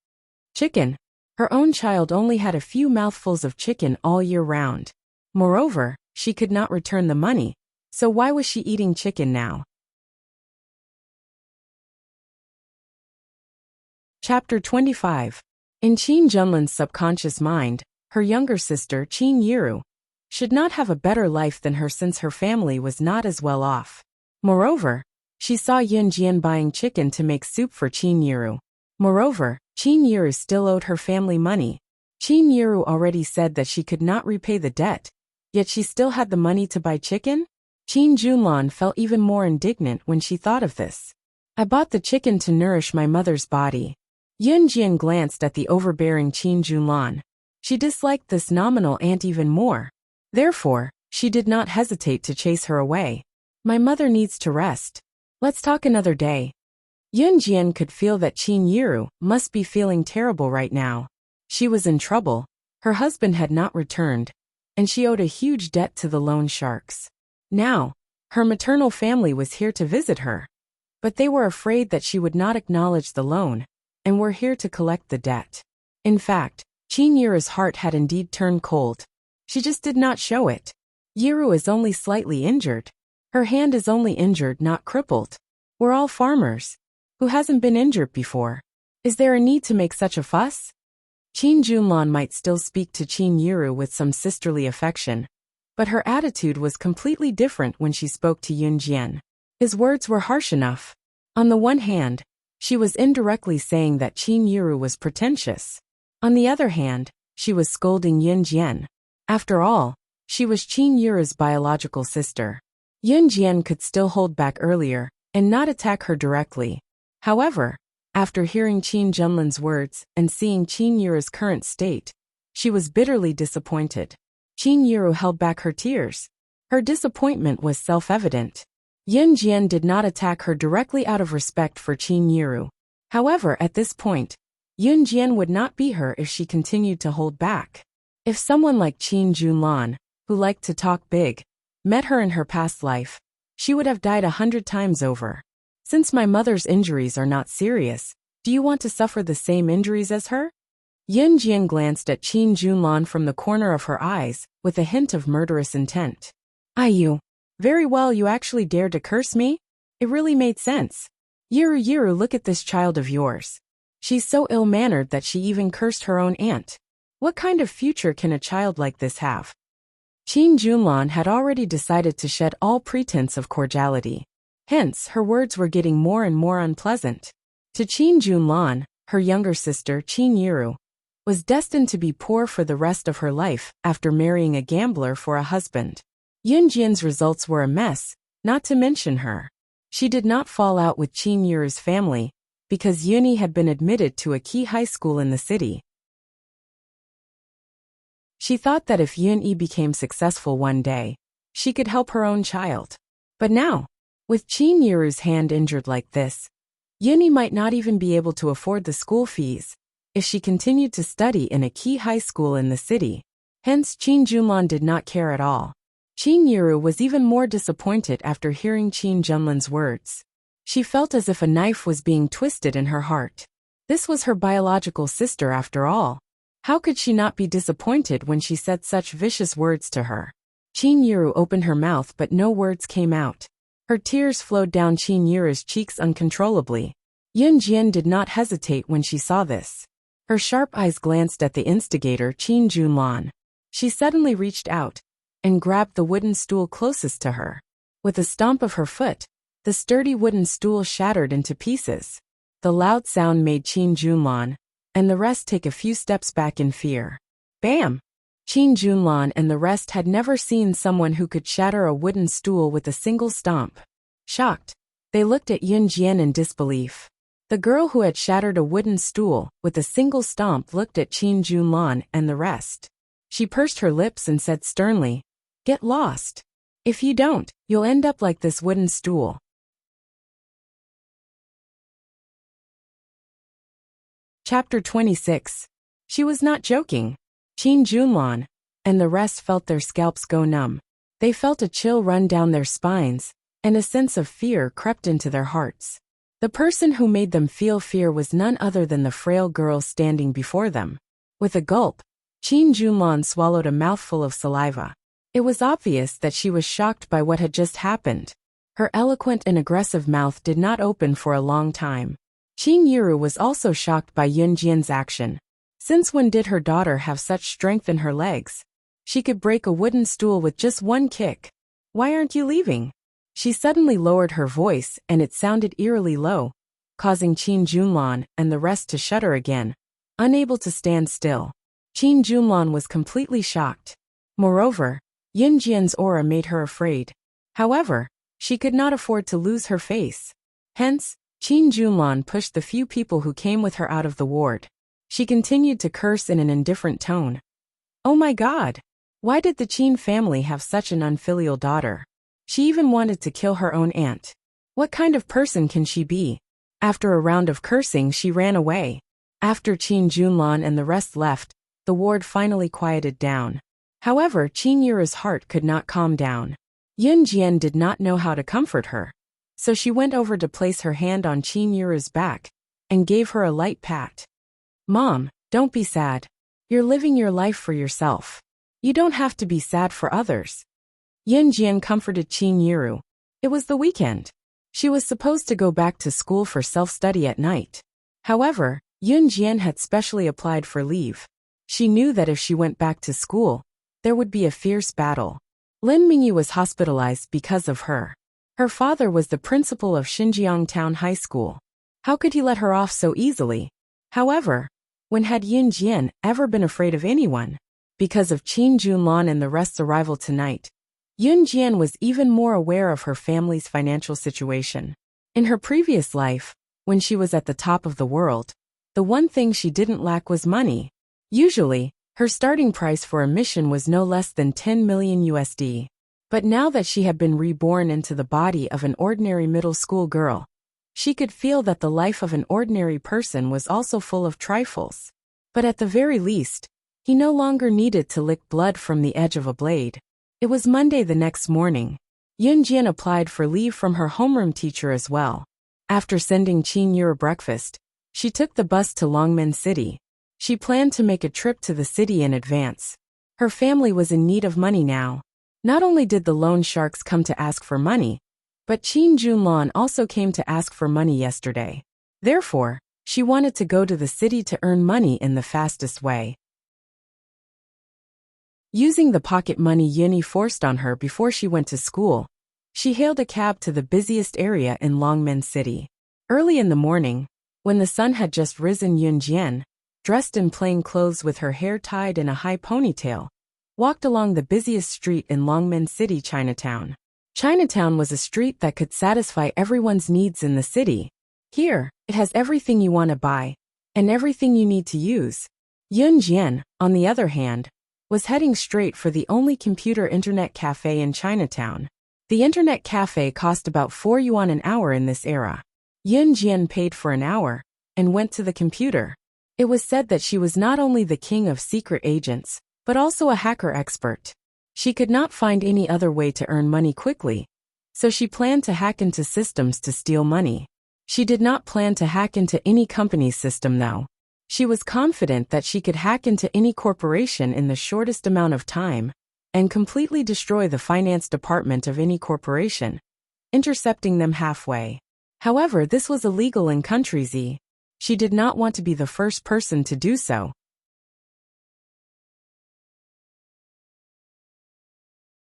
Chicken. Her own child only had a few mouthfuls of chicken all year round. Moreover, she could not return the money, so why was she eating chicken now? Chapter 25. In Qin Junlan's subconscious mind, her younger sister, Qin Yiru, should not have a better life than her since her family was not as well off. Moreover, she saw Yun Jian buying chicken to make soup for Qin Yiru. Moreover, Qin Yiru still owed her family money. Qin Yiru already said that she could not repay the debt, yet she still had the money to buy chicken? Qin Junlan felt even more indignant when she thought of this. I bought the chicken to nourish my mother's body. Yun Jian glanced at the overbearing Qin Junlan. She disliked this nominal aunt even more. Therefore, she did not hesitate to chase her away. My mother needs to rest. Let's talk another day. Yun Jian could feel that Qin Yiru must be feeling terrible right now. She was in trouble, her husband had not returned, and she owed a huge debt to the loan sharks. Now, her maternal family was here to visit her. But they were afraid that she would not acknowledge the loan, and were here to collect the debt. In fact, Qin Yiru's heart had indeed turned cold. She just did not show it. Yiru is only slightly injured. Her hand is only injured, not crippled. We're all farmers. Who hasn't been injured before? Is there a need to make such a fuss? Qin Junlan might still speak to Qin Yiru with some sisterly affection, but her attitude was completely different when she spoke to Yun Jian. His words were harsh enough. On the one hand, she was indirectly saying that Qin Yiru was pretentious. On the other hand, she was scolding Yun Jian. After all, she was Qin Yiru's biological sister. Yun Jian could still hold back earlier and not attack her directly. However, after hearing Qin Junlan's words and seeing Qin Yiru's current state, she was bitterly disappointed. Qin Yiru held back her tears. Her disappointment was self-evident. Yun Jian did not attack her directly out of respect for Qin Yiru. However, at this point, Yun Jian would not be her if she continued to hold back. If someone like Qin Junlan, who liked to talk big, met her in her past life, she would have died 100 times over. Since my mother's injuries are not serious, do you want to suffer the same injuries as her? Yun Jian glanced at Qin Junlan from the corner of her eyes, with a hint of murderous intent. You. Very well, you actually dared to curse me? It really made sense. Yiru, look at this child of yours. She's so ill-mannered that she even cursed her own aunt. What kind of future can a child like this have? Qin Junlan had already decided to shed all pretense of cordiality. Hence, her words were getting more and more unpleasant. To Qin Junlan, her younger sister, Qin Yiru, was destined to be poor for the rest of her life after marrying a gambler for a husband. Yun Jian's results were a mess, not to mention her. She did not fall out with Qin Yiru's family, because Yuni had been admitted to a key high school in the city. She thought that if Yun-yi became successful one day, she could help her own child. But now, with Qin Yiru's hand injured like this, Yun-yi might not even be able to afford the school fees if she continued to study in a key high school in the city. Hence, Qin Junlan did not care at all. Qin Yiru was even more disappointed after hearing Qin Junlan's words. She felt as if a knife was being twisted in her heart. This was her biological sister after all. How could she not be disappointed when she said such vicious words to her? Qin Yiru opened her mouth but no words came out. Her tears flowed down Qin Yiru's cheeks uncontrollably. Yun Jian did not hesitate when she saw this. Her sharp eyes glanced at the instigator Qin Junlan. She suddenly reached out and grabbed the wooden stool closest to her. With a stomp of her foot, the sturdy wooden stool shattered into pieces. The loud sound made Qin Junlan and the rest take a few steps back in fear. Bam! Qin Junlan and the rest had never seen someone who could shatter a wooden stool with a single stomp. Shocked, they looked at Yun Jian in disbelief. The girl who had shattered a wooden stool with a single stomp looked at Qin Junlan and the rest. She pursed her lips and said sternly, "Get lost. If you don't, you'll end up like this wooden stool." Chapter 26. She was not joking. Qin Junlan and the rest felt their scalps go numb. They felt a chill run down their spines, and a sense of fear crept into their hearts. The person who made them feel fear was none other than the frail girl standing before them. With a gulp, Qin Junlan swallowed a mouthful of saliva. It was obvious that she was shocked by what had just happened. Her eloquent and aggressive mouth did not open for a long time. Qin Yiru was also shocked by Yun Jian's action. Since when did her daughter have such strength in her legs? She could break a wooden stool with just one kick. "Why aren't you leaving?" She suddenly lowered her voice and it sounded eerily low, causing Qin Junlan and the rest to shudder again, unable to stand still. Qin Junlan was completely shocked. Moreover, Yun Jian's aura made her afraid. However, she could not afford to lose her face. Hence, Qin Junlan pushed the few people who came with her out of the ward. She continued to curse in an indifferent tone. "Oh my God! Why did the Qin family have such an unfilial daughter? She even wanted to kill her own aunt. What kind of person can she be?" After a round of cursing, she ran away. After Qin Junlan and the rest left, the ward finally quieted down. However, Qin Yiru's heart could not calm down. Yun Jian did not know how to comfort her, so she went over to place her hand on Qin Yiru's back and gave her a light pat. "Mom, don't be sad. You're living your life for yourself. You don't have to be sad for others." Yun Jian comforted Qin Yiru. It was the weekend. She was supposed to go back to school for self-study at night. However, Yun Jian had specially applied for leave. She knew that if she went back to school, there would be a fierce battle. Lin Mingyu was hospitalized because of her. Her father was the principal of Xinjiang Town High School. How could he let her off so easily? However, when had Yun Jian ever been afraid of anyone? Because of Qin Junlan and the rest's arrival tonight, Yun Jian was even more aware of her family's financial situation. In her previous life, when she was at the top of the world, the one thing she didn't lack was money. Usually, her starting price for a mission was no less than 10 million USD. But now that she had been reborn into the body of an ordinary middle school girl, she could feel that the life of an ordinary person was also full of trifles. But at the very least, he no longer needed to lick blood from the edge of a blade. It was Monday the next morning. Yun Jian applied for leave from her homeroom teacher as well. After sending Qin Yiru breakfast, she took the bus to Longmen City. She planned to make a trip to the city in advance. Her family was in need of money now. Not only did the loan sharks come to ask for money, but Qin Junlan also came to ask for money yesterday. Therefore, she wanted to go to the city to earn money in the fastest way. Using the pocket money Yuni forced on her before she went to school, she hailed a cab to the busiest area in Longmen City. Early in the morning, when the sun had just risen, Yun Jian, dressed in plain clothes with her hair tied in a high ponytail, walked along the busiest street in Longmen City, Chinatown. Chinatown was a street that could satisfy everyone's needs in the city. Here, it has everything you want to buy, and everything you need to use. Yun Jian, on the other hand, was heading straight for the only computer internet cafe in Chinatown. The internet cafe cost about 4 yuan an hour in this era. Yun Jian paid for an hour and went to the computer. It was said that she was not only the king of secret agents, but also a hacker expert. She could not find any other way to earn money quickly, so she planned to hack into systems to steal money. She did not plan to hack into any company's system though. She was confident that she could hack into any corporation in the shortest amount of time, and completely destroy the finance department of any corporation, intercepting them halfway. However, this was illegal in Country Z. She did not want to be the first person to do so.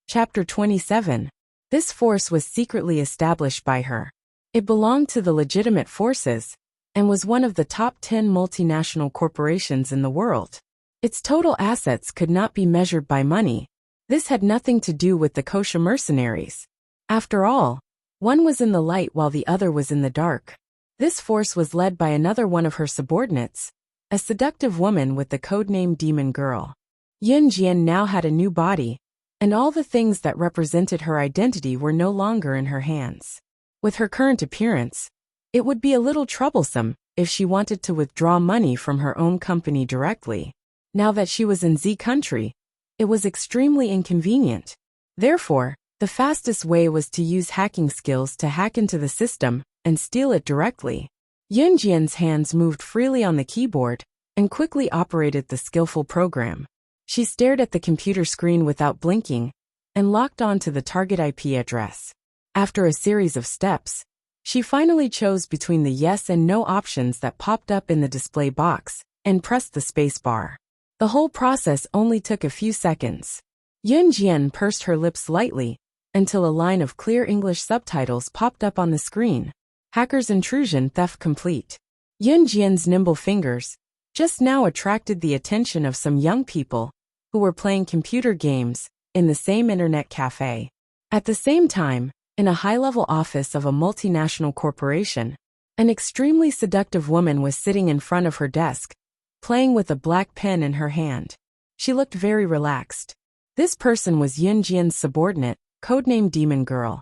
Chapter 27. This force was secretly established by her. It belonged to the legitimate forces, and was one of the top 10 multinational corporations in the world. Its total assets could not be measured by money. This had nothing to do with the kosher mercenaries. After all, one was in the light while the other was in the dark. This force was led by another one of her subordinates, a seductive woman with the codename Demon Girl. Yun Jian now had a new body, and all the things that represented her identity were no longer in her hands. With her current appearance, it would be a little troublesome if she wanted to withdraw money from her own company directly. Now that she was in Z country, it was extremely inconvenient. Therefore, the fastest way was to use hacking skills to hack into the system and steal it directly. Yun Jian's hands moved freely on the keyboard and quickly operated the skillful program. She stared at the computer screen without blinking and locked on to the target IP address. After a series of steps, she finally chose between the yes and no options that popped up in the display box and pressed the space bar. The whole process only took a few seconds. Yun Jian pursed her lips lightly until a line of clear English subtitles popped up on the screen. Hacker's intrusion theft complete. Yun Jian's nimble fingers just now attracted the attention of some young people who were playing computer games in the same internet cafe. At the same time, in a high-level office of a multinational corporation, an extremely seductive woman was sitting in front of her desk, playing with a black pen in her hand. She looked very relaxed. This person was Yun Jian's subordinate, codenamed Demon Girl.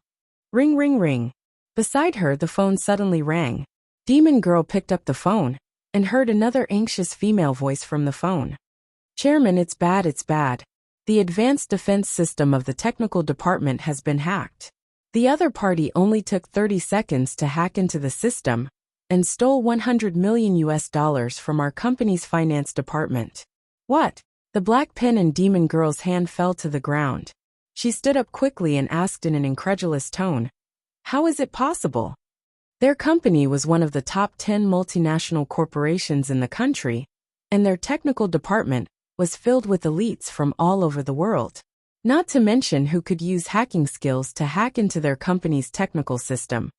Ring ring ring. Beside her the phone suddenly rang. Demon Girl picked up the phone and heard another anxious female voice from the phone. Chairman, it's bad, it's bad. The advanced defense system of the technical department has been hacked. The other party only took 30 seconds to hack into the system and stole $100 million from our company's finance department. What? The black pen in Demon Girl's hand fell to the ground. She stood up quickly and asked in an incredulous tone, "How is it possible?" Their company was one of the top 10 multinational corporations in the country, and their technical department was filled with elites from all over the world. Not to mention who could use hacking skills to hack into their company's technical system.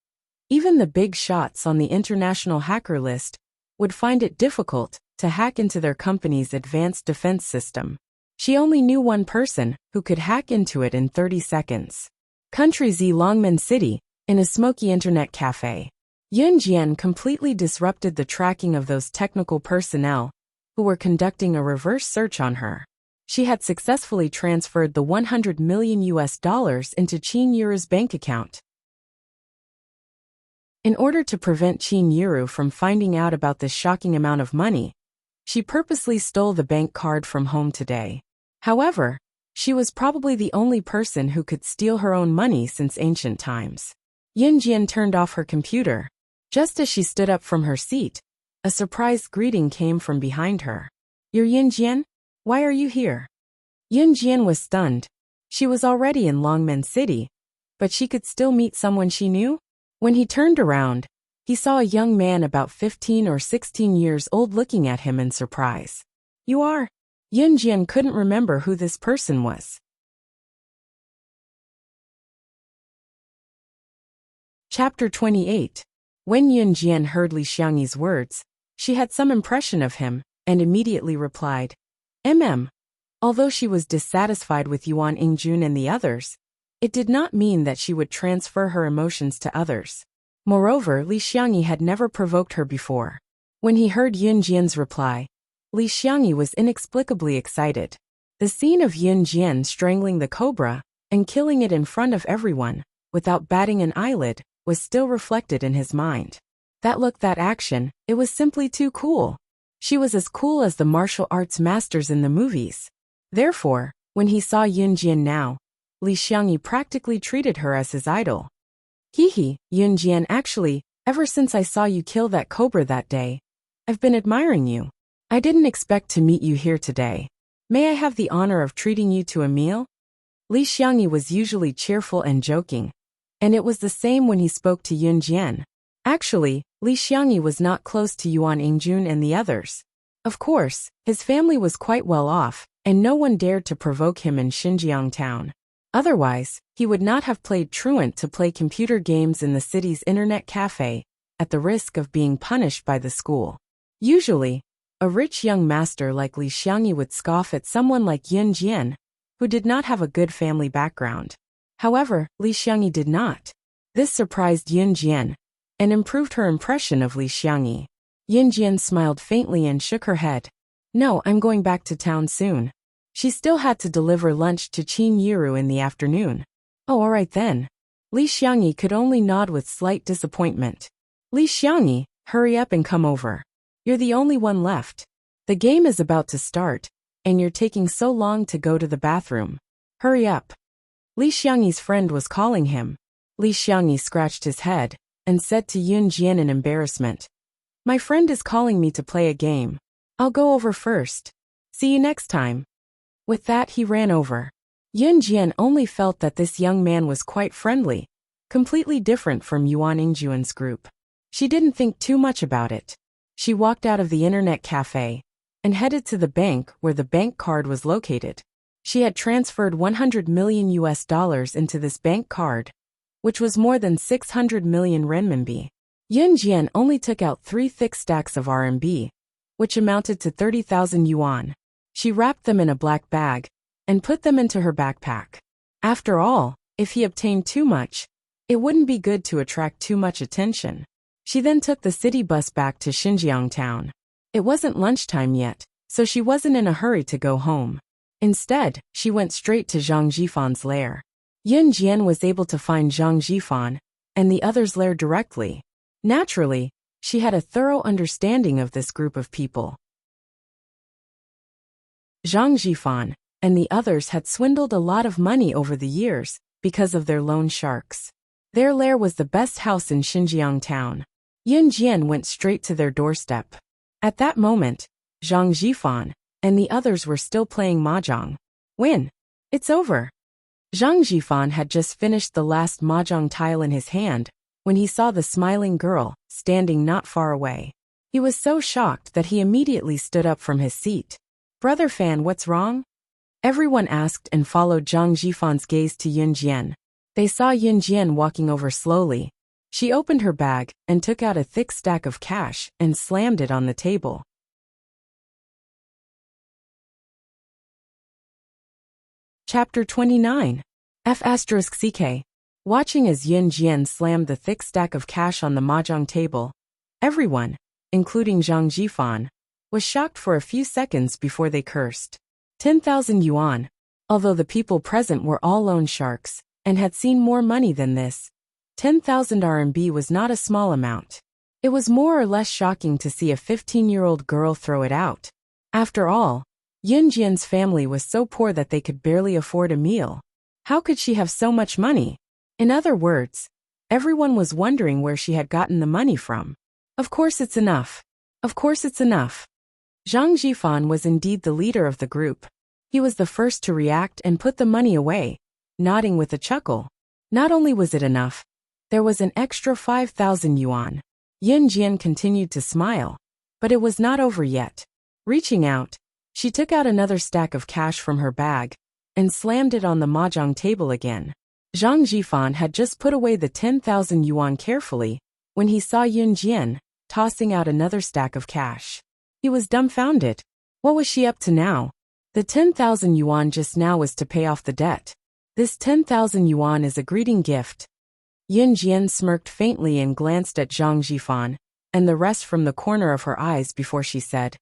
Even the big shots on the international hacker list would find it difficult to hack into their company's advanced defense system. She only knew one person who could hack into it in 30 seconds. Country Z, Longmen City, in a smoky internet cafe. Yun Jian completely disrupted the tracking of those technical personnel who were conducting a reverse search on her. She had successfully transferred the $100 million into Qin Yuru's bank account. In order to prevent Qin Yuru from finding out about this shocking amount of money, she purposely stole the bank card from home today. However, she was probably the only person who could steal her own money since ancient times. Yun Jian turned off her computer. Just as she stood up from her seat, a surprise greeting came from behind her. "You're Yun Jian? Why are you here?" Yun Jian was stunned. She was already in Longmen City, but she could still meet someone she knew? When he turned around, he saw a young man about 15 or 16 years old looking at him in surprise. "You are?" Yun Jian couldn't remember who this person was. Chapter 28. When Yun Jian heard Li Xiangyi's words, she had some impression of him, and immediately replied, Although she was dissatisfied with Yuan Ingjun and the others, it did not mean that she would transfer her emotions to others. Moreover, Li Xiangyi had never provoked her before. When he heard Yun Jian's reply, Li Xiangyi was inexplicably excited. The scene of Yun Jian strangling the cobra and killing it in front of everyone, without batting an eyelid, was still reflected in his mind. That look, that action, it was simply too cool. She was as cool as the martial arts masters in the movies. Therefore, when he saw Yun Jian now, Li Xiangyi practically treated her as his idol. Hehe, Yun Jian, actually, ever since I saw you kill that cobra that day, I've been admiring you. I didn't expect to meet you here today. May I have the honor of treating you to a meal? Li Xiangyi was usually cheerful and joking, and it was the same when he spoke to Yun Jian. Actually, Li Xiangyi was not close to Yuan Yingjun and the others. Of course, his family was quite well off, and no one dared to provoke him in Xinjiang town. Otherwise, he would not have played truant to play computer games in the city's internet cafe, at the risk of being punished by the school. Usually, a rich young master like Li Xiangyi would scoff at someone like Yun Jian, who did not have a good family background. However, Li Xiangyi did not. This surprised Yun Jian, and improved her impression of Li Xiangyi. Yun Jian smiled faintly and shook her head. No, I'm going back to town soon. She still had to deliver lunch to Qin Yiru in the afternoon. Oh, all right then. Li Xiangyi could only nod with slight disappointment. Li Xiangyi, hurry up and come over. You're the only one left. The game is about to start, and you're taking so long to go to the bathroom. Hurry up. Li Xiangyi's friend was calling him. Li Xiangyi scratched his head, and said to Yun Jian in embarrassment, My friend is calling me to play a game. I'll go over first. See you next time. With that he ran over. Yun Jian only felt that this young man was quite friendly, completely different from Yuan Yingjuan's group. She didn't think too much about it. She walked out of the internet cafe, and headed to the bank where the bank card was located. She had transferred $100 million into this bank card, which was more than 600 million renminbi. Yun Jian only took out 3 thick stacks of RMB, which amounted to 30,000 yuan. She wrapped them in a black bag, and put them into her backpack. After all, if he obtained too much, it wouldn't be good to attract too much attention. She then took the city bus back to Xinjiang town. It wasn't lunchtime yet, so she wasn't in a hurry to go home. Instead, she went straight to Zhang Jifan's lair. Yun Jian was able to find Zhang Jifan and the others' lair directly. Naturally, she had a thorough understanding of this group of people. Zhang Jifan and the others had swindled a lot of money over the years because of their loan sharks. Their lair was the best house in Xinjiang town. Yun Jian went straight to their doorstep. At that moment, Zhang Jifan and the others were still playing mahjong. Win. It's over. Zhang Jifan had just finished the last mahjong tile in his hand when he saw the smiling girl standing not far away. He was so shocked that he immediately stood up from his seat. Brother Fan, what's wrong? Everyone asked and followed Zhang Jifan's gaze to Yun Jian. They saw Yun Jian walking over slowly. She opened her bag and took out a thick stack of cash and slammed it on the table. Chapter 29. F***CK. Watching as Yun Jian slammed the thick stack of cash on the mahjong table, everyone, including Zhang Jifan, was shocked for a few seconds before they cursed. 10,000 yuan. Although the people present were all loan sharks and had seen more money than this, 10,000 RMB was not a small amount. It was more or less shocking to see a 15-year-old girl throw it out. After all, Yun Jian's family was so poor that they could barely afford a meal. How could she have so much money? In other words, everyone was wondering where she had gotten the money from. Of course it's enough. Of course it's enough. Zhang Jifan was indeed the leader of the group. He was the first to react and put the money away, nodding with a chuckle. Not only was it enough, there was an extra 5,000 yuan. Yun Jian continued to smile, but it was not over yet. Reaching out, she took out another stack of cash from her bag and slammed it on the mahjong table again. Zhang Jifan had just put away the 10,000 yuan carefully when he saw Yun Jian tossing out another stack of cash. He was dumbfounded. What was she up to now? The 10,000 yuan just now was to pay off the debt. This 10,000 yuan is a greeting gift. Yun Jian smirked faintly and glanced at Zhang Jifan and the rest from the corner of her eyes before she said,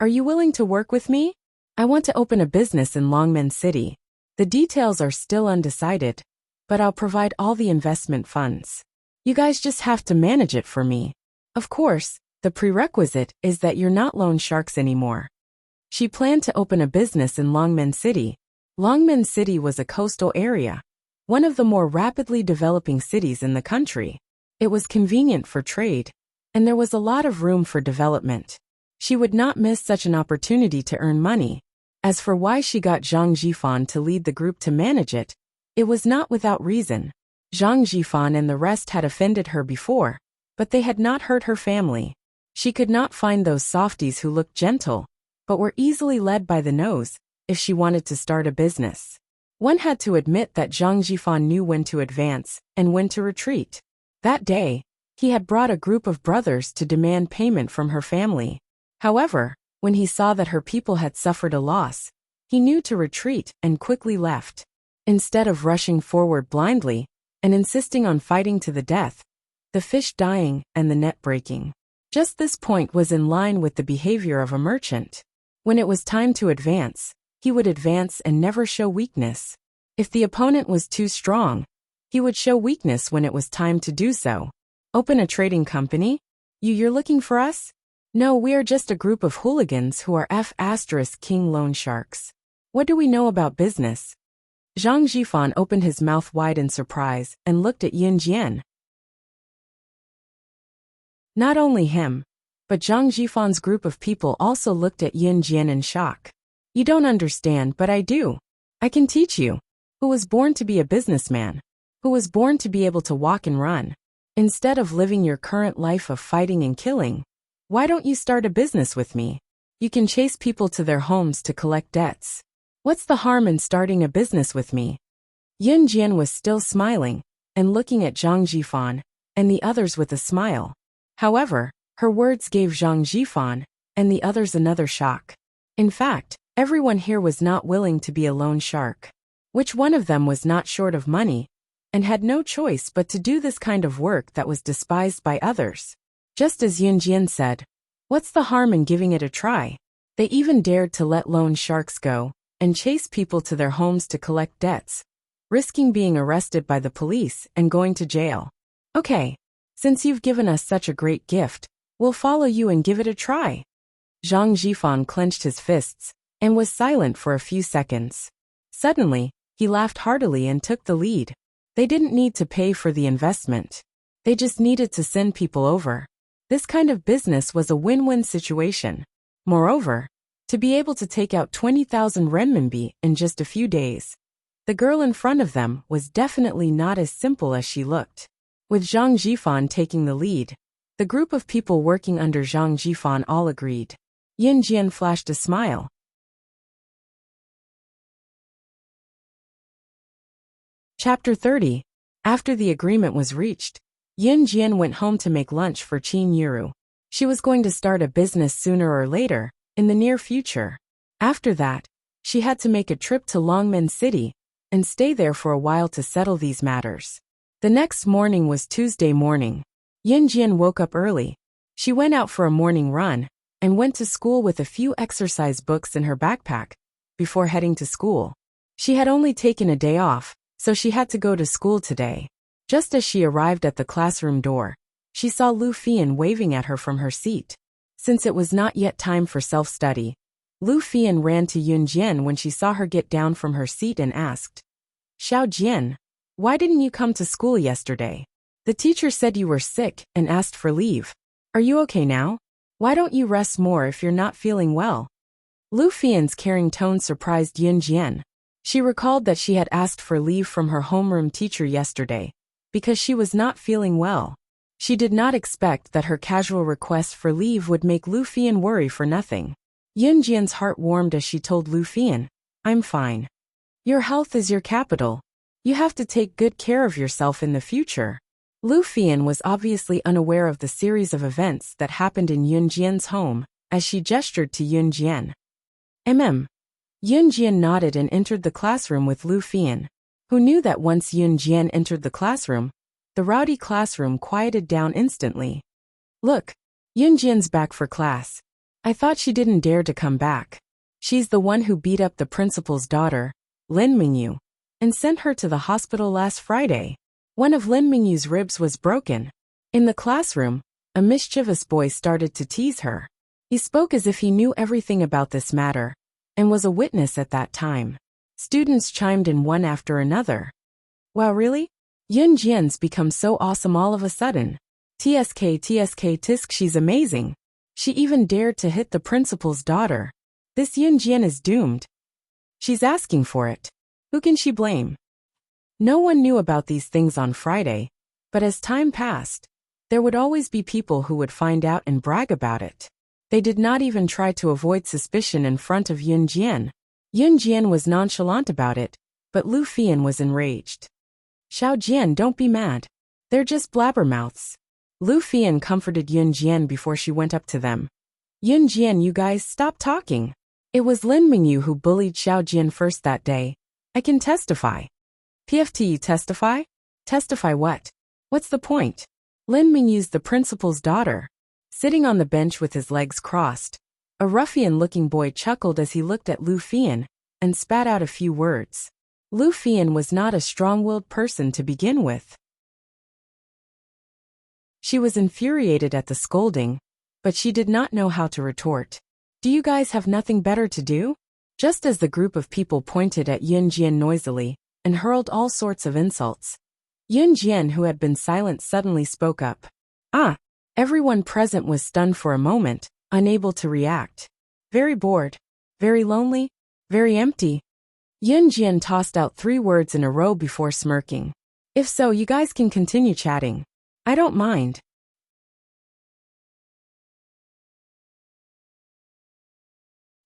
Are you willing to work with me? I want to open a business in Longmen City. The details are still undecided, but I'll provide all the investment funds. You guys just have to manage it for me. Of course, the prerequisite is that you're not loan sharks anymore. She planned to open a business in Longmen City. Longmen City was a coastal area, one of the more rapidly developing cities in the country. It was convenient for trade, and there was a lot of room for development. She would not miss such an opportunity to earn money. As for why she got Zhang Jifan to lead the group to manage it, it was not without reason. Zhang Jifan and the rest had offended her before, but they had not hurt her family. She could not find those softies who looked gentle, but were easily led by the nose, if she wanted to start a business. One had to admit that Zhang Jifan knew when to advance and when to retreat. That day, he had brought a group of brothers to demand payment from her family. However, when he saw that her people had suffered a loss, he knew to retreat and quickly left. Instead of rushing forward blindly and insisting on fighting to the death, the fish dying and the net breaking. Just this point was in line with the behavior of a merchant. When it was time to advance, he would advance and never show weakness. If the opponent was too strong, he would show weakness when it was time to do so. Open a trading company? You're looking for us? No, we are just a group of hooligans who are King loan sharks. What do we know about business? Zhang Jifan opened his mouth wide in surprise and looked at Yin Jian. Not only him, but Zhang Jifan's group of people also looked at Yin Jian in shock. You don't understand, but I do. I can teach you. Who was born to be a businessman? Who was born to be able to walk and run? Instead of living your current life of fighting and killing, why don't you start a business with me? You can chase people to their homes to collect debts. What's the harm in starting a business with me? Yin Jian was still smiling and looking at Zhang Jifan and the others with a smile. However, her words gave Zhang Jifan and the others another shock. In fact, everyone here was not willing to be a loan shark. Which one of them was not short of money and had no choice but to do this kind of work that was despised by others? Just as Yin Jian said, what's the harm in giving it a try? They even dared to let loan sharks go and chase people to their homes to collect debts, risking being arrested by the police and going to jail. Okay, since you've given us such a great gift, we'll follow you and give it a try. Zhang Jifan clenched his fists and was silent for a few seconds. Suddenly, he laughed heartily and took the lead. They didn't need to pay for the investment. They just needed to send people over. This kind of business was a win-win situation. Moreover, to be able to take out 20,000 renminbi in just a few days, the girl in front of them was definitely not as simple as she looked. With Zhang Jifan taking the lead, the group of people working under Zhang Jifan all agreed. Yin Jian flashed a smile. Chapter 30. After the agreement was reached, Yin Jian went home to make lunch for Qin Yuru. She was going to start a business sooner or later, in the near future. After that, she had to make a trip to Longmen City and stay there for a while to settle these matters. The next morning was Tuesday morning. Yin Jian woke up early. She went out for a morning run and went to school with a few exercise books in her backpack before heading to school. She had only taken a day off, so she had to go to school today. Just as she arrived at the classroom door, she saw Lu Fian waving at her from her seat. Since it was not yet time for self-study, Lu Fian ran to Yin Jian when she saw her get down from her seat and asked, Xiao Jian, why didn't you come to school yesterday? The teacher said you were sick and asked for leave. Are you okay now? Why don't you rest more if you're not feeling well? Lu Fian's caring tone surprised Yin Jian. She recalled that she had asked for leave from her homeroom teacher yesterday, because she was not feeling well. She did not expect that her casual request for leave would make Lu Fian worry for nothing. Yin Jian's heart warmed as she told Lu Fian, I'm fine. Your health is your capital. You have to take good care of yourself in the future. Lu Fian was obviously unaware of the series of events that happened in Yin Jian's home, as she gestured to Yin Jian. Yin Jian nodded and entered the classroom with Lu Fian, who knew that once Yin Jian entered the classroom, the rowdy classroom quieted down instantly. Look, Yin Jian's back for class. I thought she didn't dare to come back. She's the one who beat up the principal's daughter, Lin Mingyu, and sent her to the hospital last Friday. One of Lin Mingyu's ribs was broken. In the classroom, a mischievous boy started to tease her. He spoke as if he knew everything about this matter, and was a witness at that time. Students chimed in one after another. Wow, really? Yin Jian's become so awesome all of a sudden. TSK tisk, she's amazing. She even dared to hit the principal's daughter. This Yin Jian is doomed. She's asking for it. Who can she blame? No one knew about these things on Friday, but as time passed, there would always be people who would find out and brag about it. They did not even try to avoid suspicion in front of Yun Jian. Yun Jian was nonchalant about it, but Lu Fian was enraged. Xiao Jian, don't be mad. They're just blabbermouths. Lu Fian comforted Yun Jian before she went up to them. Yun Jian, you guys stop talking. It was Lin Mingyu who bullied Xiao Jian first that day. I can testify. PFT, you testify? Testify what? What's the point? Lin Mingyu's the principal's daughter. Sitting on the bench with his legs crossed, a ruffian-looking boy chuckled as he looked at Lu Fian and spat out a few words. Lu Fian was not a strong-willed person to begin with. She was infuriated at the scolding, but she did not know how to retort. Do you guys have nothing better to do? Just as the group of people pointed at Yun Jian noisily and hurled all sorts of insults, Yun Jian, who had been silent, suddenly spoke up. Ah! Everyone present was stunned for a moment, unable to react. Very bored. Very lonely. Very empty. Yun Jian tossed out 3 words in a row before smirking. If so, you guys can continue chatting. I don't mind.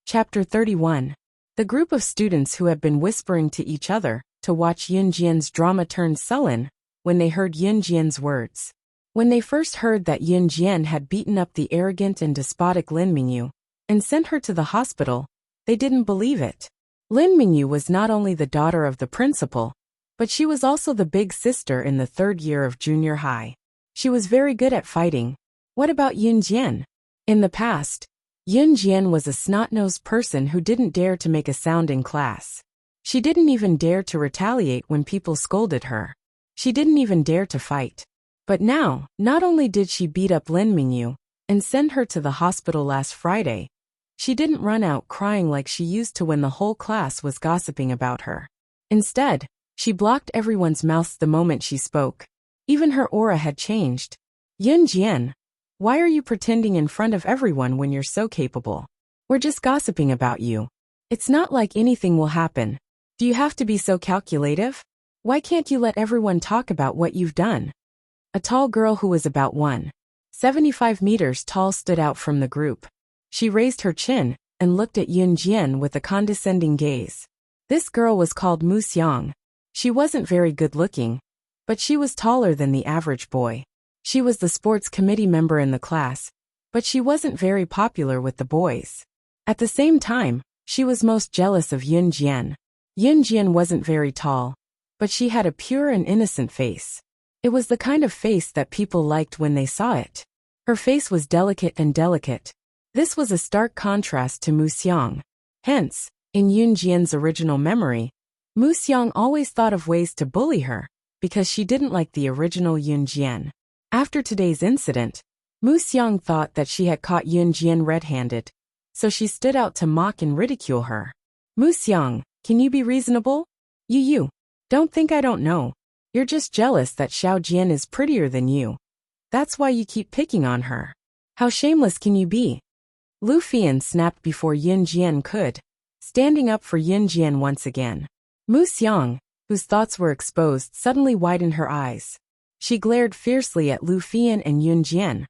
Chapter 31. The group of students who had been whispering to each other to watch Yun Jian's drama turned sullen when they heard Yun Jian's words. When they first heard that Yun Jian had beaten up the arrogant and despotic Lin Mingyu and sent her to the hospital, they didn't believe it. Lin Mingyu was not only the daughter of the principal, but she was also the big sister in the 3rd year of junior high. She was very good at fighting. What about Yun Jian? In the past, Yun Jian was a snot-nosed person who didn't dare to make a sound in class. She didn't even dare to retaliate when people scolded her. She didn't even dare to fight. But now, not only did she beat up Lin Mingyu and send her to the hospital last Friday, she didn't run out crying like she used to when the whole class was gossiping about her. Instead, she blocked everyone's mouths the moment she spoke. Even her aura had changed. Yun Jian, why are you pretending in front of everyone when you're so capable? We're just gossiping about you. It's not like anything will happen. Do you have to be so calculative? Why can't you let everyone talk about what you've done? A tall girl who was about 1.75 meters tall stood out from the group. She raised her chin and looked at Yun Jian with a condescending gaze. This girl was called Mu Xiang. She wasn't very good-looking, but she was taller than the average boy. She was the sports committee member in the class, but she wasn't very popular with the boys. At the same time, she was most jealous of Yun Jian. Yun Jian wasn't very tall, but she had a pure and innocent face. It was the kind of face that people liked when they saw it. Her face was delicate and delicate. This was a stark contrast to Mu Xiang. Hence, in Yun Jian's original memory, Mu Xiang always thought of ways to bully her, because she didn't like the original Yun Jian. After today's incident, Mu Xiang thought that she had caught Yun Jian red-handed, so she stood out to mock and ridicule her. Mu Xiang, can you be reasonable? You don't think I don't know. You're just jealous that Xiao Jian is prettier than you. That's why you keep picking on her. How shameless can you be? Lu Fian snapped before Yun Jian could, standing up for Yun Jian once again. Mu Xiang, whose thoughts were exposed, suddenly widened her eyes. She glared fiercely at Lu Fian and Yun Jian,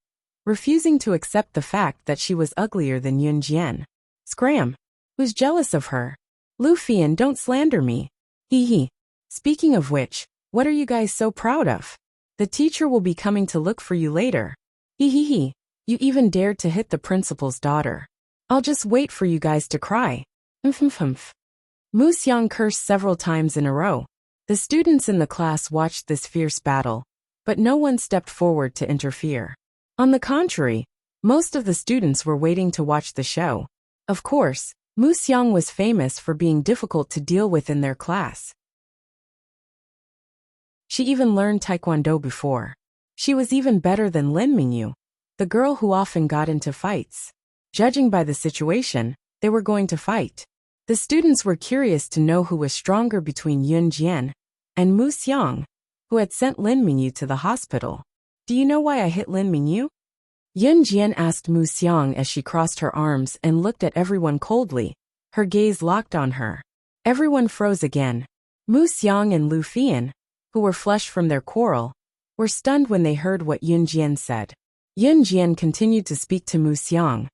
refusing to accept the fact that she was uglier than Yun Jian. Scram! Who's jealous of her? Lu Fian, don't slander me. Hee hee. Speaking of which, what are you guys so proud of? The teacher will be coming to look for you later. Hee hee hee. You even dared to hit the principal's daughter. I'll just wait for you guys to cry. Humph. Mu Xiang cursed several times in a row. The students in the class watched this fierce battle, but no one stepped forward to interfere. On the contrary, most of the students were waiting to watch the show. Of course, Mu Xiang was famous for being difficult to deal with in their class. She even learned Taekwondo before. She was even better than Lin Mingyu, the girl who often got into fights. Judging by the situation, they were going to fight. The students were curious to know who was stronger between Yun Jian and Mu Xiang, who had sent Lin Mingyu to the hospital. Do you know why I hit Lin Mingyu? Yun Jian asked Mu Xiang as she crossed her arms and looked at everyone coldly, her gaze locked on her. Everyone froze again. Mu Xiang and Lu Fian, who were flesh from their quarrel, were stunned when they heard what Yun Jian said. Yun Jian continued to speak to Mu Xiang.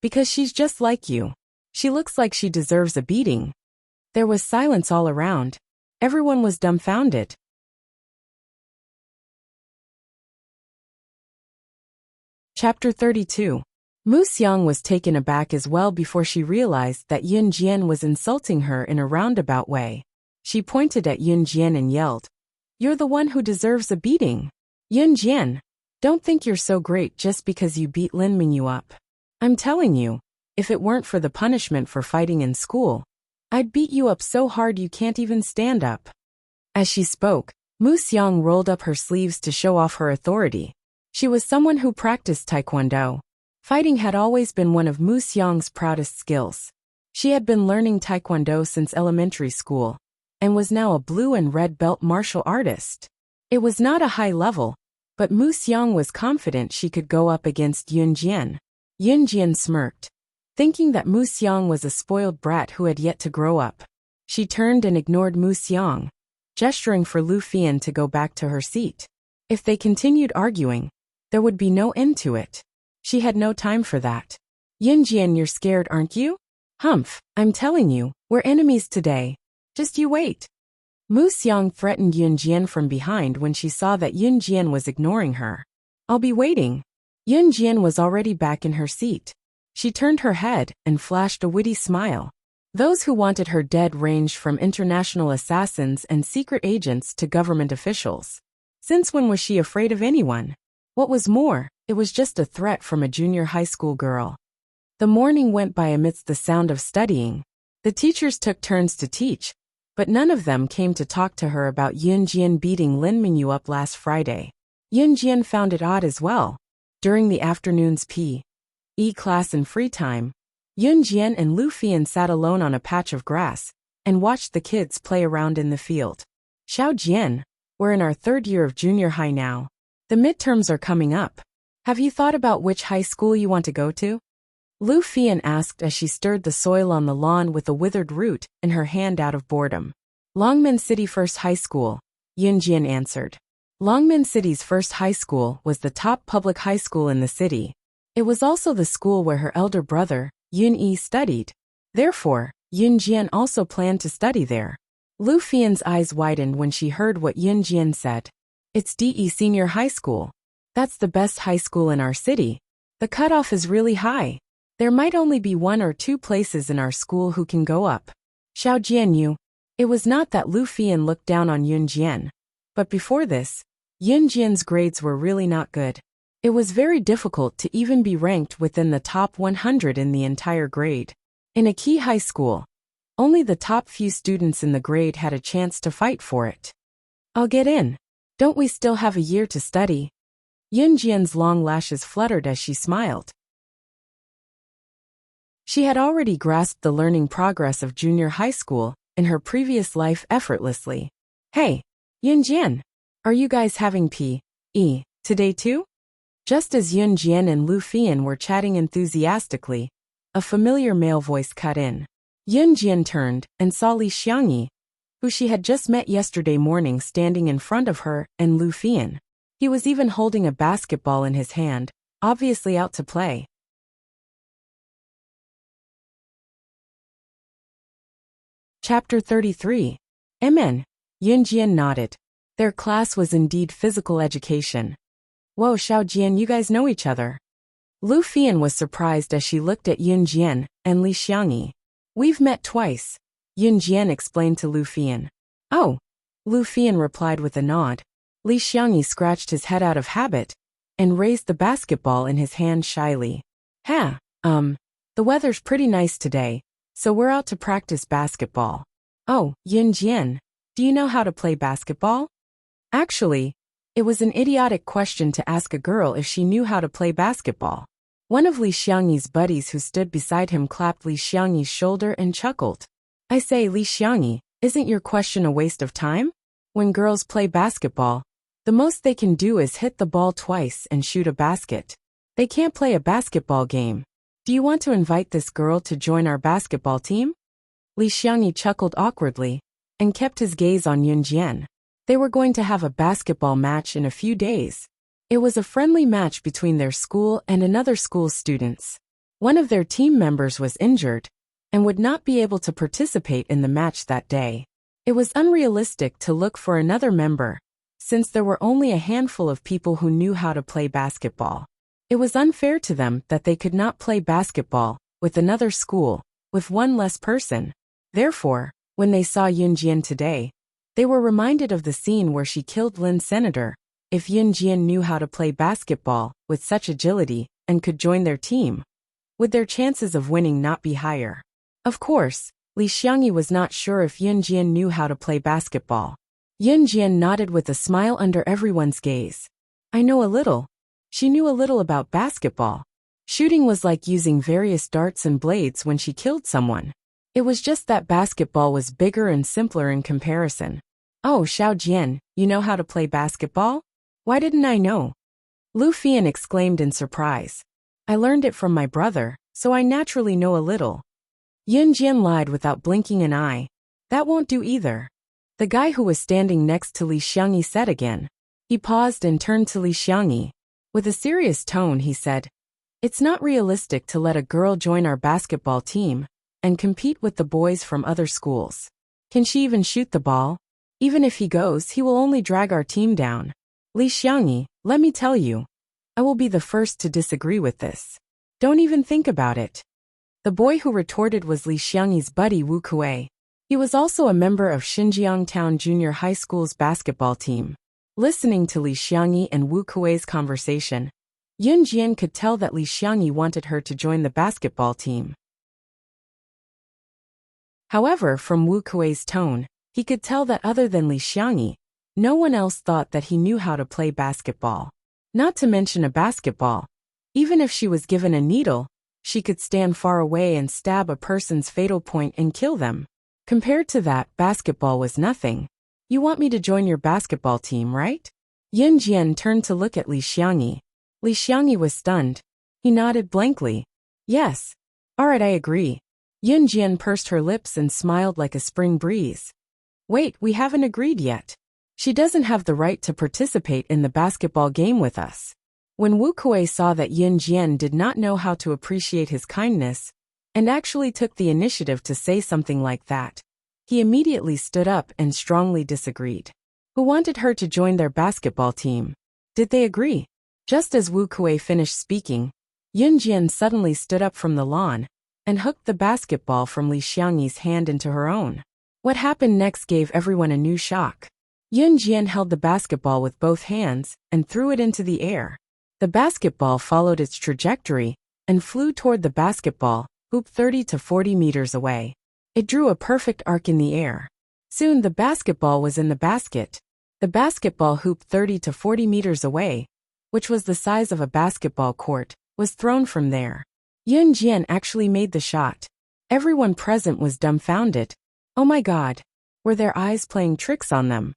Because she's just like you. She looks like she deserves a beating. There was silence all around. Everyone was dumbfounded. Chapter 32. Mu Xiang was taken aback as well before she realized that Yun Jian was insulting her in a roundabout way. She pointed at Yun Jian and yelled, "You're the one who deserves a beating. Yun Jian, don't think you're so great just because you beat Lin Mingyu up. I'm telling you, if it weren't for the punishment for fighting in school, I'd beat you up so hard you can't even stand up." As she spoke, Mu Xiang rolled up her sleeves to show off her authority. She was someone who practiced taekwondo. Fighting had always been one of Mu Xiang's proudest skills. She had been learning taekwondo since elementary school, and was now a blue and red belt martial artist. It was not a high level, but Mu Xiang was confident she could go up against Yun Jian. Yun Jian smirked, thinking that Mu Xiang was a spoiled brat who had yet to grow up. She turned and ignored Mu Xiang, gesturing for Lu Fian to go back to her seat. If they continued arguing, there would be no end to it. She had no time for that. "Yun Jian, you're scared, aren't you?" "Humph, I'm telling you, we're enemies today. Just you wait." Mu Xiang threatened Yun Jian from behind when she saw that Yun Jian was ignoring her. "I'll be waiting." Yun Jian was already back in her seat. She turned her head and flashed a witty smile. Those who wanted her dead ranged from international assassins and secret agents to government officials. Since when was she afraid of anyone? What was more, it was just a threat from a junior high school girl. The morning went by amidst the sound of studying. The teachers took turns to teach, but none of them came to talk to her about Yun Jian beating Lin Mingyu up last Friday. Yun Jian found it odd as well. During the afternoon's P.E. class in free time, Yun Jian and Lu Fian sat alone on a patch of grass and watched the kids play around in the field. "Xiao Jian, we're in our 3rd year of junior high now. The midterms are coming up. Have you thought about which high school you want to go to?" Lu Fian asked as she stirred the soil on the lawn with a withered root in her hand out of boredom. "Longmen City First High School," Yun Jian answered. Longmen City's first high school was the top public high school in the city. It was also the school where her elder brother, Yun Yi, studied. Therefore, Yun Jian also planned to study there. Lu Fian's eyes widened when she heard what Yun Jian said. "It's DE Senior High School. That's the best high school in our city. The cutoff is really high. There might only be 1 or 2 places in our school who can go up." Xiao Jianyu. It was not that Lu Fian looked down on Yun Jian. But before this, Yun Jian's grades were really not good. It was very difficult to even be ranked within the top 100 in the entire grade. In a key high school, only the top few students in the grade had a chance to fight for it. "I'll get in. Don't we still have a year to study?" Yun Jian's long lashes fluttered as she smiled. She had already grasped the learning progress of junior high school in her previous life effortlessly. "Hey, Yun Jian, are you guys having P.E. today too?" Just as Yun Jian and Lu Fian were chatting enthusiastically, a familiar male voice cut in. Yun Jian turned and saw Li Xiangyi, who she had just met yesterday morning, standing in front of her and Lu Fian. He was even holding a basketball in his hand, obviously out to play. Chapter 33. MN. Yun Jian nodded. Their class was indeed physical education. "Whoa, Xiao Jian, you guys know each other." Lu Fian was surprised as she looked at Yun Jian and Li Xiangyi. "We've met twice," Yun Jian explained to Lu Fian. "Oh," Lu Fian replied with a nod. Li Xiangyi scratched his head out of habit and raised the basketball in his hand shyly. The weather's pretty nice today, so we're out to practice basketball." "Oh, Yun Jian, do you know how to play basketball?" Actually, it was an idiotic question to ask a girl if she knew how to play basketball. One of Li Xiangyi's buddies who stood beside him clapped Li Xiangyi's shoulder and chuckled. "I say, Li Xiangyi, isn't your question a waste of time? When girls play basketball, the most they can do is hit the ball twice and shoot a basket. They can't play a basketball game. Do you want to invite this girl to join our basketball team?" Li Xiangyi chuckled awkwardly and kept his gaze on Yunjian. They were going to have a basketball match in a few days. It was a friendly match between their school and another school's students. One of their team members was injured and would not be able to participate in the match that day. It was unrealistic to look for another member, since there were only a handful of people who knew how to play basketball. It was unfair to them that they could not play basketball with another school, with one less person. Therefore, when they saw Yunjian today, they were reminded of the scene where she killed Lin's senator. If Yunjian knew how to play basketball with such agility and could join their team, would their chances of winning not be higher? Of course, Li Xiangyi was not sure if Yunjian knew how to play basketball. Yunjian nodded with a smile under everyone's gaze. I know a little. She knew a little about basketball. Shooting was like using various darts and blades when she killed someone. It was just that basketball was bigger and simpler in comparison. Oh, Xiao Jian, you know how to play basketball? Why didn't I know? Lu Fian exclaimed in surprise. I learned it from my brother, so I naturally know a little. Yunjian lied without blinking an eye. That won't do either. The guy who was standing next to Li Xiangyi said again. He paused and turned to Li Xiangyi. With a serious tone he said, It's not realistic to let a girl join our basketball team and compete with the boys from other schools. Can she even shoot the ball? Even if he goes, he will only drag our team down. Li Xiangyi, let me tell you, I will be the first to disagree with this. Don't even think about it. The boy who retorted was Li Xiangyi's buddy Wu Kuei. He was also a member of Xinjiang Town Junior High School's basketball team. Listening to Li Xiangyi and Wu Kuei's conversation, Yunjian could tell that Li Xiangyi wanted her to join the basketball team. However, from Wu Kuei's tone, he could tell that other than Li Xiangyi, no one else thought that he knew how to play basketball. Not to mention a basketball. Even if she was given a needle, she could stand far away and stab a person's fatal point and kill them. Compared to that, basketball was nothing. You want me to join your basketball team, right? Yunjian turned to look at Li Xiangyi. Li Xiangyi was stunned. He nodded blankly. Yes. Alright, I agree. Yunjian pursed her lips and smiled like a spring breeze. Wait, we haven't agreed yet. She doesn't have the right to participate in the basketball game with us. When Wu Kuei saw that Yunjian did not know how to appreciate his kindness, and actually took the initiative to say something like that, he immediately stood up and strongly disagreed. Who wanted her to join their basketball team? Did they agree? Just as Wu Kuei finished speaking, Yunjian suddenly stood up from the lawn and hooked the basketball from Li Xiangyi's hand into her own. What happened next gave everyone a new shock. Yunjian held the basketball with both hands and threw it into the air. The basketball followed its trajectory and flew toward the basketball hoop 30 to 40 meters away. It drew a perfect arc in the air. Soon the basketball was in the basket. The basketball hoop 30 to 40 meters away, which was the size of a basketball court, was thrown from there. Yunjian actually made the shot. Everyone present was dumbfounded. Oh my God! Were their eyes playing tricks on them?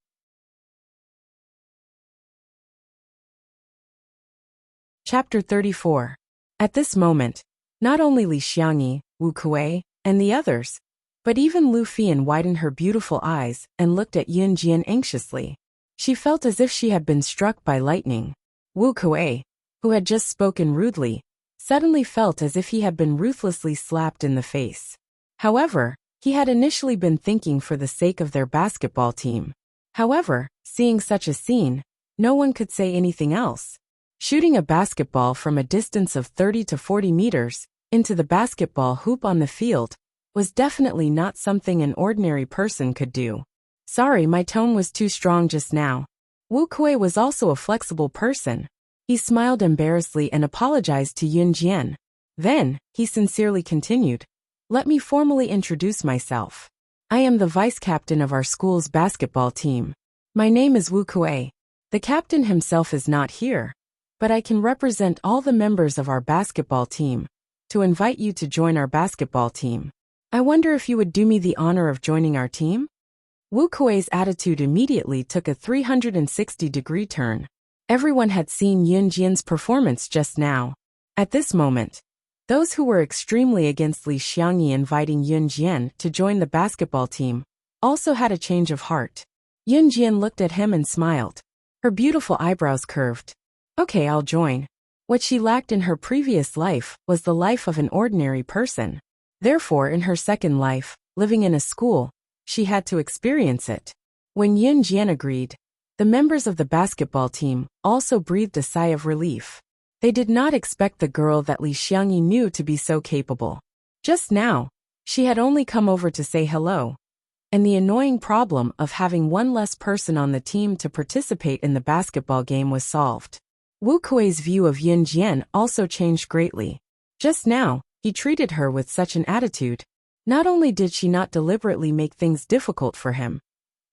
Chapter 34. At this moment, not only Li Xiangyi, Wu Kuei, and the others, but even Lu Fian widened her beautiful eyes and looked at Yunjian anxiously. She felt as if she had been struck by lightning. Wu Kuei, who had just spoken rudely, suddenly felt as if he had been ruthlessly slapped in the face. However, he had initially been thinking for the sake of their basketball team. However, seeing such a scene, no one could say anything else. Shooting a basketball from a distance of 30 to 40 meters into the basketball hoop on the field was definitely not something an ordinary person could do. Sorry, my tone was too strong just now. Wu Kuei was also a flexible person. He smiled embarrassedly and apologized to Yunjian. Then, he sincerely continued, Let me formally introduce myself. I am the vice captain of our school's basketball team. My name is Wu Kuei. The captain himself is not here, but I can represent all the members of our basketball team to invite you to join our basketball team. I wonder if you would do me the honor of joining our team? Wu Kuei's attitude immediately took a 360-degree turn. Everyone had seen Yunjian's performance just now. At this moment, Those who were extremely against Li Xiangyi inviting Yun Jian to join the basketball team also had a change of heart. Yun Jian looked at him and smiled. Her beautiful eyebrows curved. Okay, I'll join. What she lacked in her previous life was the life of an ordinary person. Therefore, in her second life, living in a school, she had to experience it. When Yun Jian agreed, the members of the basketball team also breathed a sigh of relief. They did not expect the girl that Li Xiangyi knew to be so capable. Just now, she had only come over to say hello. And the annoying problem of having one less person on the team to participate in the basketball game was solved. Wu Kuei's view of Yun Jian also changed greatly. Just now, he treated her with such an attitude. Not only did she not deliberately make things difficult for him,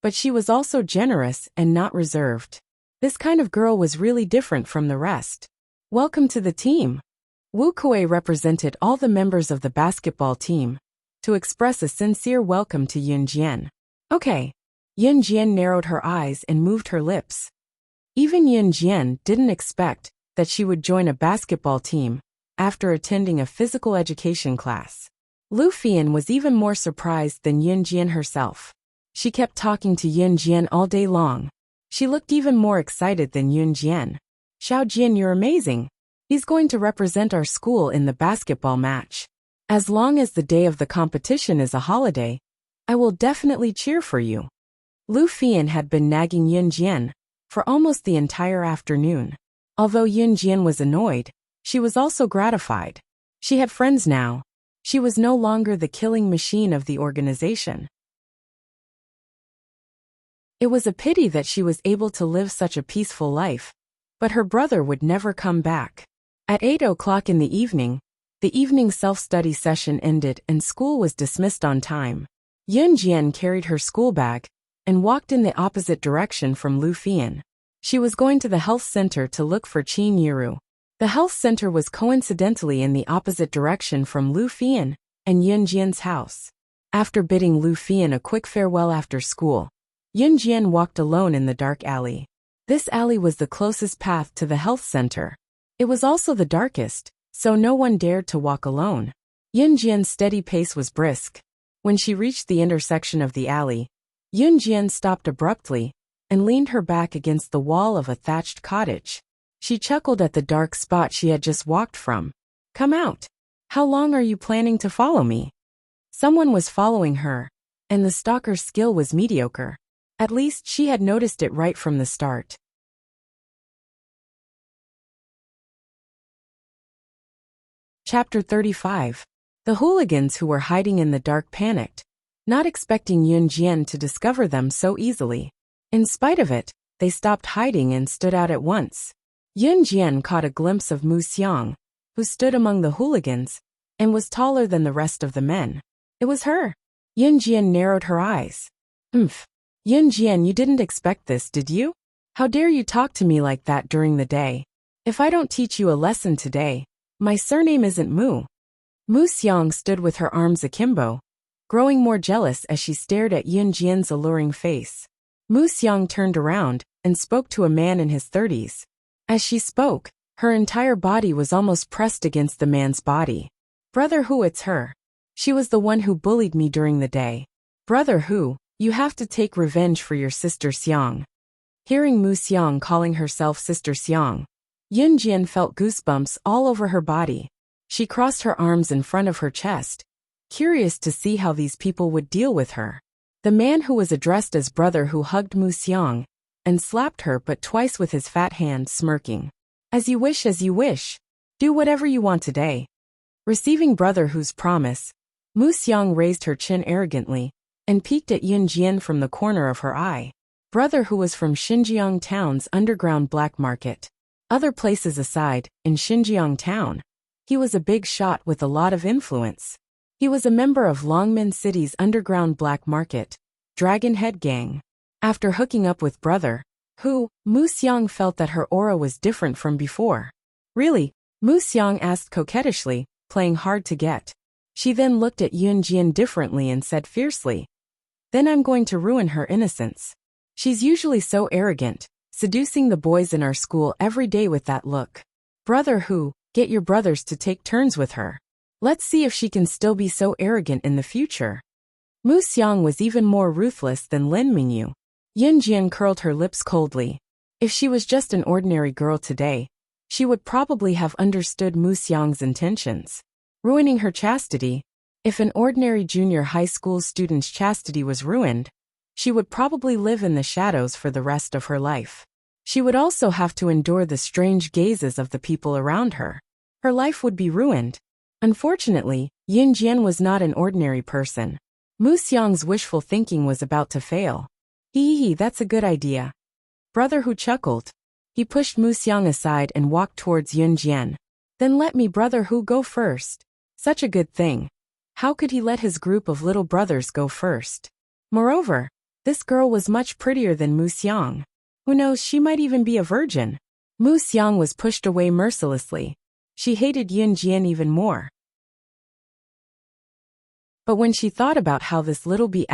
but she was also generous and not reserved. This kind of girl was really different from the rest. Welcome to the team. Wu Kuei represented all the members of the basketball team to express a sincere welcome to Yun Jian. Okay. Yun Jian narrowed her eyes and moved her lips. Even Yun Jian didn't expect that she would join a basketball team after attending a physical education class. Lu Fian was even more surprised than Yun Jian herself. She kept talking to Yun Jian all day long. She looked even more excited than Yun Jian. Xiao Jian, you're amazing. He's going to represent our school in the basketball match. As long as the day of the competition is a holiday, I will definitely cheer for you. Lu Fian had been nagging Yun Jian for almost the entire afternoon. Although Yun Jian was annoyed, she was also gratified. She had friends now. She was no longer the killing machine of the organization. It was a pity that she was able to live such a peaceful life, but her brother would never come back. At 8 o'clock in the evening self-study session ended and school was dismissed on time. Yun Jian carried her school bag and walked in the opposite direction from Lu Fian. She was going to the health center to look for Qin Yiru. The health center was coincidentally in the opposite direction from Lu Fian and Yun Jian's house. After bidding Lu Fian a quick farewell after school, Yun Jian walked alone in the dark alley. This alley was the closest path to the health center. It was also the darkest, so no one dared to walk alone. Yun Jian's steady pace was brisk. When she reached the intersection of the alley, Yun Jian stopped abruptly and leaned her back against the wall of a thatched cottage. She chuckled at the dark spot she had just walked from. Come out. How long are you planning to follow me? Someone was following her, and the stalker's skill was mediocre. At least she had noticed it right from the start. Chapter 35. The hooligans who were hiding in the dark panicked, not expecting Yun Jian to discover them so easily. In spite of it, they stopped hiding and stood out at once. Yun Jian caught a glimpse of Mu Xiang, who stood among the hooligans and was taller than the rest of the men. It was her. Yun Jian narrowed her eyes. Humph. Yun Jian, you didn't expect this, did you? How dare you talk to me like that during the day? If I don't teach you a lesson today, my surname isn't Mu. Mu Xiang stood with her arms akimbo, growing more jealous as she stared at Yun Jian's alluring face. Mu Xiang turned around and spoke to a man in his 30s. As she spoke, her entire body was almost pressed against the man's body. Brother Hu, it's her. She was the one who bullied me during the day. Brother Hu, you have to take revenge for your sister Xiang. Hearing Mu Xiang calling herself Sister Xiang, Yun Jian felt goosebumps all over her body. She crossed her arms in front of her chest, curious to see how these people would deal with her. The man who was addressed as Brother Hu hugged Mu Xiang and slapped her but twice with his fat hand, smirking. As you wish, as you wish. Do whatever you want today. Receiving Brother Hu's promise, Mu Xiang raised her chin arrogantly and peeked at Yun Jian from the corner of her eye. Brother Hu was from Xinjiang town's underground black market. Other places aside, in Xinjiang town, he was a big shot with a lot of influence. He was a member of Longmen City's underground black market, Dragon Head Gang. After hooking up with Brother Hu, Mu Xiang felt that her aura was different from before. Really? Mu Xiang asked coquettishly, playing hard to get. She then looked at Yun Jian differently and said fiercely, "Then I'm going to ruin her innocence. She's usually so arrogant, seducing the boys in our school every day with that look." Brother Hu, Get your brothers to take turns with her. Let's see if she can still be so arrogant in the future. Mu Xiang was even more ruthless than Lin Mingyu. Yun Jian curled her lips coldly. If she was just an ordinary girl today, she would probably have understood Mu Xiang's intentions. Ruining her chastity. If an ordinary junior high school student's chastity was ruined, she would probably live in the shadows for the rest of her life. She would also have to endure the strange gazes of the people around her. Her life would be ruined. Unfortunately, Yin Jian was not an ordinary person. Mu Xiang's wishful thinking was about to fail. Hee, that's a good idea. Brother Hu chuckled. He pushed Mu Xiang aside and walked towards Yun Jian. Then let me Brother Hu go first. Such a good thing. How could he let his group of little brothers go first? Moreover, this girl was much prettier than Mu Xiang. Who knows, she might even be a virgin. Mu Xiang was pushed away mercilessly. She hated Yun Jian even more. But when she thought about how this little b*th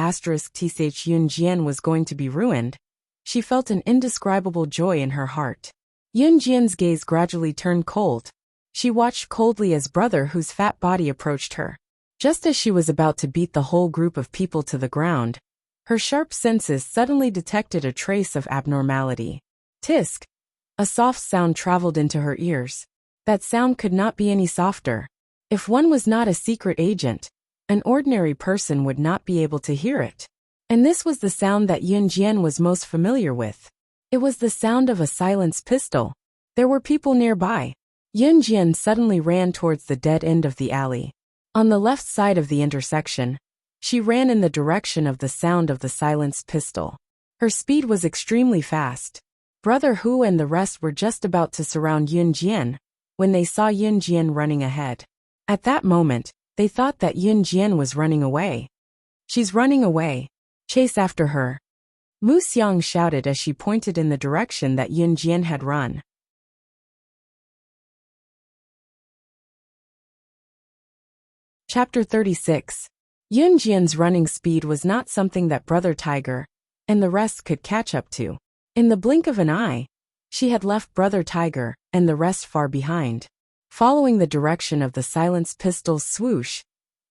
Yun Jian was going to be ruined, she felt an indescribable joy in her heart. Yun Jian's gaze gradually turned cold. She watched coldly as Brother Hu's fat body approached her. Just as she was about to beat the whole group of people to the ground, her sharp senses suddenly detected a trace of abnormality. Tisk! A soft sound traveled into her ears. That sound could not be any softer. If one was not a secret agent, an ordinary person would not be able to hear it. And this was the sound that Yun Jian was most familiar with. It was the sound of a silenced pistol. There were people nearby. Yun Jian suddenly ran towards the dead end of the alley. On the left side of the intersection, she ran in the direction of the sound of the silenced pistol. Her speed was extremely fast. Brother Hu and the rest were just about to surround Yun Jian when they saw Yun Jian running ahead. At that moment, they thought that Yun Jian was running away. She's running away. Chase after her. Mu Xiang shouted as she pointed in the direction that Yun Jian had run. Chapter 36. Yun Jian's running speed was not something that Brother Tiger and the rest could catch up to. In the blink of an eye, she had left Brother Tiger and the rest far behind. Following the direction of the silenced pistol's swoosh,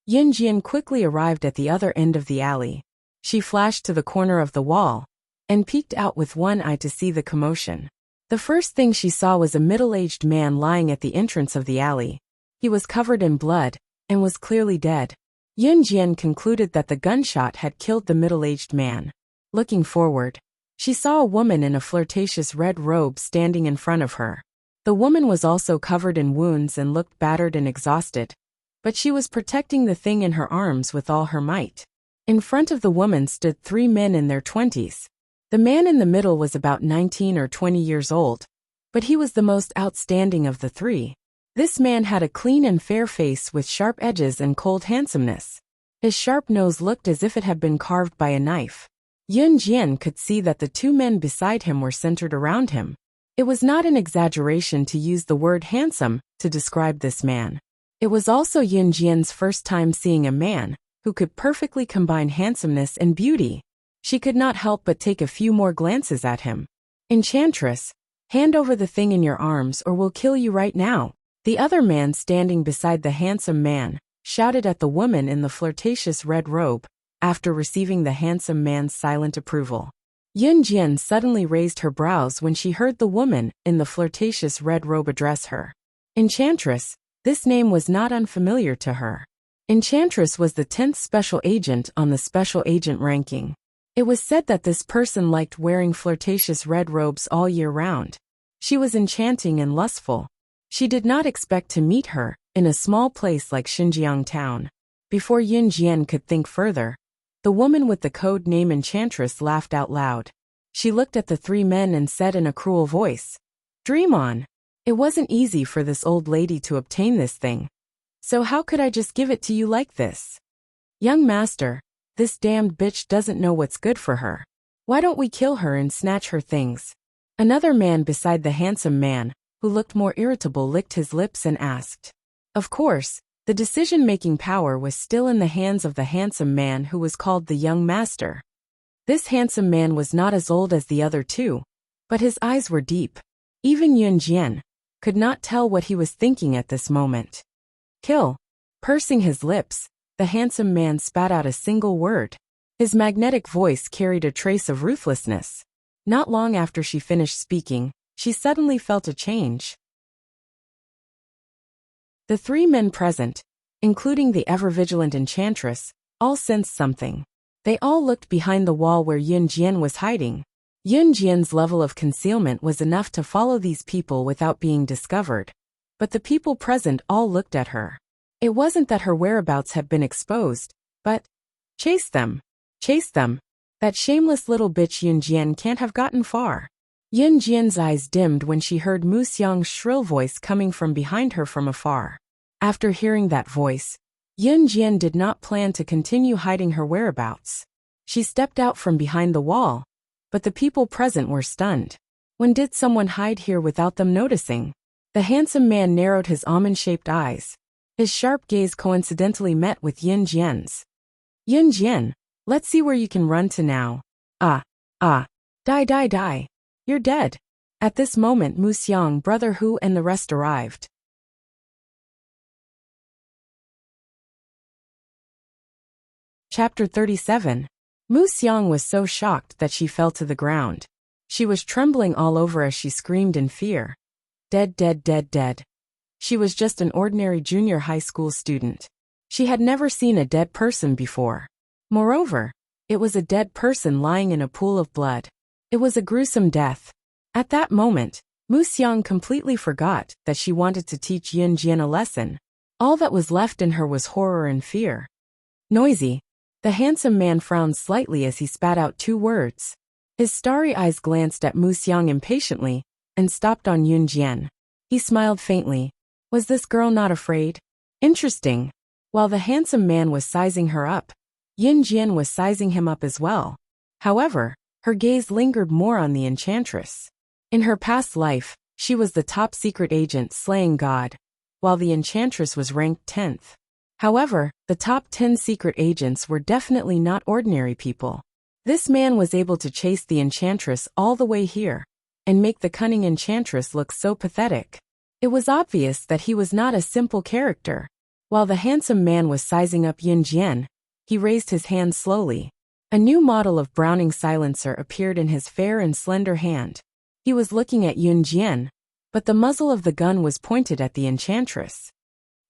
Yun Jian quickly arrived at the other end of the alley. She flashed to the corner of the wall and peeked out with one eye to see the commotion. The first thing she saw was a middle-aged man lying at the entrance of the alley. He was covered in blood and was clearly dead. Yun Jian concluded that the gunshot had killed the middle-aged man. Looking forward, she saw a woman in a flirtatious red robe standing in front of her. The woman was also covered in wounds and looked battered and exhausted, but she was protecting the thing in her arms with all her might. In front of the woman stood 3 men in their 20s. The man in the middle was about 19 or 20 years old, but he was the most outstanding of the 3. This man had a clean and fair face with sharp edges and cold handsomeness. His sharp nose looked as if it had been carved by a knife. Yun Jian could see that the 2 men beside him were centered around him. It was not an exaggeration to use the word handsome to describe this man. It was also Yun Jian's first time seeing a man who could perfectly combine handsomeness and beauty. She could not help but take a few more glances at him. Enchantress, hand over the thing in your arms or we'll kill you right now. The other man standing beside the handsome man shouted at the woman in the flirtatious red robe after receiving the handsome man's silent approval. Yun Jian suddenly raised her brows when she heard the woman in the flirtatious red robe address her. Enchantress, this name was not unfamiliar to her. Enchantress was the 10th special agent on the special agent ranking. It was said that this person liked wearing flirtatious red robes all year round. She was enchanting and lustful. She did not expect to meet her in a small place like Xinjiang town. Before Yun Jian could think further, the woman with the code name Enchantress laughed out loud. She looked at the 3 men and said in a cruel voice, "Dream on. It wasn't easy for this old lady to obtain this thing. So how could I just give it to you like this? Young master, this damned bitch doesn't know what's good for her. Why don't we kill her and snatch her things?" Another man beside the handsome man, who looked more irritable, licked his lips and asked. Of course, the decision-making power was still in the hands of the handsome man who was called the young master. This handsome man was not as old as the other 2, but his eyes were deep. Even Yun Jian, could not tell what he was thinking at this moment. Kill. Pursing his lips, the handsome man spat out a single word. His magnetic voice carried a trace of ruthlessness. Not long after she finished speaking, she suddenly felt a change. The three men present, including the ever-vigilant enchantress, all sensed something. They all looked behind the wall where Yun Jian was hiding. Yun Jian's level of concealment was enough to follow these people without being discovered. But the people present all looked at her. It wasn't that her whereabouts had been exposed, but chase them. Chase them. That shameless little bitch Yun Jian can't have gotten far. Yun Jian's eyes dimmed when she heard Mu Xiang's shrill voice coming from behind her from afar. After hearing that voice, Yun Jian did not plan to continue hiding her whereabouts. She stepped out from behind the wall, but the people present were stunned. When did someone hide here without them noticing? The handsome man narrowed his almond-shaped eyes. His sharp gaze coincidentally met with Yun Jian's. Yun Jian, let's see where you can run to now. Die. You're dead. At this moment Mu Xiang, Brother Hu and the rest arrived. Chapter 37. Mu Xiang was so shocked that she fell to the ground. She was trembling all over as she screamed in fear. Dead. She was just an ordinary junior high school student. She had never seen a dead person before. Moreover, it was a dead person lying in a pool of blood. It was a gruesome death. At that moment, Mu Xiang completely forgot that she wanted to teach Yun Jian a lesson. All that was left in her was horror and fear. Noisy. The handsome man frowned slightly as he spat out two words. His starry eyes glanced at Mu Xiang impatiently and stopped on Yun Jian. He smiled faintly. Was this girl not afraid? Interesting. While the handsome man was sizing her up, Yun Jian was sizing him up as well. However, her gaze lingered more on the enchantress. In her past life, she was the top secret agent slaying God, while the enchantress was ranked 10th. However, the top 10 secret agents were definitely not ordinary people. This man was able to chase the enchantress all the way here, and make the cunning enchantress look so pathetic. It was obvious that he was not a simple character. While the handsome man was sizing up Yun Jian, he raised his hand slowly. A new model of Browning silencer appeared in his fair and slender hand. He was looking at Yun Jian, but the muzzle of the gun was pointed at the enchantress.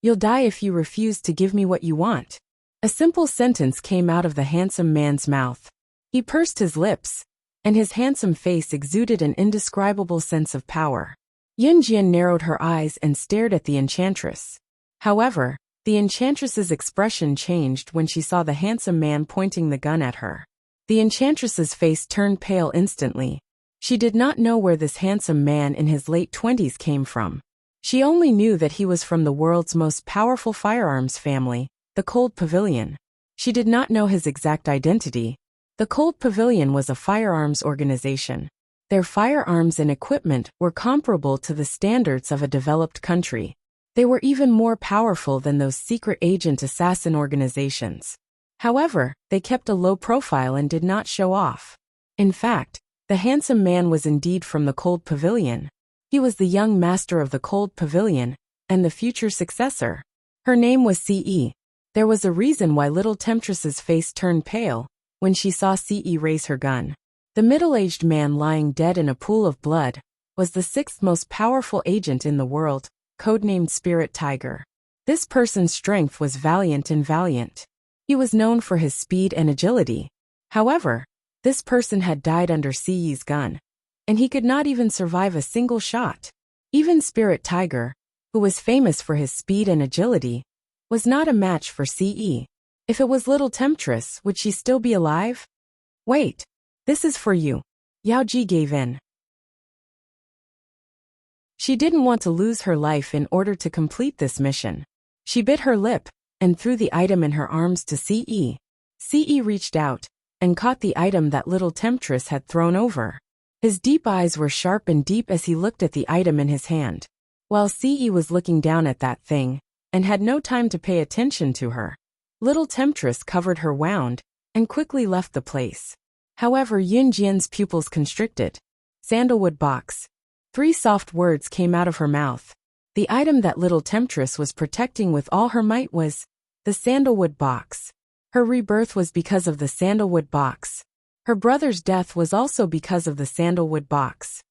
You'll die if you refuse to give me what you want. A simple sentence came out of the handsome man's mouth. He pursed his lips, and his handsome face exuded an indescribable sense of power. Yun Jian narrowed her eyes and stared at the enchantress. However, the enchantress's expression changed when she saw the handsome man pointing the gun at her. The enchantress's face turned pale instantly. She did not know where this handsome man in his late 20s came from. She only knew that he was from the world's most powerful firearms family, the Cold Pavilion. She did not know his exact identity. The Cold Pavilion was a firearms organization. Their firearms and equipment were comparable to the standards of a developed country. They were even more powerful than those secret agent assassin organizations. However, they kept a low profile and did not show off. In fact, the handsome man was indeed from the Cold Pavilion. He was the young master of the Cold Pavilion, and the future successor. Her name was C.E. There was a reason why little Temptress's face turned pale when she saw C.E. raise her gun. The middle-aged man lying dead in a pool of blood was the sixth most powerful agent in the world, codenamed Spirit Tiger. This person's strength was valiant. He was known for his speed and agility. However, this person had died under C.E.'s gun, and he could not even survive a single shot. Even Spirit Tiger, who was famous for his speed and agility, was not a match for C.E. If it was little Temptress, would she still be alive? Wait, this is for you. Yao Ji gave in. She didn't want to lose her life in order to complete this mission. She bit her lip and threw the item in her arms to C.E. C.E. reached out and caught the item that little Temptress had thrown over. His deep eyes were sharp and deep as he looked at the item in his hand, while C.E. was looking down at that thing and had no time to pay attention to her. Little Temptress covered her wound and quickly left the place. However, Yun Jian's pupils constricted. Sandalwood box. 3 soft words came out of her mouth. The item that little temptress was protecting with all her might was the sandalwood box. Her rebirth was because of the sandalwood box. Her brother's death was also because of the sandalwood box.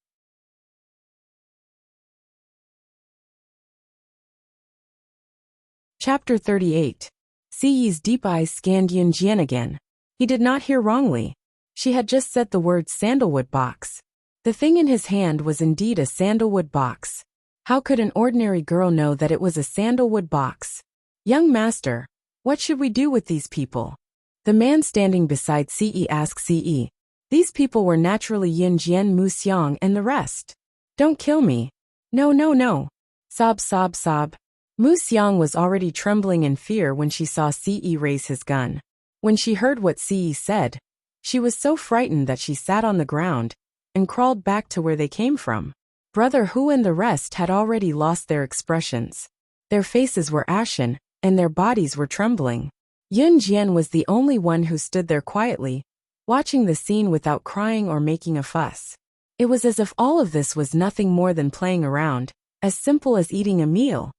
Chapter 38. Siyi's deep eyes scanned Yunjian again. He did not hear wrongly. She had just said the word sandalwood box. The thing in his hand was indeed a sandalwood box. How could an ordinary girl know that it was a sandalwood box? Young master, what should we do with these people? The man standing beside Ce asked Ce. These people were naturally Yunjian, Mu Xiang, and the rest. Don't kill me. No, no, no. Sob, sob, sob. Mu Xiang was already trembling in fear when she saw Ce raise his gun. When she heard what Ce said, she was so frightened that she sat on the ground and crawled back to where they came from. Brother Hu and the rest had already lost their expressions. Their faces were ashen, and their bodies were trembling. Yunjian was the only one who stood there quietly, watching the scene without crying or making a fuss. It was as if all of this was nothing more than playing around, as simple as eating a meal.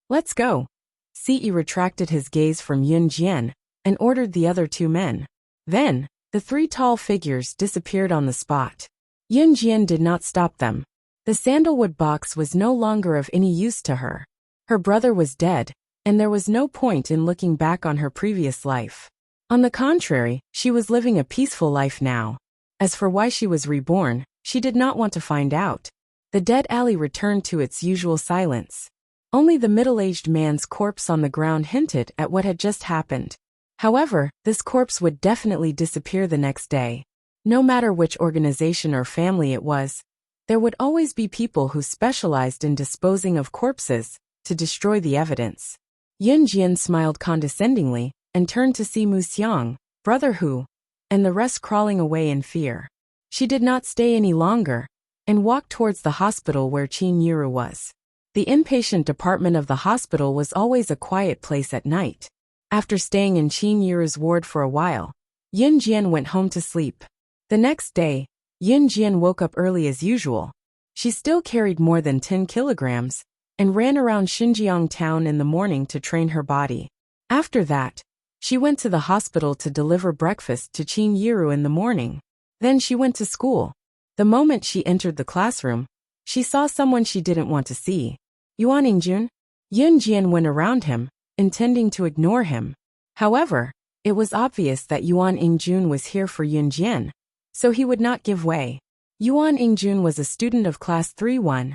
Let's go. Ce retracted his gaze from Yunjian and ordered the other 2 men. Then, the 3 tall figures disappeared on the spot. Yunjian did not stop them. The sandalwood box was no longer of any use to her. Her brother was dead, and there was no point in looking back on her previous life. On the contrary, she was living a peaceful life now. As for why she was reborn, she did not want to find out. The dead alley returned to its usual silence. Only the middle-aged man's corpse on the ground hinted at what had just happened. However, this corpse would definitely disappear the next day. No matter which organization or family it was, there would always be people who specialized in disposing of corpses to destroy the evidence. Yunjian smiled condescendingly and turned to see Mu Xiang, Brother Hu, and the rest crawling away in fear. She did not stay any longer and walked towards the hospital where Qin Yiru was. The inpatient department of the hospital was always a quiet place at night. After staying in Qin Yiru's ward for a while, Yunjian went home to sleep. The next day, Yunjian woke up early as usual. She still carried more than 10 kilograms and ran around Xinjiang town in the morning to train her body. After that, she went to the hospital to deliver breakfast to Qin Yiru in the morning. Then she went to school. The moment she entered the classroom, she saw someone she didn't want to see. Yuan Yingjun? Yunjian went around him, intending to ignore him. However, it was obvious that Yuan Yingjun was here for Yunjian, so he would not give way. Yuan Yingjun was a student of class 3-1.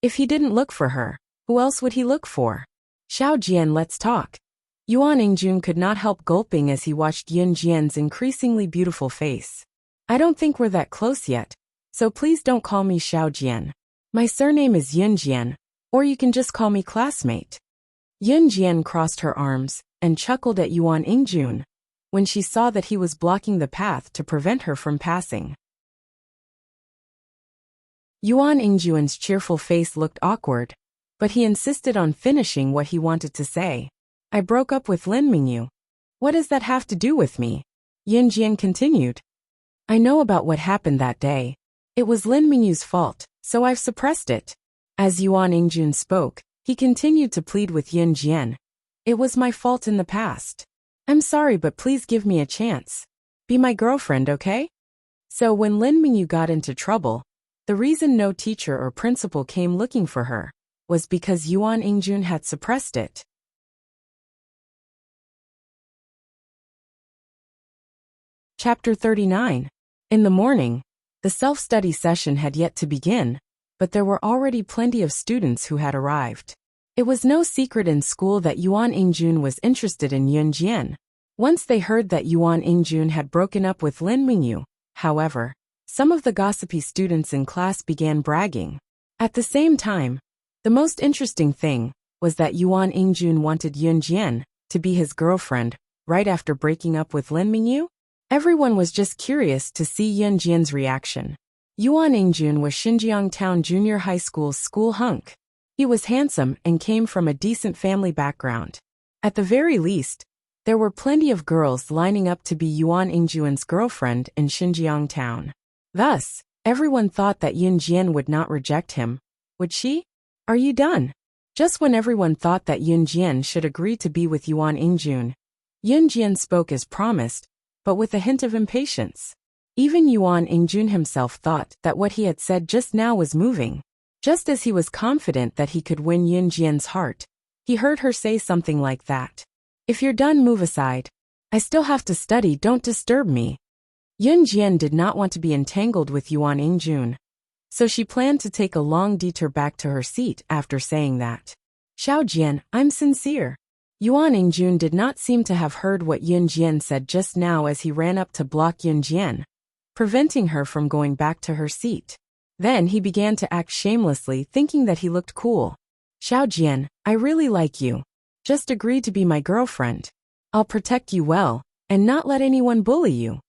If he didn't look for her, who else would he look for? Xiao Jian, let's talk. Yuan Yingjun could not help gulping as he watched Yunjian's increasingly beautiful face. I don't think we're that close yet, so please don't call me Xiao Jian. My surname is Yunjian, or you can just call me classmate. Yunjian crossed her arms and chuckled at Yuan Yingjun when she saw that he was blocking the path to prevent her from passing. Yuan Yingjun's cheerful face looked awkward, but he insisted on finishing what he wanted to say. I broke up with Lin Mingyu. What does that have to do with me? Yunjian continued. I know about what happened that day. It was Lin Mingyu's fault, so I've suppressed it. As Yuan Yingjun spoke, he continued to plead with Yunjian. It was my fault in the past. I'm sorry, but please give me a chance. Be my girlfriend, okay? So when Lin Mingyu got into trouble, the reason no teacher or principal came looking for her was because Yuan Yingjun had suppressed it. Chapter 39. In the morning, the self-study session had yet to begin, but there were already plenty of students who had arrived. It was no secret in school that Yuan Yingjun was interested in Yunjian. Once they heard that Yuan Yingjun had broken up with Lin Mingyu, however, some of the gossipy students in class began bragging. At the same time, the most interesting thing was that Yuan Yingjun wanted Yunjian to be his girlfriend right after breaking up with Lin Mingyu. Everyone was just curious to see Yunjian's reaction. Yuan Yingjun was Xinjiang Town Junior High School's school hunk. He was handsome and came from a decent family background. At the very least, there were plenty of girls lining up to be Yuan Yingjun's girlfriend in Xinjiang Town. Thus, Everyone thought that Yun Jian would not reject him. Would she? Are you done? Just when everyone thought that Yun Jian should agree to be with Yuan Ingjun, Yun Jian spoke as promised, but with a hint of impatience. Even Yuan Ingjun himself thought that what he had said just now was moving. Just as he was confident that he could win Yun Jian's heart, he heard her say something like that. If you're done, move aside. I still have to study, don't disturb me. Yun Jian did not want to be entangled with Yuan Ingjun, so she planned to take a long detour back to her seat after saying that. Xiao Jian, I'm sincere. Yuan Ingjun did not seem to have heard what Yun Jian said just now as he ran up to block Yun Jian, preventing her from going back to her seat. Then he began to act shamelessly, thinking that he looked cool. Xiao Jian, I really like you. Just agree to be my girlfriend. I'll protect you well, and not let anyone bully you.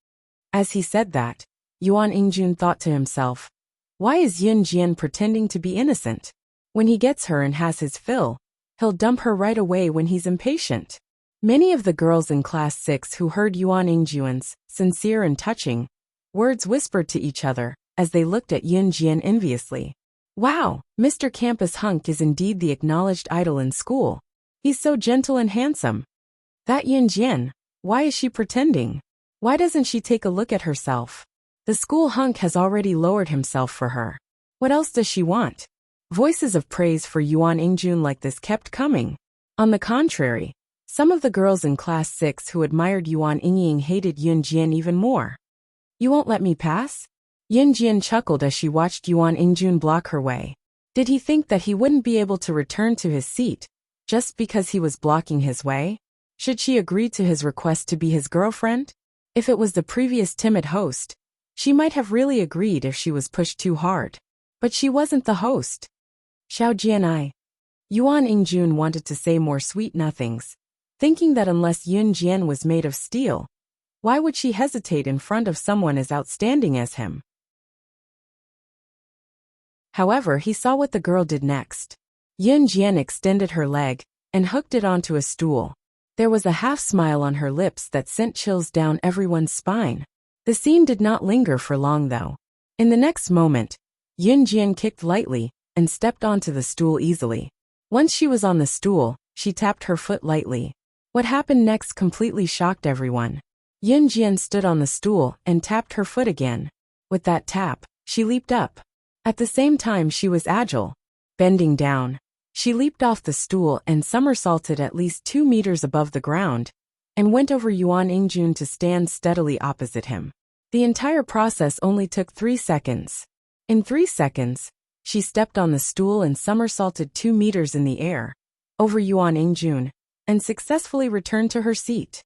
As he said that, Yuan Ingjun thought to himself, why is Yun Jian pretending to be innocent? When he gets her and has his fill, he'll dump her right away when he's impatient. Many of the girls in class 6 who heard Yuan Ingjun's sincere and touching words whispered to each other as they looked at Yun Jian enviously. Wow, Mr. Campus Hunk is indeed the acknowledged idol in school. He's so gentle and handsome. That Yun Jian, why is she pretending? Why doesn't she take a look at herself? The school hunk has already lowered himself for her. What else does she want? Voices of praise for Yuan Ingjun like this kept coming. On the contrary, some of the girls in class 6 who admired Yuan Ingying hated Yun Jian even more. You won't let me pass? Yun Jian chuckled as she watched Yuan Ingjun block her way. Did he think that he wouldn't be able to return to his seat just because he was blocking his way? Should she agree to his request to be his girlfriend? If it was the previous timid host, she might have really agreed if she was pushed too hard. But she wasn't the host. Xiao Jian. Yuan Ingjun wanted to say more sweet nothings, thinking that unless Yun Jian was made of steel, why would she hesitate in front of someone as outstanding as him? However, he saw what the girl did next. Yun Jian extended her leg and hooked it onto a stool. There was a half-smile on her lips that sent chills down everyone's spine. The scene did not linger for long though. In the next moment, Yun Jian kicked lightly and stepped onto the stool easily. Once she was on the stool, she tapped her foot lightly. What happened next completely shocked everyone. Yun Jian stood on the stool and tapped her foot again. With that tap, she leaped up. At the same time she was agile. Bending down, she leaped off the stool and somersaulted at least 2 meters above the ground, and went over Yuan Ingjun to stand steadily opposite him. The entire process only took 3 seconds. In 3 seconds, she stepped on the stool and somersaulted 2 meters in the air, over Yuan Ingjun, and successfully returned to her seat.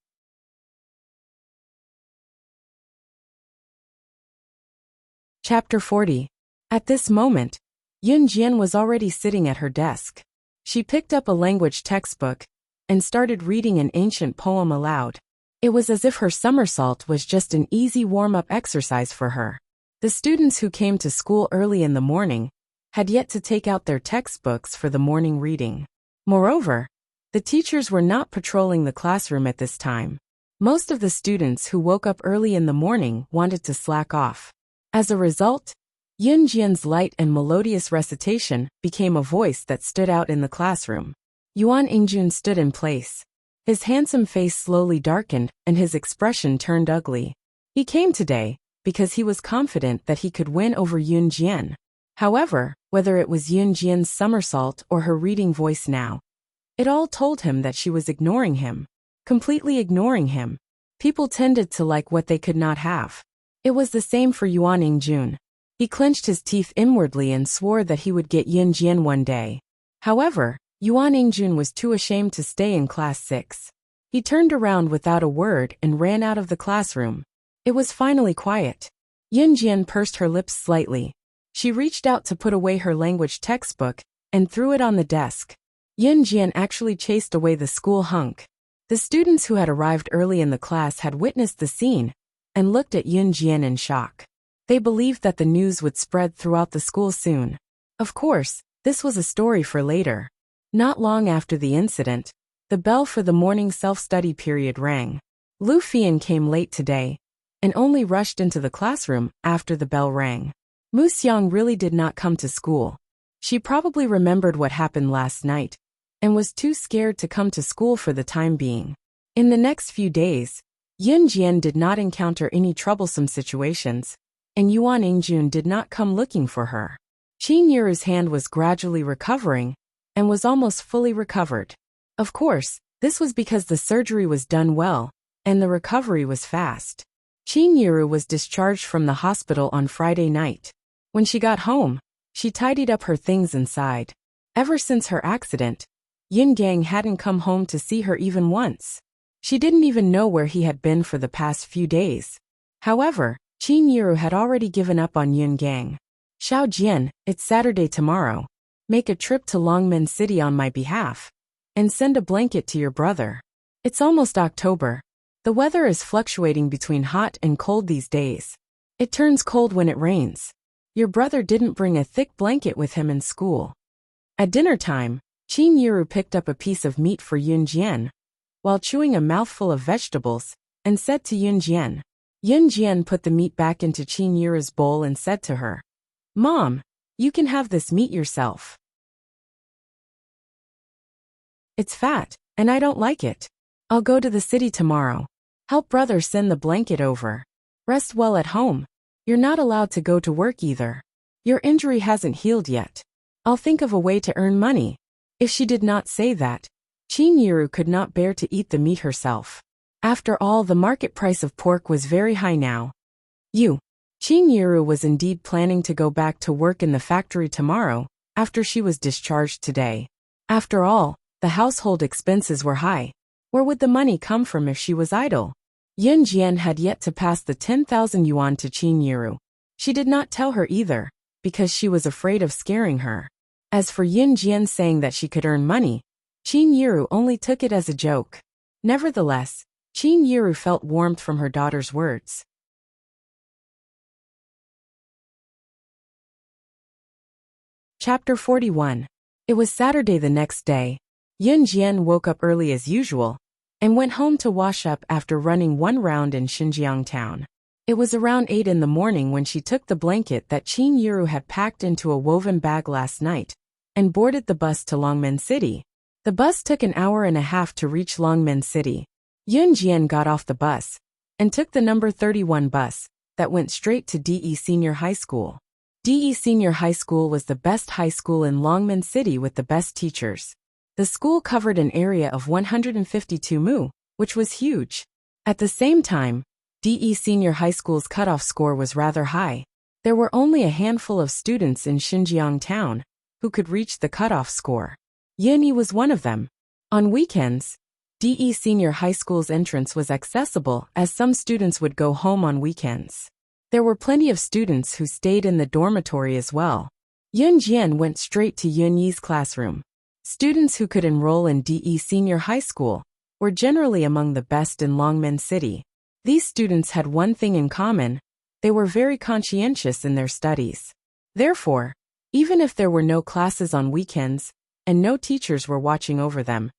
Chapter 40. At this moment, Yun Jian was already sitting at her desk. She picked up a language textbook and started reading an ancient poem aloud. It was as if her somersault was just an easy warm-up exercise for her. The students who came to school early in the morning had yet to take out their textbooks for the morning reading. Moreover, the teachers were not patrolling the classroom at this time. Most of the students who woke up early in the morning wanted to slack off. As a result, Yun Jian's light and melodious recitation became a voice that stood out in the classroom. Yuan Ingjun stood in place. His handsome face slowly darkened and his expression turned ugly. He came today because he was confident that he could win over Yun Jian. However, whether it was Yun Jian's somersault or her reading voice now, it all told him that she was ignoring him. Completely ignoring him. People tended to like what they could not have. It was the same for Yuan Ingjun. He clenched his teeth inwardly and swore that he would get Yun Jian one day. However, Yuan Ingjun was too ashamed to stay in class 6. He turned around without a word and ran out of the classroom. It was finally quiet. Yun Jian pursed her lips slightly. She reached out to put away her language textbook and threw it on the desk. Yun Jian actually chased away the school hunk. The students who had arrived early in the class had witnessed the scene and looked at Yun Jian in shock. They believed that the news would spread throughout the school soon. Of course, this was a story for later. Not long after the incident, the bell for the morning self-study period rang. Lu Fian came late today and only rushed into the classroom after the bell rang. Mu Xiang really did not come to school. She probably remembered what happened last night and was too scared to come to school for the time being. In the next few days, Yin Jian did not encounter any troublesome situations, and Yuan Ingjun did not come looking for her. Qin Yuru's hand was gradually recovering and was almost fully recovered. Of course, this was because the surgery was done well and the recovery was fast. Qin Yuru was discharged from the hospital on Friday night. When she got home, she tidied up her things inside. Ever since her accident, Yin Gang hadn't come home to see her even once. She didn't even know where he had been for the past few days. However, Qin Yuru had already given up on Yin Gang. Xiao Jian, it's Saturday tomorrow. Make a trip to Longmen City on my behalf, and send a blanket to your brother. It's almost October. The weather is fluctuating between hot and cold these days. It turns cold when it rains. Your brother didn't bring a thick blanket with him in school. At dinner time, Qin Yuru picked up a piece of meat for Yun Jian, while chewing a mouthful of vegetables, and said to Yun Jian. Yun Jian put the meat back into Qin Yuru's bowl and said to her, "Mom, you can have this meat yourself. It's fat, and I don't like it. I'll go to the city tomorrow. Help brother send the blanket over. Rest well at home. You're not allowed to go to work either. Your injury hasn't healed yet. I'll think of a way to earn money." If she did not say that, Qin Yuru could not bear to eat the meat herself. After all, the market price of pork was very high now. Qin Yuru was indeed planning to go back to work in the factory tomorrow, after she was discharged today. After all, the household expenses were high. Where would the money come from if she was idle? Yin Jian had yet to pass the 10,000 yuan to Qin Yuru. She did not tell her either, because she was afraid of scaring her. As for Yin Jian saying that she could earn money, Qin Yuru only took it as a joke. Nevertheless, Qin Yuru felt warmth from her daughter's words. Chapter 41. It was Saturday the next day. Yin Jian woke up early as usual, and went home to wash up after running one round in Xinjiang town. It was around 8 in the morning when she took the blanket that Qin Yuru had packed into a woven bag last night, and boarded the bus to Longmen City. The bus took an hour and a half to reach Longmen City. Yun Jian got off the bus, and took the number 31 bus, that went straight to DE Senior High School. DE Senior High School was the best high school in Longmen City with the best teachers. The school covered an area of 152 mu, which was huge. At the same time, DE Senior High School's cutoff score was rather high. There were only a handful of students in Xinjiang town who could reach the cutoff score. Yin Yi was one of them. On weekends, DE Senior High School's entrance was accessible as some students would go home on weekends. There were plenty of students who stayed in the dormitory as well. Yun Jian went straight to Yun Yi's classroom. Students who could enroll in DE Senior High School were generally among the best in Longmen City. These students had one thing in common: they were very conscientious in their studies. Therefore, even if there were no classes on weekends, and no teachers were watching over them,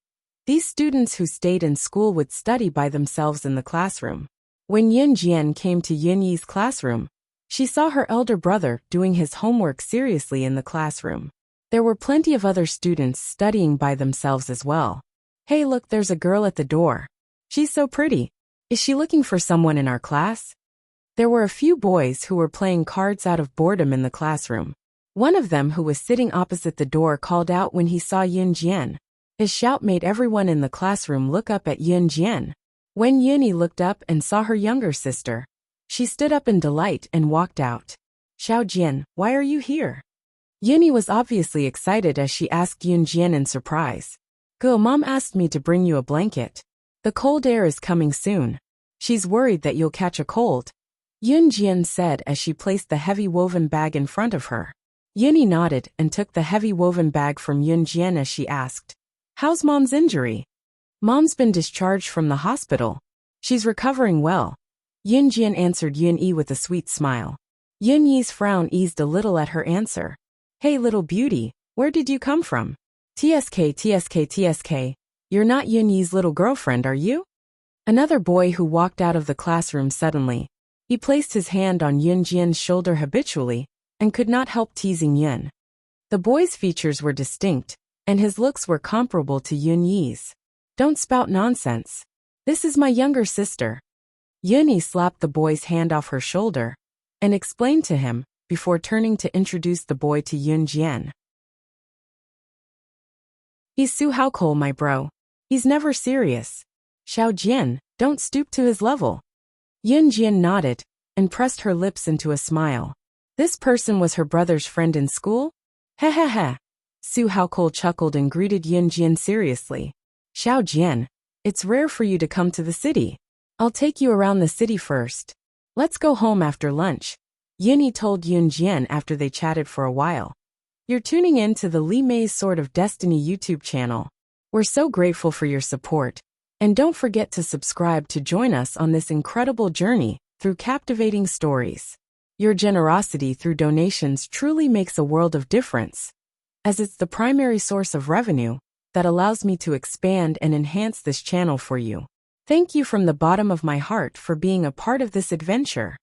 these students who stayed in school would study by themselves in the classroom. When Yin Jian came to Yun Yi's classroom, she saw her elder brother doing his homework seriously in the classroom. There were plenty of other students studying by themselves as well. "Hey, look, there's a girl at the door. She's so pretty. Is she looking for someone in our class?" There were a few boys who were playing cards out of boredom in the classroom. One of them, who was sitting opposite the door, called out when he saw Yun Jian. His shout made everyone in the classroom look up at Yun Jian. When Yunyi looked up and saw her younger sister, she stood up in delight and walked out. "Xiao Jian, why are you here?" Yunyi was obviously excited as she asked Yun Jian in surprise. "Go, Mom asked me to bring you a blanket. The cold air is coming soon. She's worried that you'll catch a cold," Yun Jian said as she placed the heavy woven bag in front of her. Yunyi nodded and took the heavy woven bag from Yun Jian as she asked, "How's Mom's injury?" "Mom's been discharged from the hospital. She's recovering well," Yun Jian answered Yun Yi with a sweet smile. Yun Yi's frown eased a little at her answer. "Hey, little beauty, where did you come from?" TSK, you're not Yun Yi's little girlfriend, are you?" Another boy who walked out of the classroom suddenly. He placed his hand on Yun Jian's shoulder habitually, and could not help teasing Yun. The boy's features were distinct, and his looks were comparable to Yun Yi's. Don't spout nonsense. This is my younger sister. Yun Yi slapped the boy's hand off her shoulder and explained to him, before turning to introduce the boy to Yun Jian. He's Su Haokol, my bro. He's never serious. Xiao Jian, don't stoop to his level. Yun Jian nodded and pressed her lips into a smile. This person was her brother's friend in school? Heh heh heh. Su Haokol chuckled and greeted Yun Jian seriously. Xiao Jian, it's rare for you to come to the city. I'll take you around the city first. Let's go home after lunch. Yun Yi told Yun Jian after they chatted for a while. You're tuning in to the Li Mei's Sword of Destiny YouTube channel. We're so grateful for your support. And don't forget to subscribe to join us on this incredible journey through captivating stories. Your generosity through donations truly makes a world of difference, as it's the primary source of revenue that allows me to expand and enhance this channel for you. Thank you from the bottom of my heart for being a part of this adventure.